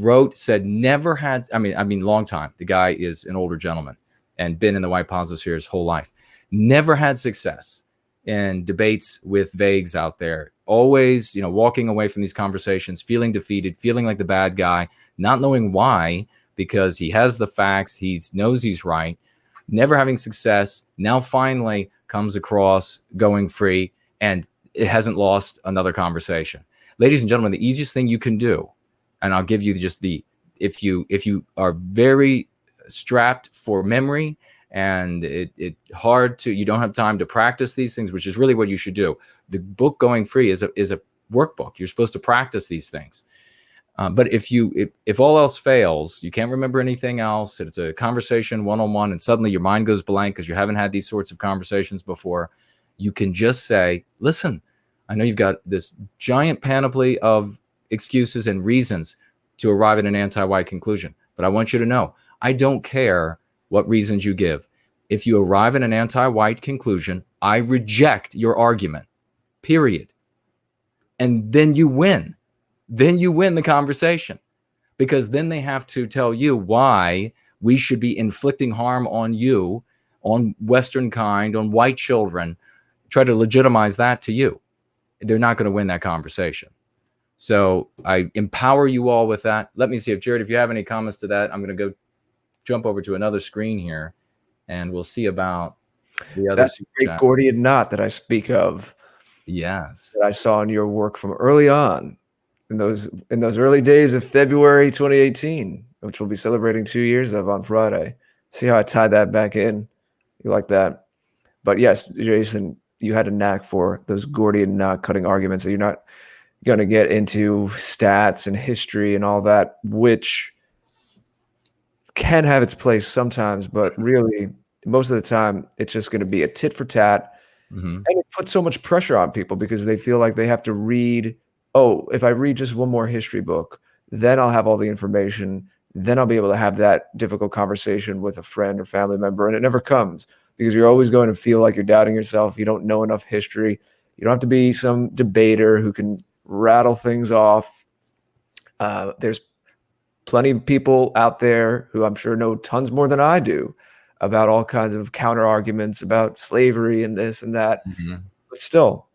never had, I mean, long time. The guy is an older gentleman and been in the white positive sphere his whole life. Never had success in debates with vagues out there. Always, walking away from these conversations, feeling defeated, feeling like the bad guy, not knowing why, because he has the facts, he knows he's right, never having success. Now finally comes across Going Free, and it hasn't lost another conversation. Ladies and gentlemen, the easiest thing you can do, and I'll give you just if you are very strapped for memory and you don't have time to practice these things, which is really what you should do. The book Going Free is a workbook. You're supposed to practice these things. But if all else fails, you can't remember anything else, it's a conversation one-on-one, and suddenly your mind goes blank because you haven't had these sorts of conversations before, you can just say, listen, I know you've got this giant panoply of excuses and reasons to arrive at an anti-white conclusion, but I want you to know, I don't care what reasons you give. If you arrive at an anti-white conclusion, I reject your argument, period. And then you win. Then you win the conversation, because then they have to tell you why we should be inflicting harm on you, on Western kind, on white children, try to legitimize that to you. They're not going to win that conversation. So I empower you all with that. Let me see if Jared, if you have any comments to that, I'm going to go jump over to another screen here and we'll see about the other. That great Gordian knot that I speak of. Yes. That I saw in your work from early on in those early days of February 2018, which we'll be celebrating 2 years of on Friday. See how I tied that back in? You like that? But yes, Jason, you had a knack for those Gordian knot cutting arguments that you're not going to get into stats and history and all that, which can have its place sometimes, but really most of the time it's just going to be a tit for tat. Mm-hmm. And it puts so much pressure on people because they feel like they have to read, oh, if I read just one more history book, then I'll have all the information. Then I'll be able to have that difficult conversation with a friend or family member. And it never comes because you're always going to feel like you're doubting yourself. You don't know enough history. You don't have to be some debater who can rattle things off. There's plenty of people out there who I'm sure know tons more than I do about all kinds of counter arguments about slavery and this and that. But still,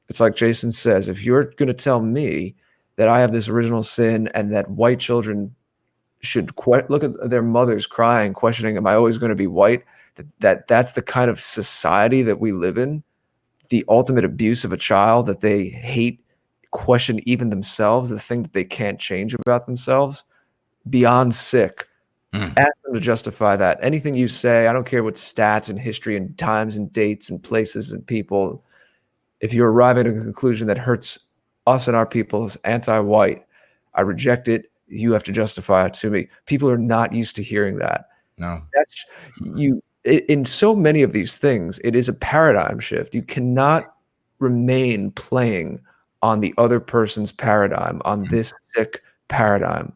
it's like Jason says, if you're going to tell me that I have this original sin and that white children should look at their mothers crying, questioning, am I always going to be white? That's the kind of society that we live in, the ultimate abuse of a child, that they hate, question even themselves, the thing that they can't change about themselves, beyond sick. Ask them to justify that. Anything you say, I don't care what stats and history and times and dates and places and people, if you're arriving at a conclusion that hurts us and our people as anti-white, I reject it. You have to justify it to me. People are not used to hearing that. No. That's you. In so many of these things, it is a paradigm shift. You cannot remain playing on the other person's paradigm, on this sick paradigm.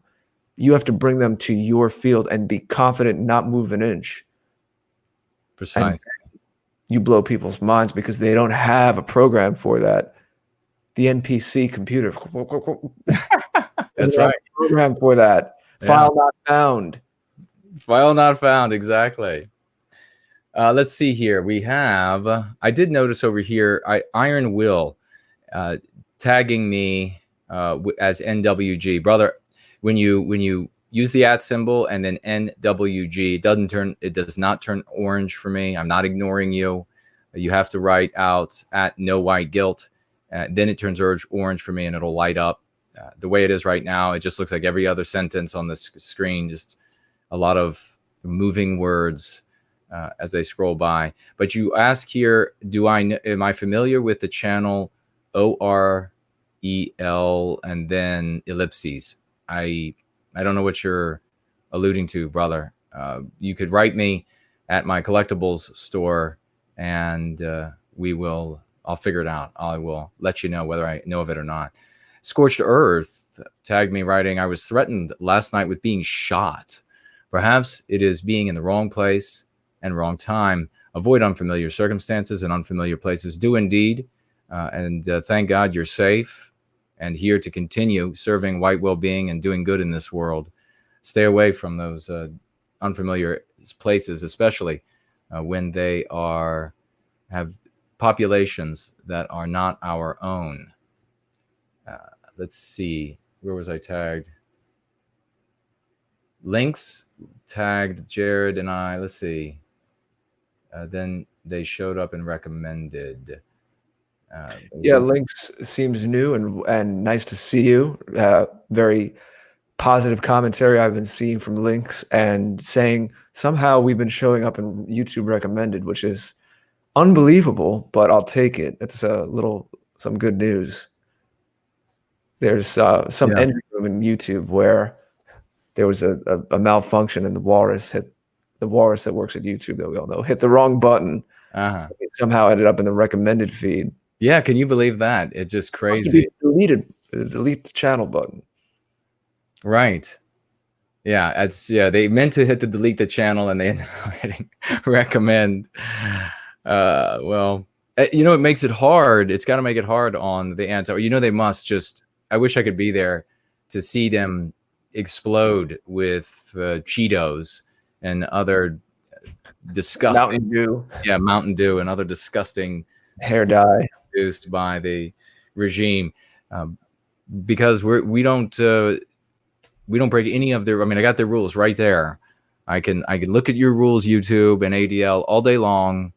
You have to bring them to your field and be confident, not move an inch. Precisely. And you blow people's minds because they don't have a program for that. The NPC computer. That's right. Program for that. Yeah. File not found. File not found. Exactly. Let's see here. We have, I did notice over here, Iron Will tagging me as NWG. Brother, when you use the @ symbol and then NWG, it does not turn orange for me. I'm not ignoring you. You have to write out @no white guilt. Then it turns orange for me and it'll light up. The way it is right now, it just looks like every other sentence on the screen, just a lot of moving words as they scroll by. But you ask here, am I familiar with the channel OREL and then ellipses? I don't know what you're alluding to, brother. You could write me at my collectibles store and I'll figure it out. I will let you know whether I know of it or not. Scorched Earth tagged me writing, I was threatened last night with being shot. Perhaps it is being in the wrong place and wrong time. Avoid unfamiliar circumstances and unfamiliar places. Do indeed. And thank God you're safe and here to continue serving white well-being and doing good in this world. Stay away from those unfamiliar places, especially when they have populations that are not our own. Let's see. Where was I tagged? Links tagged Jared and I. Let's see. Then they showed up and recommended. Links seems new and nice to see you. Very positive commentary I've been seeing from Links and saying somehow we've been showing up in YouTube recommended, which is unbelievable, but I'll take it. It's some good news. There's some engine room in YouTube where there was a malfunction and the walrus that works at YouTube that we all know hit the wrong button. It somehow ended up in the recommended feed. Yeah, can you believe that? It's just crazy. Delete the channel button. Right. Yeah, they meant to hit the delete the channel and they ended up hitting recommend. Well, it makes it hard. It's got to make it hard on the anti. They must just. I wish I could be there to see them explode with Cheetos and other disgusting Mountain Dew and other disgusting hair dye produced by the regime, because we don't break any of their. I mean, I got their rules right there. I can look at your rules, YouTube and ADL all day long.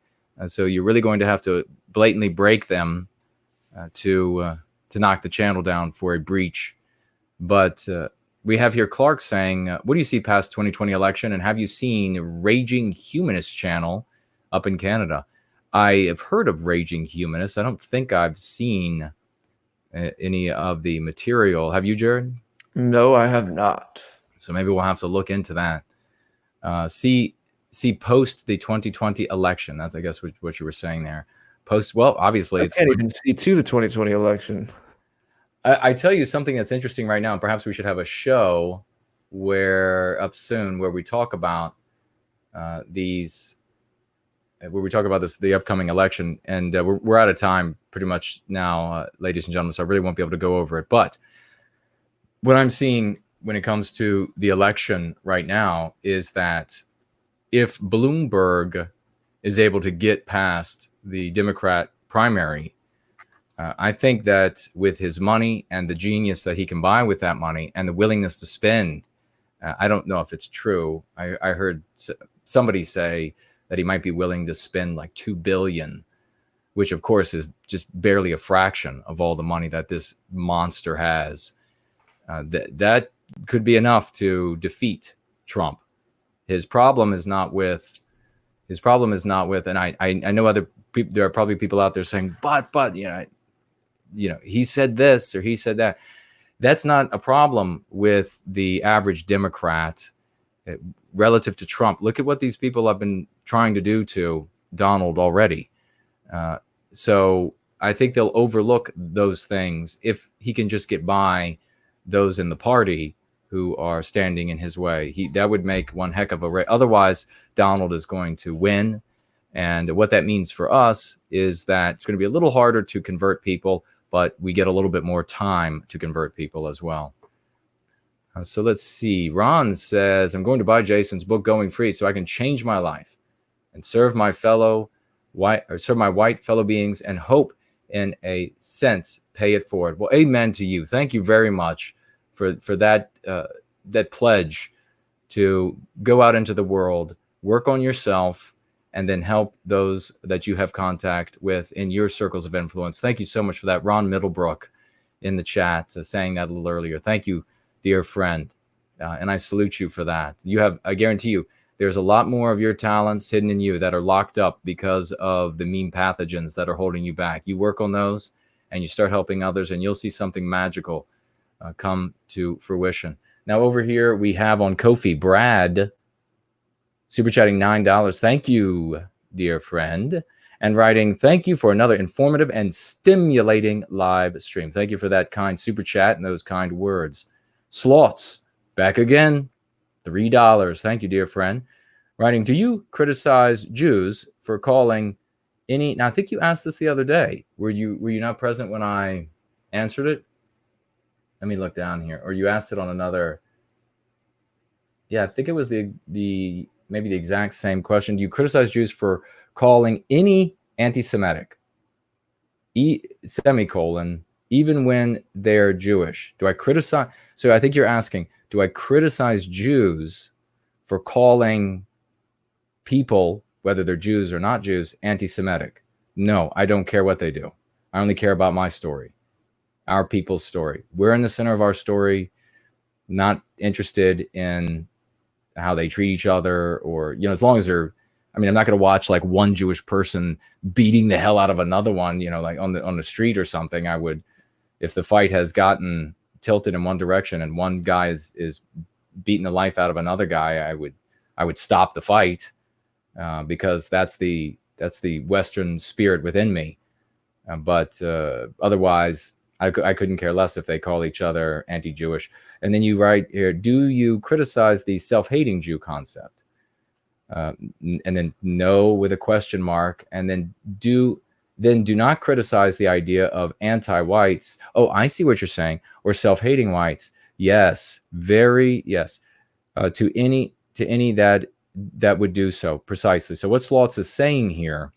So you're really going to have to blatantly break them to knock the channel down for a breach. But we have here Clark saying, what do you see past 2020 election? And have you seen Raging Humanist channel up in Canada? I have heard of Raging Humanist. I don't think I've seen any of the material. Have you, Jared? No, I have not. So maybe we'll have to look into that. See post the 2020 election. That's, I guess, what you were saying there. Well, obviously, I can't even see to the 2020 election. I tell you something that's interesting right now, and perhaps we should have a show where we talk about these where we talk about the upcoming election, and we're out of time pretty much now, ladies and gentlemen. So I really won't be able to go over it. But what I'm seeing when it comes to the election right now is that if Bloomberg is able to get past the Democrat primary, I think that with his money and the genius that he can buy with that money and the willingness to spend, I don't know if it's true. I heard somebody say that he might be willing to spend like $2 billion, which of course is just barely a fraction of all the money that this monster has. That could be enough to defeat Trump. His problem is not with, and I know other people, there are probably people out there saying, but he said this or he said that. That's not a problem with the average Democrat relative to Trump. Look at what these people have been trying to do to Donald already. So I think they'll overlook those things if he can just get by those in the party who are standing in his way. That would make one heck of a race. Otherwise, Donald is going to win. And what that means for us is that it's going to be a little harder to convert people, but we get a little bit more time to convert people as well. So let's see. Ron says, I'm going to buy Jason's book, Going Free, so I can change my life and serve my white fellow beings and hope in a sense pay it forward. Well, amen to you. Thank you very much for that pledge to go out into the world, work on yourself, and then help those that you have contact with in your circles of influence. Thank you so much for that. Ron Middlebrook in the chat saying that a little earlier. Thank you, dear friend. And I salute you for that. I guarantee you, there's a lot more of your talents hidden in you that are locked up because of the mean pathogens that are holding you back. You work on those and you start helping others, and you'll see something magical come to fruition. Now over here we have on Ko-fi, Brad, super chatting $9. Thank you, dear friend. And writing, thank you for another informative and stimulating live stream. Thank you for that kind super chat and those kind words. Slots, back again, $3. Thank you, dear friend. Writing, do you criticize Jews for calling any... Now, I think you asked this the other day. Were you not present when I answered it? Let me look down here. Or you asked it on another... Yeah, I think it was maybe the exact same question. Do you criticize Jews for calling any anti-Semitic, semicolon, even when they're Jewish? Do I criticize? So I think you're asking, do I criticize Jews for calling people, whether they're Jews or not Jews, anti-Semitic? No, I don't care what they do. I only care about my story, our people's story. We're in the center of our story, not interested in how they treat each other, or, as long as they're, I'm not going to watch like one Jewish person beating the hell out of another one, like on the street or something. I would, if the fight has gotten tilted in one direction and one guy is beating the life out of another guy, I would stop the fight because that's the Western spirit within me. But otherwise, I couldn't care less if they call each other anti-Jewish. And then you write here, do you criticize the self-hating Jew concept? And then no with a question mark. And then do not criticize the idea of anti-whites. Oh, I see what you're saying. Or self-hating whites. Yes, very yes. To any that would do so, precisely. So what Slotz is saying here,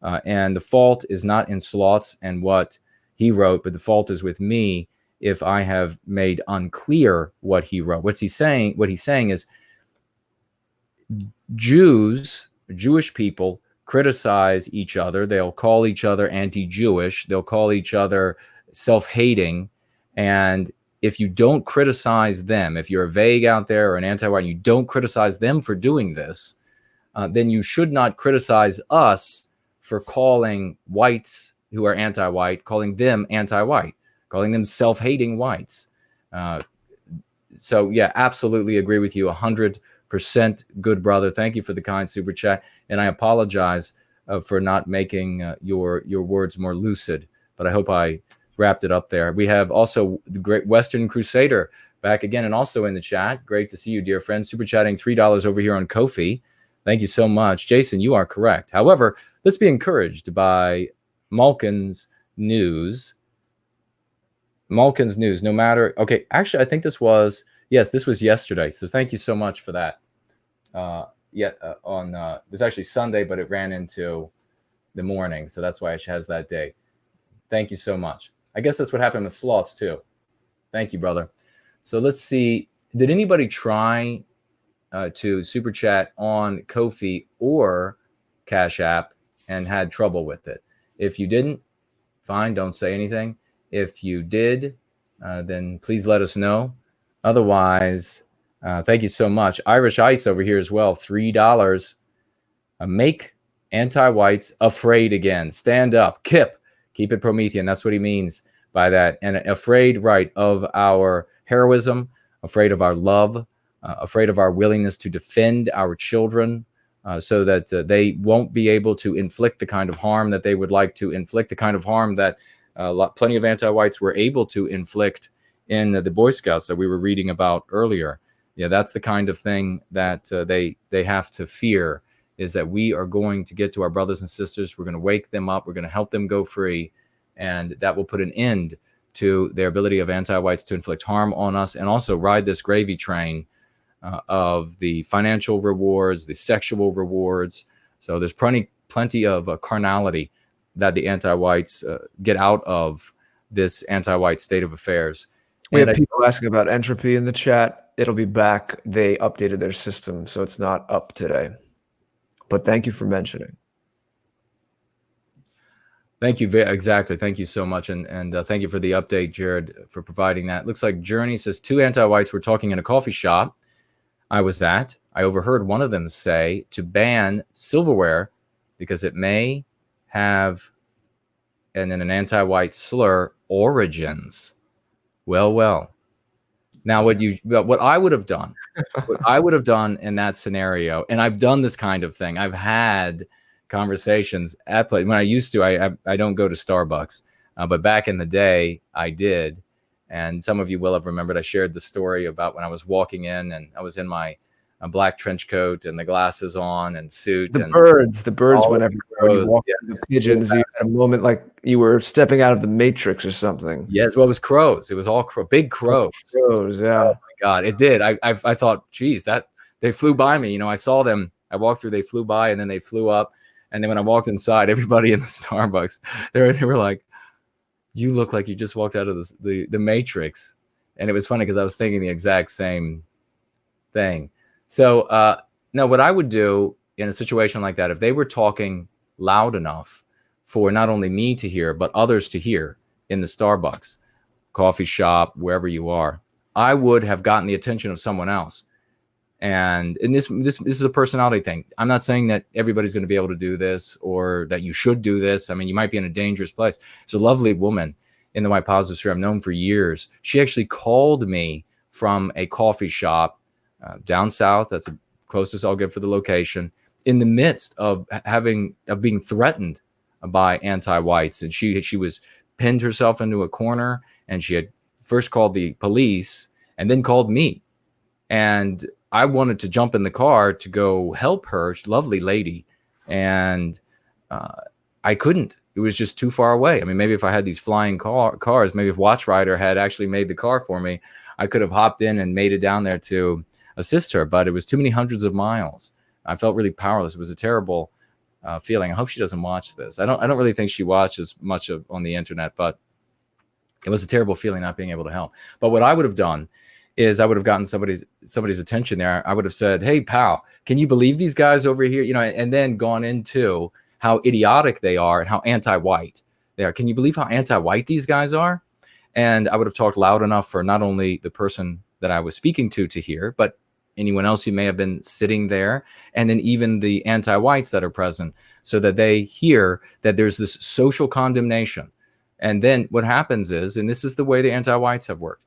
and the fault is not in Slotz and what he wrote, but the fault is with me if I have made unclear what he wrote. What he's saying is Jewish people criticize each other. They'll call each other anti-Jewish. They'll call each other self-hating. And if you don't criticize them, if you're vague out there or an anti-white, you don't criticize them for doing this, then you should not criticize us for calling whites who are anti-white, calling them anti-white, calling them self-hating whites. So yeah, absolutely agree with you 100%, good brother. Thank you for the kind super chat. And I apologize for not making your words more lucid, but I hope I wrapped it up there. We have also the great Western Crusader back again and also in the chat. Great to see you, dear friend. Super chatting $3 over here on Ko-fi. Thank you so much. Jason, you are correct. However, let's be encouraged by Malkin's news. Malkin's news, no matter. Okay, actually, I think this was yesterday. So thank you so much for that. It was actually Sunday, but it ran into the morning, so that's why it has that day. Thank you so much. I guess that's what happened with slots too. Thank you, brother. So let's see. Did anybody try to super chat on Ko-fi or Cash App and had trouble with it? If you didn't, fine, don't say anything. If you did, then please let us know. Otherwise, thank you so much. Irish Ice over here as well, $3. Make anti-whites afraid again. Stand up. Kip, keep it Promethean. That's what he means by that. And afraid, right, of our heroism, afraid of our love, afraid of our willingness to defend our children, so that they won't be able to inflict the kind of harm that they would like to inflict, the kind of harm that plenty of anti-whites were able to inflict in the Boy Scouts that we were reading about earlier. Yeah, that's the kind of thing that they have to fear, is that we are going to get to our brothers and sisters. We're going to wake them up. We're going to help them go free. And that will put an end to their ability of anti-whites to inflict harm on us and also ride this gravy train of the financial rewards, the sexual rewards. So there's plenty of carnality that the anti-whites get out of this anti-white state of affairs. We have people asking about entropy in the chat. It'll be back. They updated their system, so it's not up today. But thank you for mentioning. Thank you. Exactly. Thank you so much. And thank you for the update, Jared, for providing that. Looks like Journey says 2 anti-whites were talking in a coffee shop I was at. I overheard one of them say to ban silverware because it may have, and then an anti-white slur, origins. Well. Now, what I would have done, in that scenario, and I've done this kind of thing. I've had conversations at play when I used to. I don't go to Starbucks, but back in the day, I did. And some of you will have remembered I shared the story about when I was walking in and I was in my black trench coat and the glasses on and suit. The birds whenever you walk the pigeons, you had a moment like you were stepping out of the Matrix or something. Yes, well, it was crows. It was all big crows. Crows, yeah. Oh my God, it did. I thought, geez, that they flew by me. I saw them. I walked through. They flew by, and then they flew up. And then when I walked inside, everybody in the Starbucks, they were like, "You look like you just walked out of the Matrix." And it was funny because I was thinking the exact same thing. So, no, what I would do in a situation like that, if they were talking loud enough for not only me to hear, but others to hear in the Starbucks, coffee shop, wherever you are, I would have gotten the attention of someone else. And this is a personality thing. I'm not saying that everybody's going to be able to do this or that you should do this. I mean, you might be in a dangerous place. It's a lovely woman in the White Positive Sphere I've known for years. She actually called me from a coffee shop down south. That's the closest I'll get for the location, in the midst of being threatened by anti-whites. And she was pinned herself into a corner, and she had first called the police and then called me. And I wanted to jump in the car to go help her. She's a lovely lady. And I couldn't. It was just too far away. I mean, maybe if I had these flying cars, maybe if Watch Rider had actually made the car for me, I could have hopped in and made it down there to assist her. But it was too many hundreds of miles. I felt really powerless. It was a terrible feeling. I hope she doesn't watch this. I don't really think she watches much on the internet, but it was a terrible feeling not being able to help. But what I would have done is I would have gotten somebody's attention there. I would have said, "Hey, pal, can you believe these guys over here?" And then gone into how idiotic they are and how anti-white they are. Can you believe how anti-white these guys are? And I would have talked loud enough for not only the person that I was speaking to hear, but anyone else who may have been sitting there, and then even the anti-whites that are present, so that they hear that there's this social condemnation. And then what happens is, and this is the way the anti-whites have worked,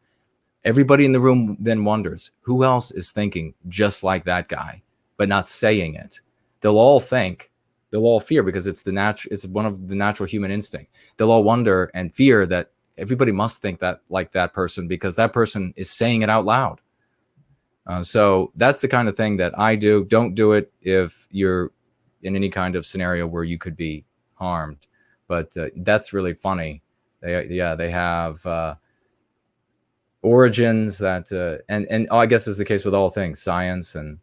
everybody in the room then wonders, who else is thinking just like that guy, but not saying it? They'll all fear, because it's one of the natural human instincts. They'll all wonder and fear that everybody must think that like that person, because that person is saying it out loud. So that's the kind of thing that I do. Don't do it if you're in any kind of scenario where you could be harmed. But that's really funny. They have origins that, and I guess is the case with all things science. And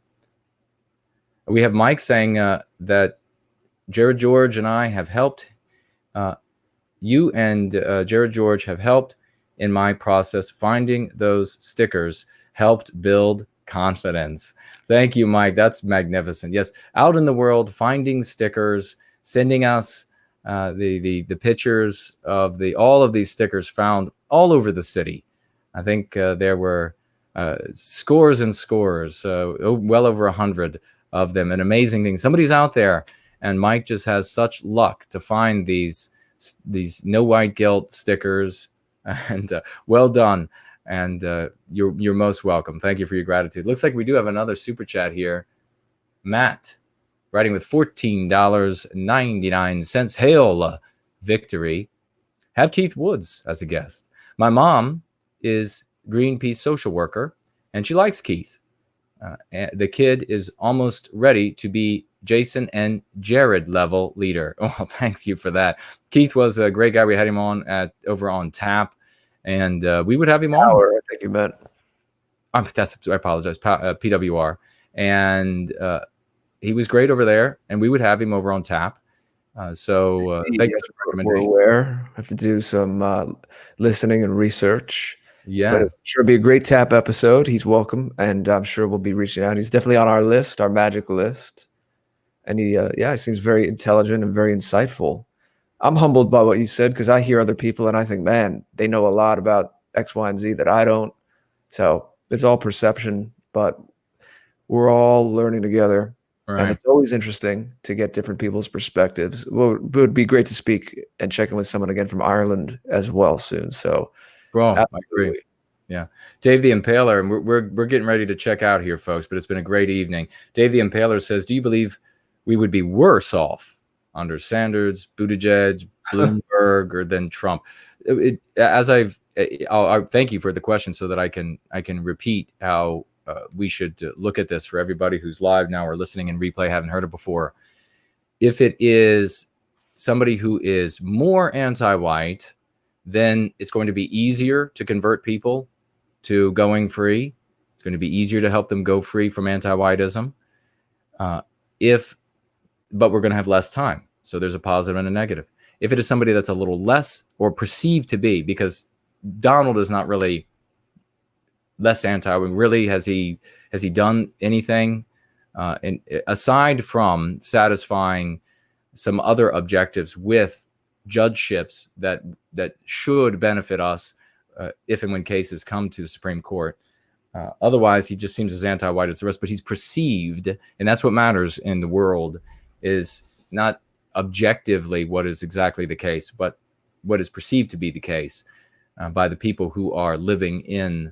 we have Mike saying that Jared George and I have helped. You and Jared George have helped in my process. Finding those stickers helped build confidence. Thank you, Mike. That's magnificent. Yes, out in the world, finding stickers, sending us the pictures of all of these stickers found all over the city. I think there were scores and scores, well over 100 of them. An amazing thing. Somebody's out there, and Mike just has such luck to find these no white guilt stickers. And well done. And you're most welcome. Thank you for your gratitude. Looks like we do have another super chat here. Matt, writing with $14.99. Hail victory. Have Keith Woods as a guest. My mom is Greenpeace social worker, and she likes Keith. The kid is almost ready to be Jason and Jared level leader. Oh, thanks you for that. Keith was a great guy. We had him on over on Tap, and we would have him on. I think you meant. I apologize. PWR, and he was great over there, and we would have him over on Tap. Thank you for the recommendation. We're aware. Have to do some listening and research. Yeah, but it's sure be a great Tap episode. He's welcome, and I'm sure we'll be reaching out. He's definitely on our list, our magic list. And he seems very intelligent and very insightful. I'm humbled by what you said because I hear other people and I think, man, they know a lot about X, Y, and Z that I don't. So it's all perception, but we're all learning together. Right. And it's always interesting to get different people's perspectives. Well, it would be great to speak and check in with someone again from Ireland as well soon. So, bro, absolutely. I agree. Yeah. Dave the Impaler, and we're getting ready to check out here, folks, but it's been a great evening. Dave the Impaler says, do you believe we would be worse off under Sanders, Buttigieg, Bloomberg, or than Trump? I'll thank you for the question so that I can repeat how we should look at this for everybody who's live now or listening in replay, haven't heard it before. If it is somebody who is more anti-white, then it's going to be easier to convert people to going free. It's going to be easier to help them go free from anti-whiteism. But we're going to have less time. So there's a positive and a negative. If it is somebody that's a little less or perceived to be, because Donald is not really less anti, really, has he done anything aside from satisfying some other objectives with judgeships that should benefit us if and when cases come to the Supreme Court. Otherwise, he just seems as anti-white as the rest, but he's perceived, and that's what matters in the world, is not objectively what is exactly the case, but what is perceived to be the case by the people who are living in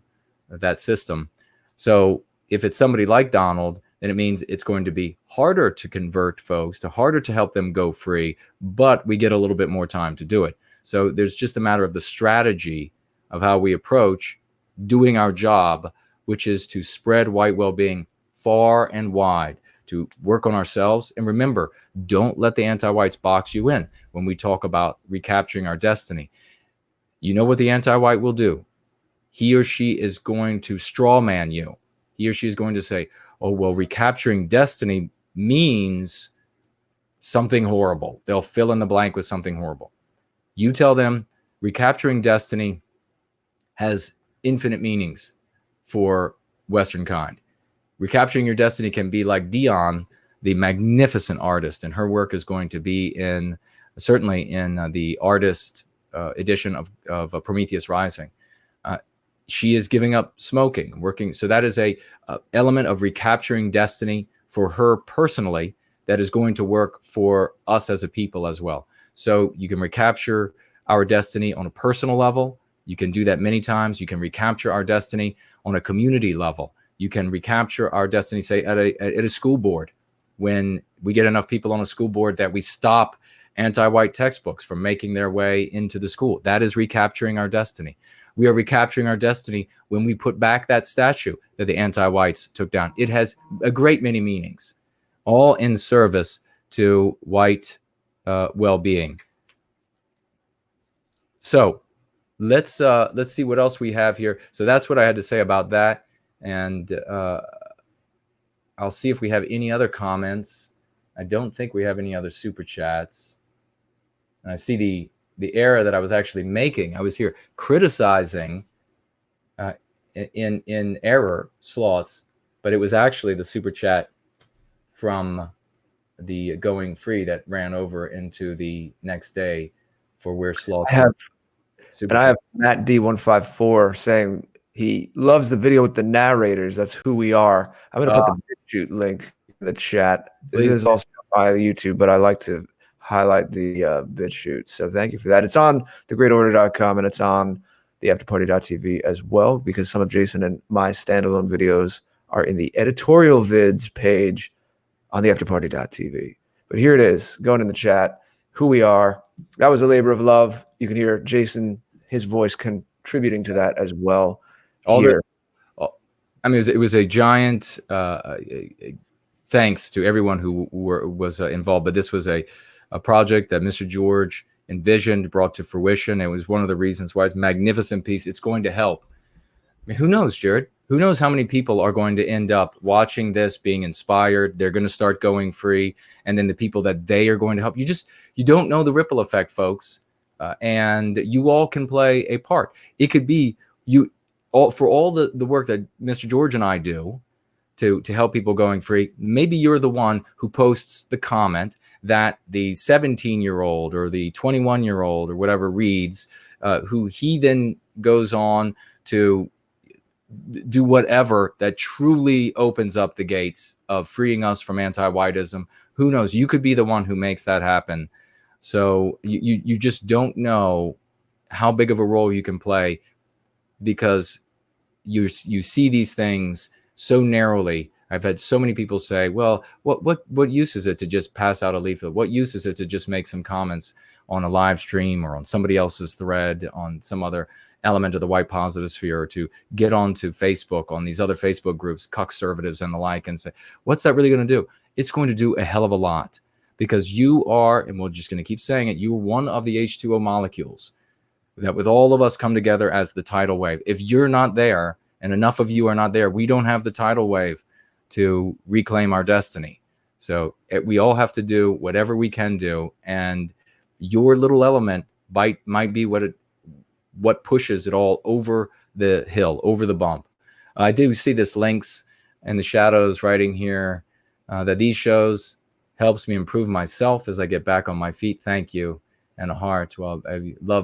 that system. So if it's somebody like Donald, then it means it's going to be harder to convert folks, harder to help them go free, but we get a little bit more time to do it. So there's just a matter of the strategy of how we approach doing our job, which is to spread white well-being far and wide, to work on ourselves. And remember, don't let the anti-whites box you in when we talk about recapturing our destiny. You know what the anti-white will do? He or she is going to straw man you. He or she is going to say, oh, well, recapturing destiny means something horrible. They'll fill in the blank with something horrible. You tell them recapturing destiny has infinite meanings for Western kind. Recapturing your destiny can be like Dion, the magnificent artist, and her work is going to be certainly in the artist edition of Prometheus Rising. She is giving up smoking, working. So that is a element of recapturing destiny for her personally that is going to work for us as a people as well. So you can recapture our destiny on a personal level. You can do that many times. You can recapture our destiny on a community level. You can recapture our destiny, say, at a school board, when we get enough people on a school board that we stop anti-white textbooks from making their way into the school. That is recapturing our destiny. We are recapturing our destiny when we put back that statue that the anti-whites took down. It has a great many meanings, all in service to white well-being. So let's see what else we have here. So that's what I had to say about that, and I'll see if we have any other comments. I don't think we have any other super chats. And I see the error that I was actually making. I was here criticizing in error slots, but it was actually the super chat from the Going Free that ran over into the next day for where slots. I have Matt D154 saying he loves the video with the narrators. That's who we are. I'm going to put the BitChute link in the chat. This is also by YouTube, but I like to highlight the BitChute. So thank you for that. It's on thegreatorder.com and it's on the afterparty.tv as well, because some of Jason and my standalone videos are in the editorial vids page on the afterparty.tv. But here it is, going in the chat, who we are. That was a labor of love. You can hear Jason, his voice contributing to that as well. I mean, it was a giant thanks to everyone who was involved. But this was a project that Mr. George envisioned, brought to fruition. It was one of the reasons why it's a magnificent piece. It's going to help. I mean, who knows, Jared? Who knows how many people are going to end up watching this, being inspired? They're going to start going free. And then the people that they are going to help. You don't know the ripple effect, folks. And you all can play a part. It could be for all the work that Mr. George and I do to help people going free. Maybe you're the one who posts the comment that the 17-year-old or the 21-year-old or whatever reads, who he then goes on to do whatever that truly opens up the gates of freeing us from anti-whiteism. Who knows? You could be the one who makes that happen. So you just don't know how big of a role you can play, because you see these things so narrowly. I've had so many people say, well, what use is it to just pass out a leaflet? What use is it to just make some comments on a live stream or on somebody else's thread on some other element of the white positive sphere, or to get onto Facebook on these other Facebook groups, conservatives and the like, and say, what's that really going to do? It's going to do a hell of a lot, because you are, and we're just going to keep saying it, you are one of the H2O molecules that with all of us come together as the tidal wave. If you're not there, and enough of you are not there, we don't have the tidal wave to reclaim our destiny. So we all have to do whatever we can do, and your little element might be what pushes it all over the hill, over the bump. I do see this links and the shadows writing here that these shows helps me improve myself as I get back on my feet. Thank you. And a heart. Well,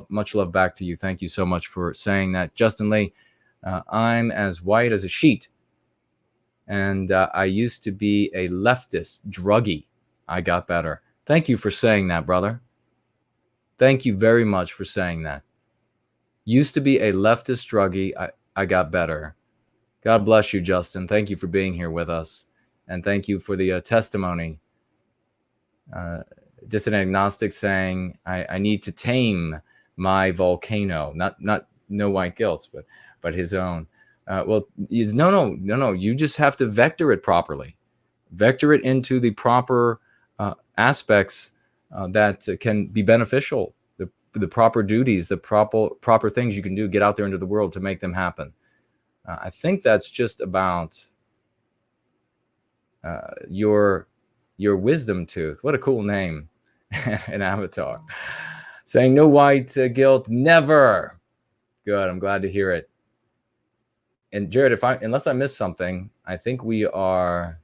much love back to you. Thank you so much for saying that. Justin Lee, I'm as white as a sheet. And I used to be a leftist druggie. I got better. Thank you for saying that, brother. Thank you very much for saying that. Used to be a leftist druggie. I got better. God bless you, Justin. Thank you for being here with us. And thank you for the testimony. Dissident agnostic saying, I need to tame my volcano. Not no white guilt, but his own. No. You just have to vector it properly. Vector it into the proper aspects that can be beneficial. The proper duties, the proper things you can do, get out there into the world to make them happen. I think that's just about your wisdom tooth. What a cool name. An avatar. Saying no white guilt, never. Good, I'm glad to hear it. And Jared, unless I missed something, I think we are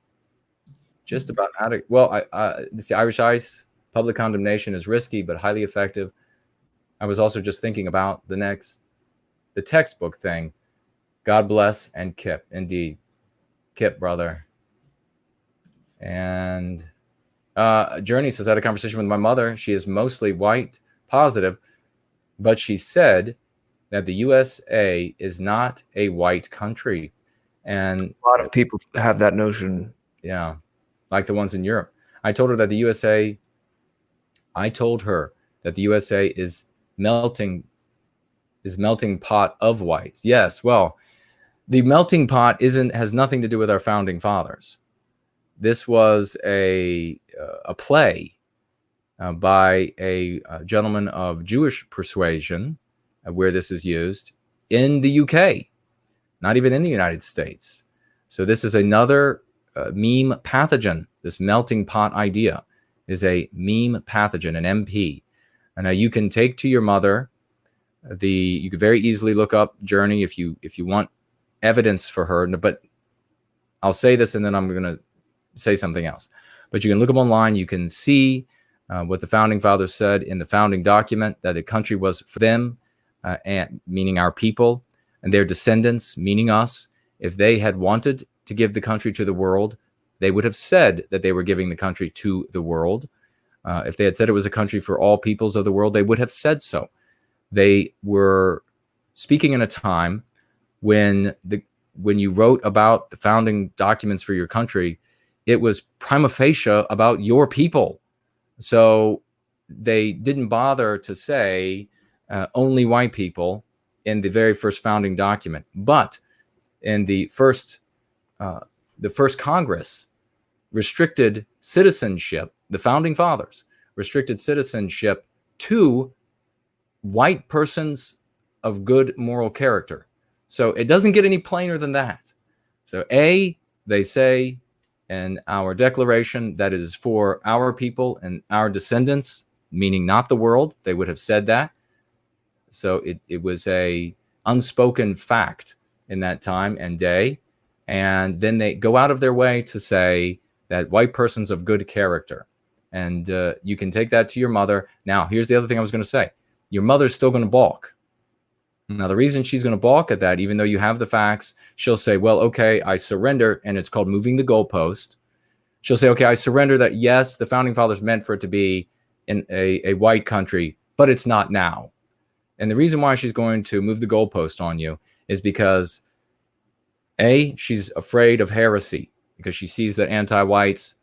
just about out of, well, the Irish Ice, public condemnation is risky but highly effective. I was also just thinking about the textbook thing. God bless and Kip. Indeed. Kip, brother. And Journey says, I had a conversation with my mother. She is mostly white, positive, but she said that the USA is not a white country. And a lot of people have that notion. Yeah, like the ones in Europe. I told her that the USA is melting is melting pot of whites. Yes, well, the melting pot has nothing to do with our founding fathers. This was a play by a gentleman of Jewish persuasion, where this is used in the UK, not even in the United States. So this is another meme pathogen. This melting pot idea is a meme pathogen, an MP. And now you can take to your mother you could very easily look up Journey if you want evidence for her. But I'll say this and then I'm going to say something else. But you can look up online. You can see what the founding fathers said in the founding document, that the country was for them, and meaning our people, and their descendants, meaning us. If they had wanted to give the country to the world, they would have said that they were giving the country to the world. If they had said it was a country for all peoples of the world, they would have said so. They were speaking in a time when you wrote about the founding documents for your country, it was prima facie about your people. So they didn't bother to say only white people in the very first founding document. But in the first Congress restricted citizenship, the founding fathers restricted citizenship to white persons of good moral character. So it doesn't get any plainer than that. So they say in our declaration that it is for our people and our descendants, meaning not the world. They would have said that. So it was a unspoken fact in that time and day. And then they go out of their way to say that white persons of good character. And you can take that to your mother. Now, here's the other thing I was going to say. Your mother's still going to balk. Now, the reason she's going to balk at that, even though you have the facts, she'll say, well, okay, I surrender. And it's called moving the goalpost. She'll say, okay, I surrender that, yes, the founding fathers meant for it to be in a white country, but it's not now. And the reason why she's going to move the goalpost on you is because, A, she's afraid of heresy because she sees that anti-whites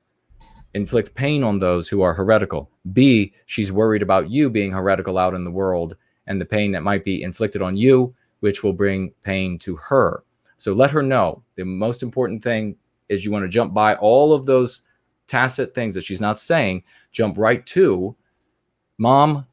inflict pain on those who are heretical. B, she's worried about you being heretical out in the world and the pain that might be inflicted on you, which will bring pain to her. So let her know. The most important thing is you want to jump by all of those tacit things that she's not saying, jump right to, Mom,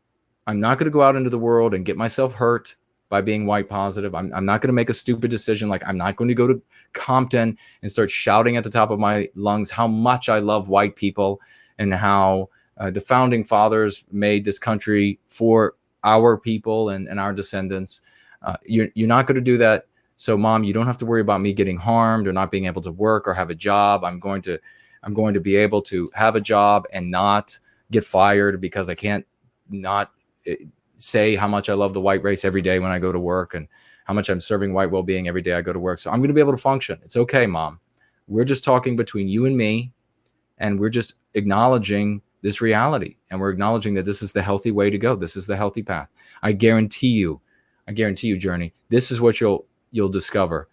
I'm not going to go out into the world and get myself hurt by being white positive. I'm not going to make a stupid decision. Like, I'm not going to go to Compton and start shouting at the top of my lungs how much I love white people and how the founding fathers made this country for our people and our descendants. You're not going to do that. So, Mom, you don't have to worry about me getting harmed or not being able to work or have a job. I'm going to be able to have a job and not get fired because I can't not say how much I love the white race every day when I go to work and how much I'm serving white well-being every day I go to work. So I'm going to be able to function. It's okay, Mom. We're just talking between you and me, and we're just acknowledging this reality, and we're acknowledging that this is the healthy way to go. This is the healthy path. I guarantee you, Journey, this is what you'll discover.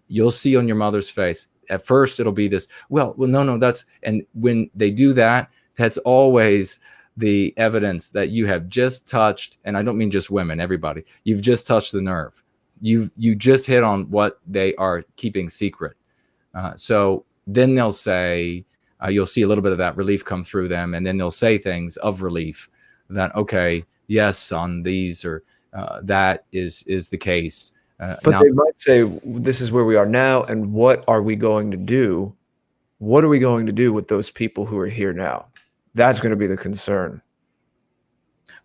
You'll see on your mother's face. At first, it'll be this, well, no, and when they do that, that's always the evidence that you have just touched, and I don't mean just women, everybody. You've just touched the nerve. You just hit on what they are keeping secret. So then they'll say, you'll see a little bit of that relief come through them, and then they'll say things of relief that, okay, yes, son, these or that is the case. But now, they might say, this is where we are now, and what are we going to do? What are we going to do with those people who are here now? That's going to be the concern.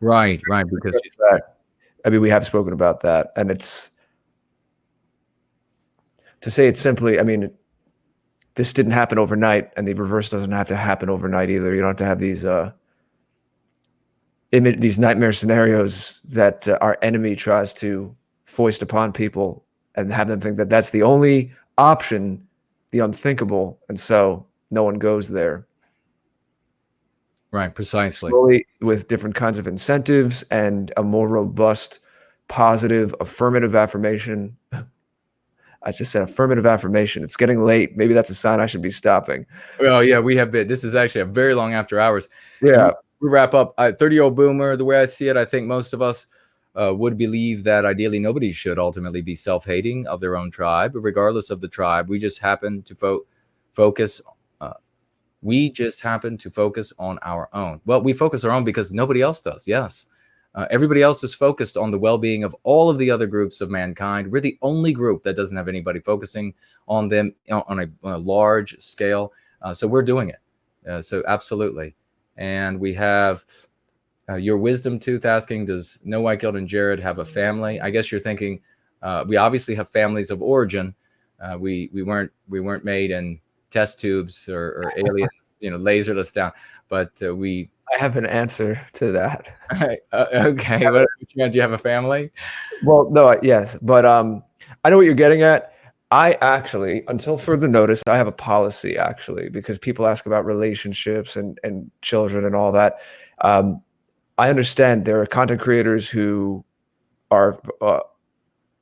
Right. Because we have spoken about that. And it's to say it simply, this didn't happen overnight, and the reverse doesn't have to happen overnight either. You don't have to have these nightmare scenarios that our enemy tries to foist upon people and have them think that that's the only option, the unthinkable. And so no one goes there. Right, precisely. Slowly, with different kinds of incentives and a more robust, positive, affirmative affirmation. I just said affirmative affirmation. It's getting late. Maybe that's a sign I should be stopping. Well, yeah, we have been. This is actually a very long after hours. Yeah. We wrap up. 30-year-old boomer, the way I see it, I think most of us would believe that ideally nobody should ultimately be self-hating of their own tribe, regardless of the tribe. We just happen to focus. We just happen to focus on our own. Well, we focus our own because nobody else does. Yes. Everybody else is focused on the well-being of all of the other groups of mankind. We're the only group that doesn't have anybody focusing on them on a large scale. So we're doing it. So absolutely. And we have your wisdom tooth asking, does No White Guilt and Jared have a family? I guess you're thinking we obviously have families of origin. We weren't made in test tubes or aliens, lasered us down. But I have an answer to that. Okay. Do you have a family? Well, no, yes, but I know what you're getting at. I actually, until further notice, I have a policy actually, because people ask about relationships and children and all that. I understand there are content creators who are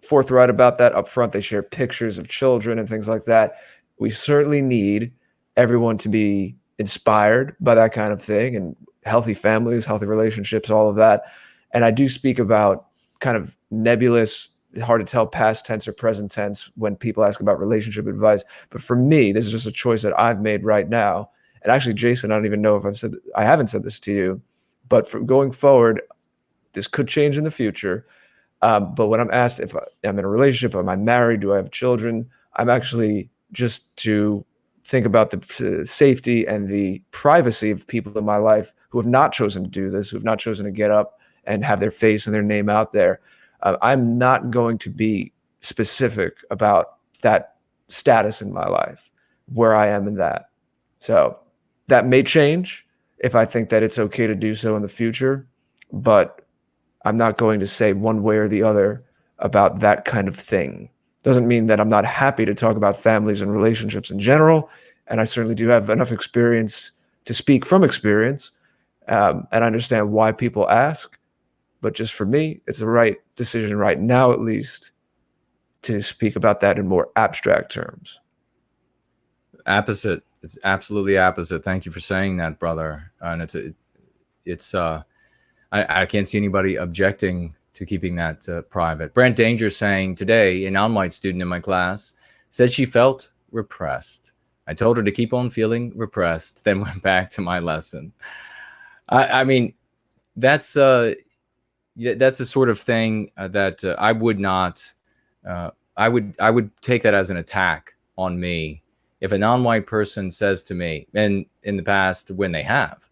forthright about that up front. They share pictures of children and things like that. We certainly need everyone to be inspired by that kind of thing, and healthy families, healthy relationships, all of that. And I do speak about kind of nebulous, hard to tell past tense or present tense when people ask about relationship advice. But for me, this is just a choice that I've made right now. And actually, Jason, I don't even know if I haven't said this to you, but from going forward, this could change in the future. But when I'm asked if I'm in a relationship, am I married, do I have children, I'm actually just to think about the safety and the privacy of people in my life who have not chosen to do this, who have not chosen to get up and have their face and their name out there. I'm not going to be specific about that status in my life, where I am in that. So that may change if I think that it's okay to do so in the future, but I'm not going to say one way or the other about that kind of thing. Doesn't mean that I'm not happy to talk about families and relationships in general. And I certainly do have enough experience to speak from experience, and understand why people ask. But just for me, it's the right decision right now, at least, to speak about that in more abstract terms. Apposite. It's absolutely opposite. Thank you for saying that, brother. And I can't see anybody objecting to keeping that private. Brent Danger saying today, a non-white student in my class said she felt repressed. I told her to keep on feeling repressed, then went back to my lesson. I mean, that's a sort of thing that I would not. I would take that as an attack on me if a non-white person says to me, and in the past when they have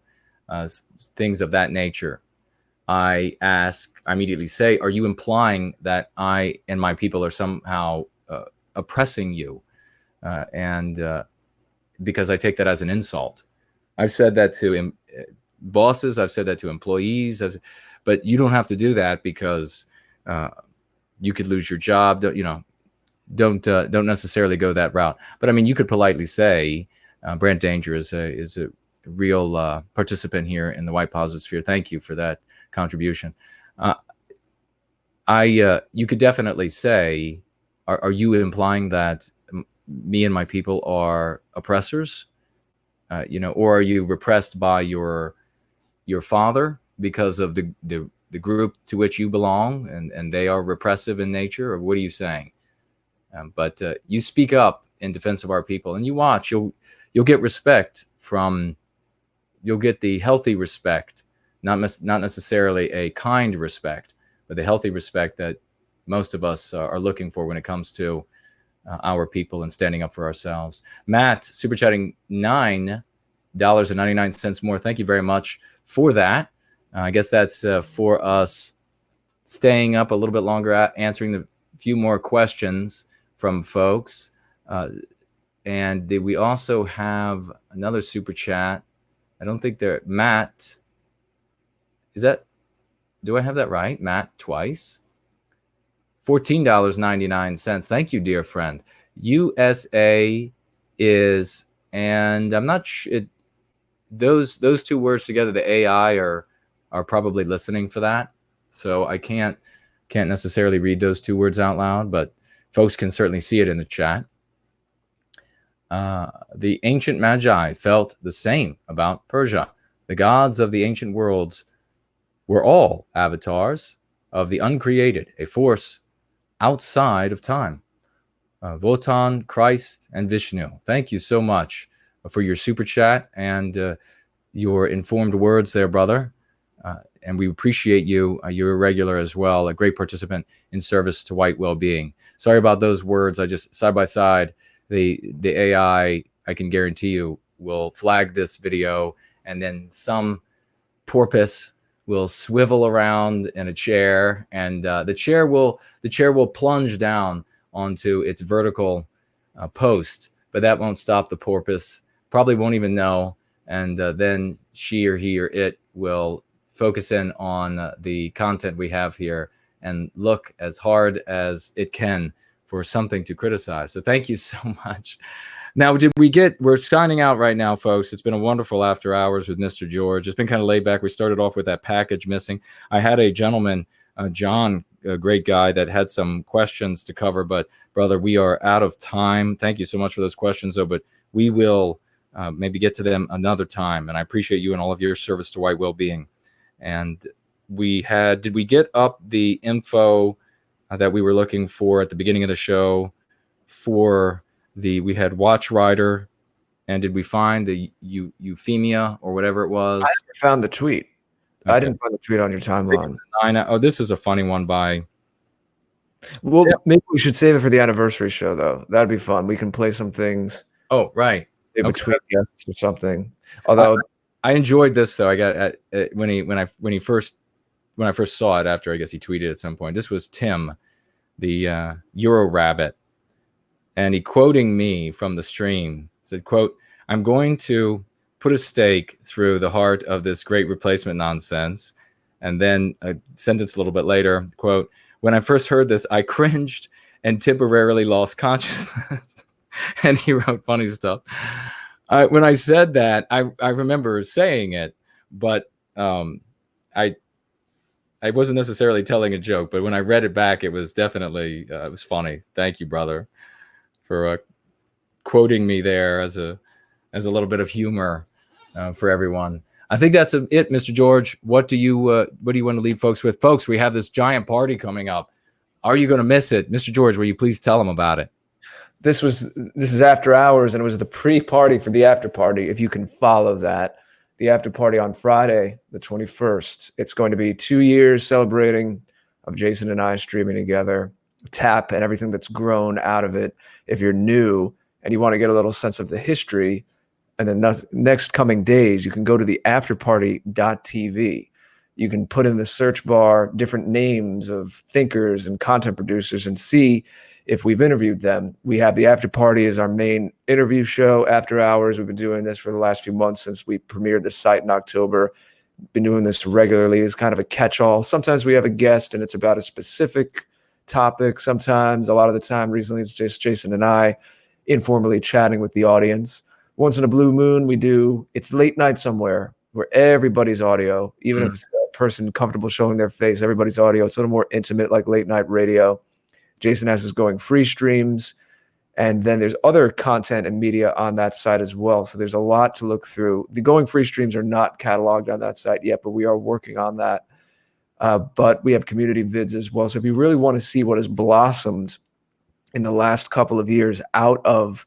things of that nature, I immediately say, are you implying that I and my people are somehow oppressing you? And because I take that as an insult. I've said that to bosses. I've said that to employees. But you don't have to do that because you could lose your job. Don't necessarily go that route. But I mean, you could politely say, Brent Danger is a real participant here in the White Positive Sphere. Thank you for that contribution. You could definitely say, are you implying that me and my people are oppressors? Or are you repressed by your father because of the group to which you belong, and they are repressive in nature? Or what are you saying? But you speak up in defense of our people, and you watch. You'll get respect you'll get the healthy respect, not necessarily a kind respect, but the healthy respect that most of us are looking for when it comes to our people and standing up for ourselves. Matt, super chatting $9.99 more. Thank you very much for that. I guess that's for us staying up a little bit longer, answering the few more questions from folks. And we also have another super chat. I don't think Matt, do I have that right? Matt twice? $14.99. Thank you, dear friend. USA is, and I'm not sure, those two words together, the AI are probably listening for that. So I can't necessarily read those two words out loud, but folks can certainly see it in the chat. The ancient magi felt the same about Persia. The gods of the ancient worlds were all avatars of the uncreated, a force outside of time. Wotan, Christ, and Vishnu. Thank you so much for your super chat and your informed words there, brother. And we appreciate you. You're a regular as well, a great participant in service to White Wellbeing. Sorry about those words. I just, side by side, the AI, I can guarantee you, will flag this video, and then some porpoise will swivel around in a chair, and the chair will plunge down onto its vertical post, but that won't stop the porpoise. Probably won't even know, and then she or he or it will focus in on the content we have here and look as hard as it can for something to criticize. So thank you so much. Now, we're signing out right now, folks. It's been a wonderful after hours with Mr. George. It's been kind of laid back. We started off with that package missing. I had a gentleman, John, a great guy, that had some questions to cover, but brother, we are out of time. Thank you so much for those questions, though, but we will maybe get to them another time. And I appreciate you and all of your service to White Wellbeing. And did we get up the info that we were looking for at the beginning of the show for we had Watch Rider, and did we find the euphemia or whatever it was? I found the tweet. Okay. I didn't find the tweet on your timeline. Oh, this is a funny one by. Well, maybe we should save it for the anniversary show, though. That'd be fun. We can play some things. Oh, right. Between guests or something. Although I enjoyed this, though. I got when I first saw it, after I guess he tweeted at some point. This was Tim, the Euro Rabbit. And he, quoting me from the stream, said, quote, "I'm going to put a stake through the heart of this great replacement nonsense." And then a sentence a little bit later, quote, "When I first heard this, I cringed and temporarily lost consciousness." And he wrote funny stuff. When I said that, I remember saying it, but I wasn't necessarily telling a joke. But when I read it back, it was definitely it was funny. Thank you, brother, for quoting me there as a little bit of humor for everyone. I think that's it, Mr. George. What do you want to leave folks with? Folks, we have this giant party coming up. Are you going to miss it? Mr. George, will you please tell them about it? This is after hours, and it was the pre-party for the after party. If you can follow that, the after party on Friday, the 21st, it's going to be 2 years celebrating of Jason and I streaming together, tap and everything that's grown out of it. If you're new and you want to get a little sense of the history, and then the next coming days, you can go to the afterparty.tv. You can put in the search bar different names of thinkers and content producers and see if we've interviewed them. We have the after party as our main interview show, after hours. We've been doing this for the last few months since we premiered the site in October. Been doing this regularly as kind of a catch-all. Sometimes we have a guest and it's about a specific topic. Sometimes, a lot of the time recently, it's just Jason and I informally chatting with the audience. Once in a blue moon, it's late night somewhere where everybody's audio, even if it's a person comfortable showing their face, everybody's audio. It's a little more intimate, like late night radio. Jason has his going free streams, and then there's other content and media on that site as well. So there's a lot to look through. The going free streams are not cataloged on that site yet, but we are working on that. But we have community vids as well. So if you really want to see what has blossomed in the last couple of years out of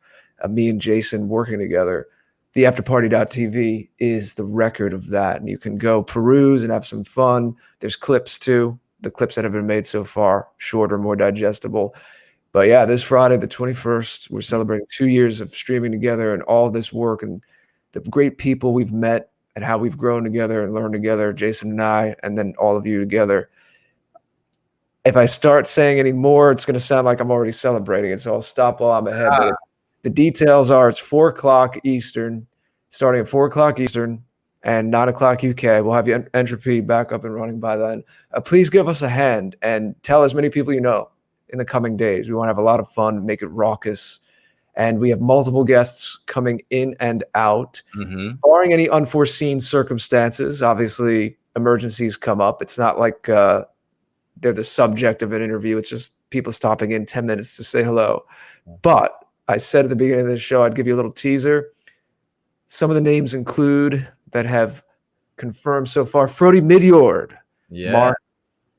me and Jason working together, the afterparty.tv is the record of that. And you can go peruse and have some fun. There's clips too. The clips that have been made so far, shorter, more digestible. But yeah, this Friday, the 21st, we're celebrating 2 years of streaming together and all this work and the great people we've met and how we've grown together and learned together, Jason and I, and then all of you together. If I start saying any more, it's going to sound like I'm already celebrating it, so I'll stop while I'm ahead. But the details are, it's 4 o'clock Eastern, starting at 4 o'clock Eastern, and 9 o'clock UK. We'll have your entropy back up and running by then. Please give us a hand and tell as many people you know in the coming days. We want to have a lot of fun, make it raucous. And we have multiple guests coming in and out, barring any unforeseen circumstances. Obviously, emergencies come up. It's not like they're the subject of an interview. It's just people stopping in 10 minutes to say hello. But I said at the beginning of the show, I'd give you a little teaser. Some of the names include that have confirmed so far: Frody Midjord, Mark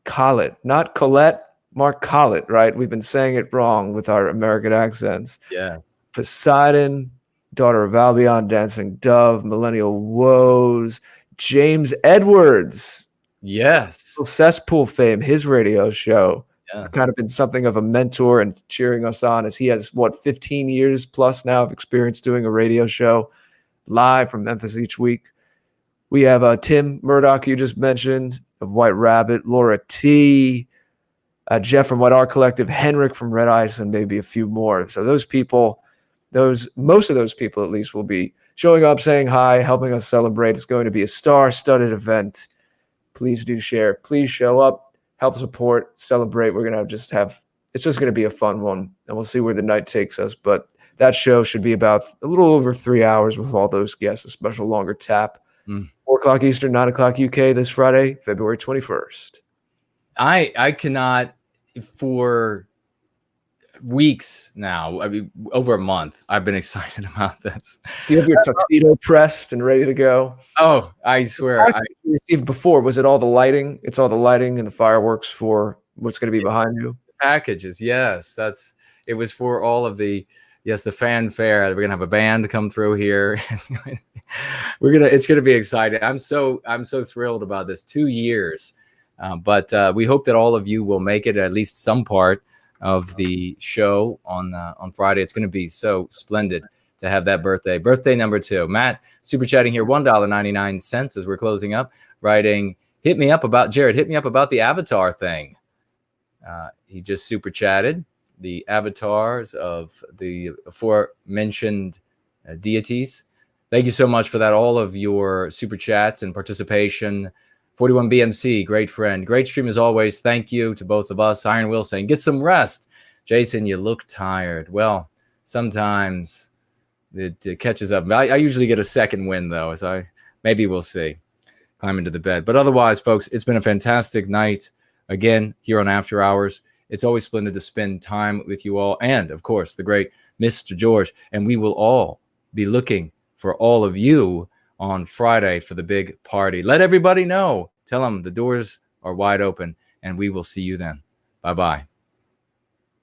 Collett, not Colette, Mark Collett, right? We've been saying it wrong with our American accents. Yes. Poseidon, Daughter of Albion, Dancing Dove, Millennial Woes, James Edwards, Yes. Cesspool fame, his radio show. Yes. Kind of been something of a mentor and cheering us on as he has, 15 years plus now of experience doing a radio show live from Memphis each week. We have Tim Murdoch, you just mentioned, of White Rabbit, Laura T., Jeff from White Art Collective, Henrik from Red Ice, and maybe a few more. So those people, most of those people at least, will be showing up, saying hi, helping us celebrate. It's going to be a star-studded event. Please do share. Please show up, help support, celebrate. We're going to it's just going to be a fun one, and we'll see where the night takes us. But that show should be about a little over 3 hours with all those guests, a special longer tap. 4 o'clock Eastern, 9 o'clock UK this Friday, February 21st. I cannot, for weeks now, I mean, over a month, I've been excited about this. Do you have your tuxedo pressed and ready to go? Oh, I swear. I received before, was it all the lighting? It's all the lighting and the fireworks for what's going to be behind you? Packages, yes. It was for all of the fanfare. We're going to have a band come through here. It's going to be exciting. I'm so thrilled about this. 2 years. But we hope that all of you will make it at least some part of the show on Friday. It's going to be so splendid to have that birthday number 2. Matt super chatting here, $1.99 as we're closing up, writing, hit me up about the Avatar thing. He just super chatted the avatars of the aforementioned deities. Thank you so much for that. All of your super chats and participation. 41 BMC, great friend. Great stream as always. Thank you to both of us. Iron Will saying, get some rest. Jason, you look tired. Well, sometimes it catches up. I usually get a second win, though, so maybe we'll see. Climb into the bed. But otherwise, folks, it's been a fantastic night. Again, here on After Hours. It's always splendid to spend time with you all. And, of course, the great Mr. George. And we will all be looking for all of you on Friday for the big party. Let everybody know. Tell them the doors are wide open, and we will see you then. Bye-bye.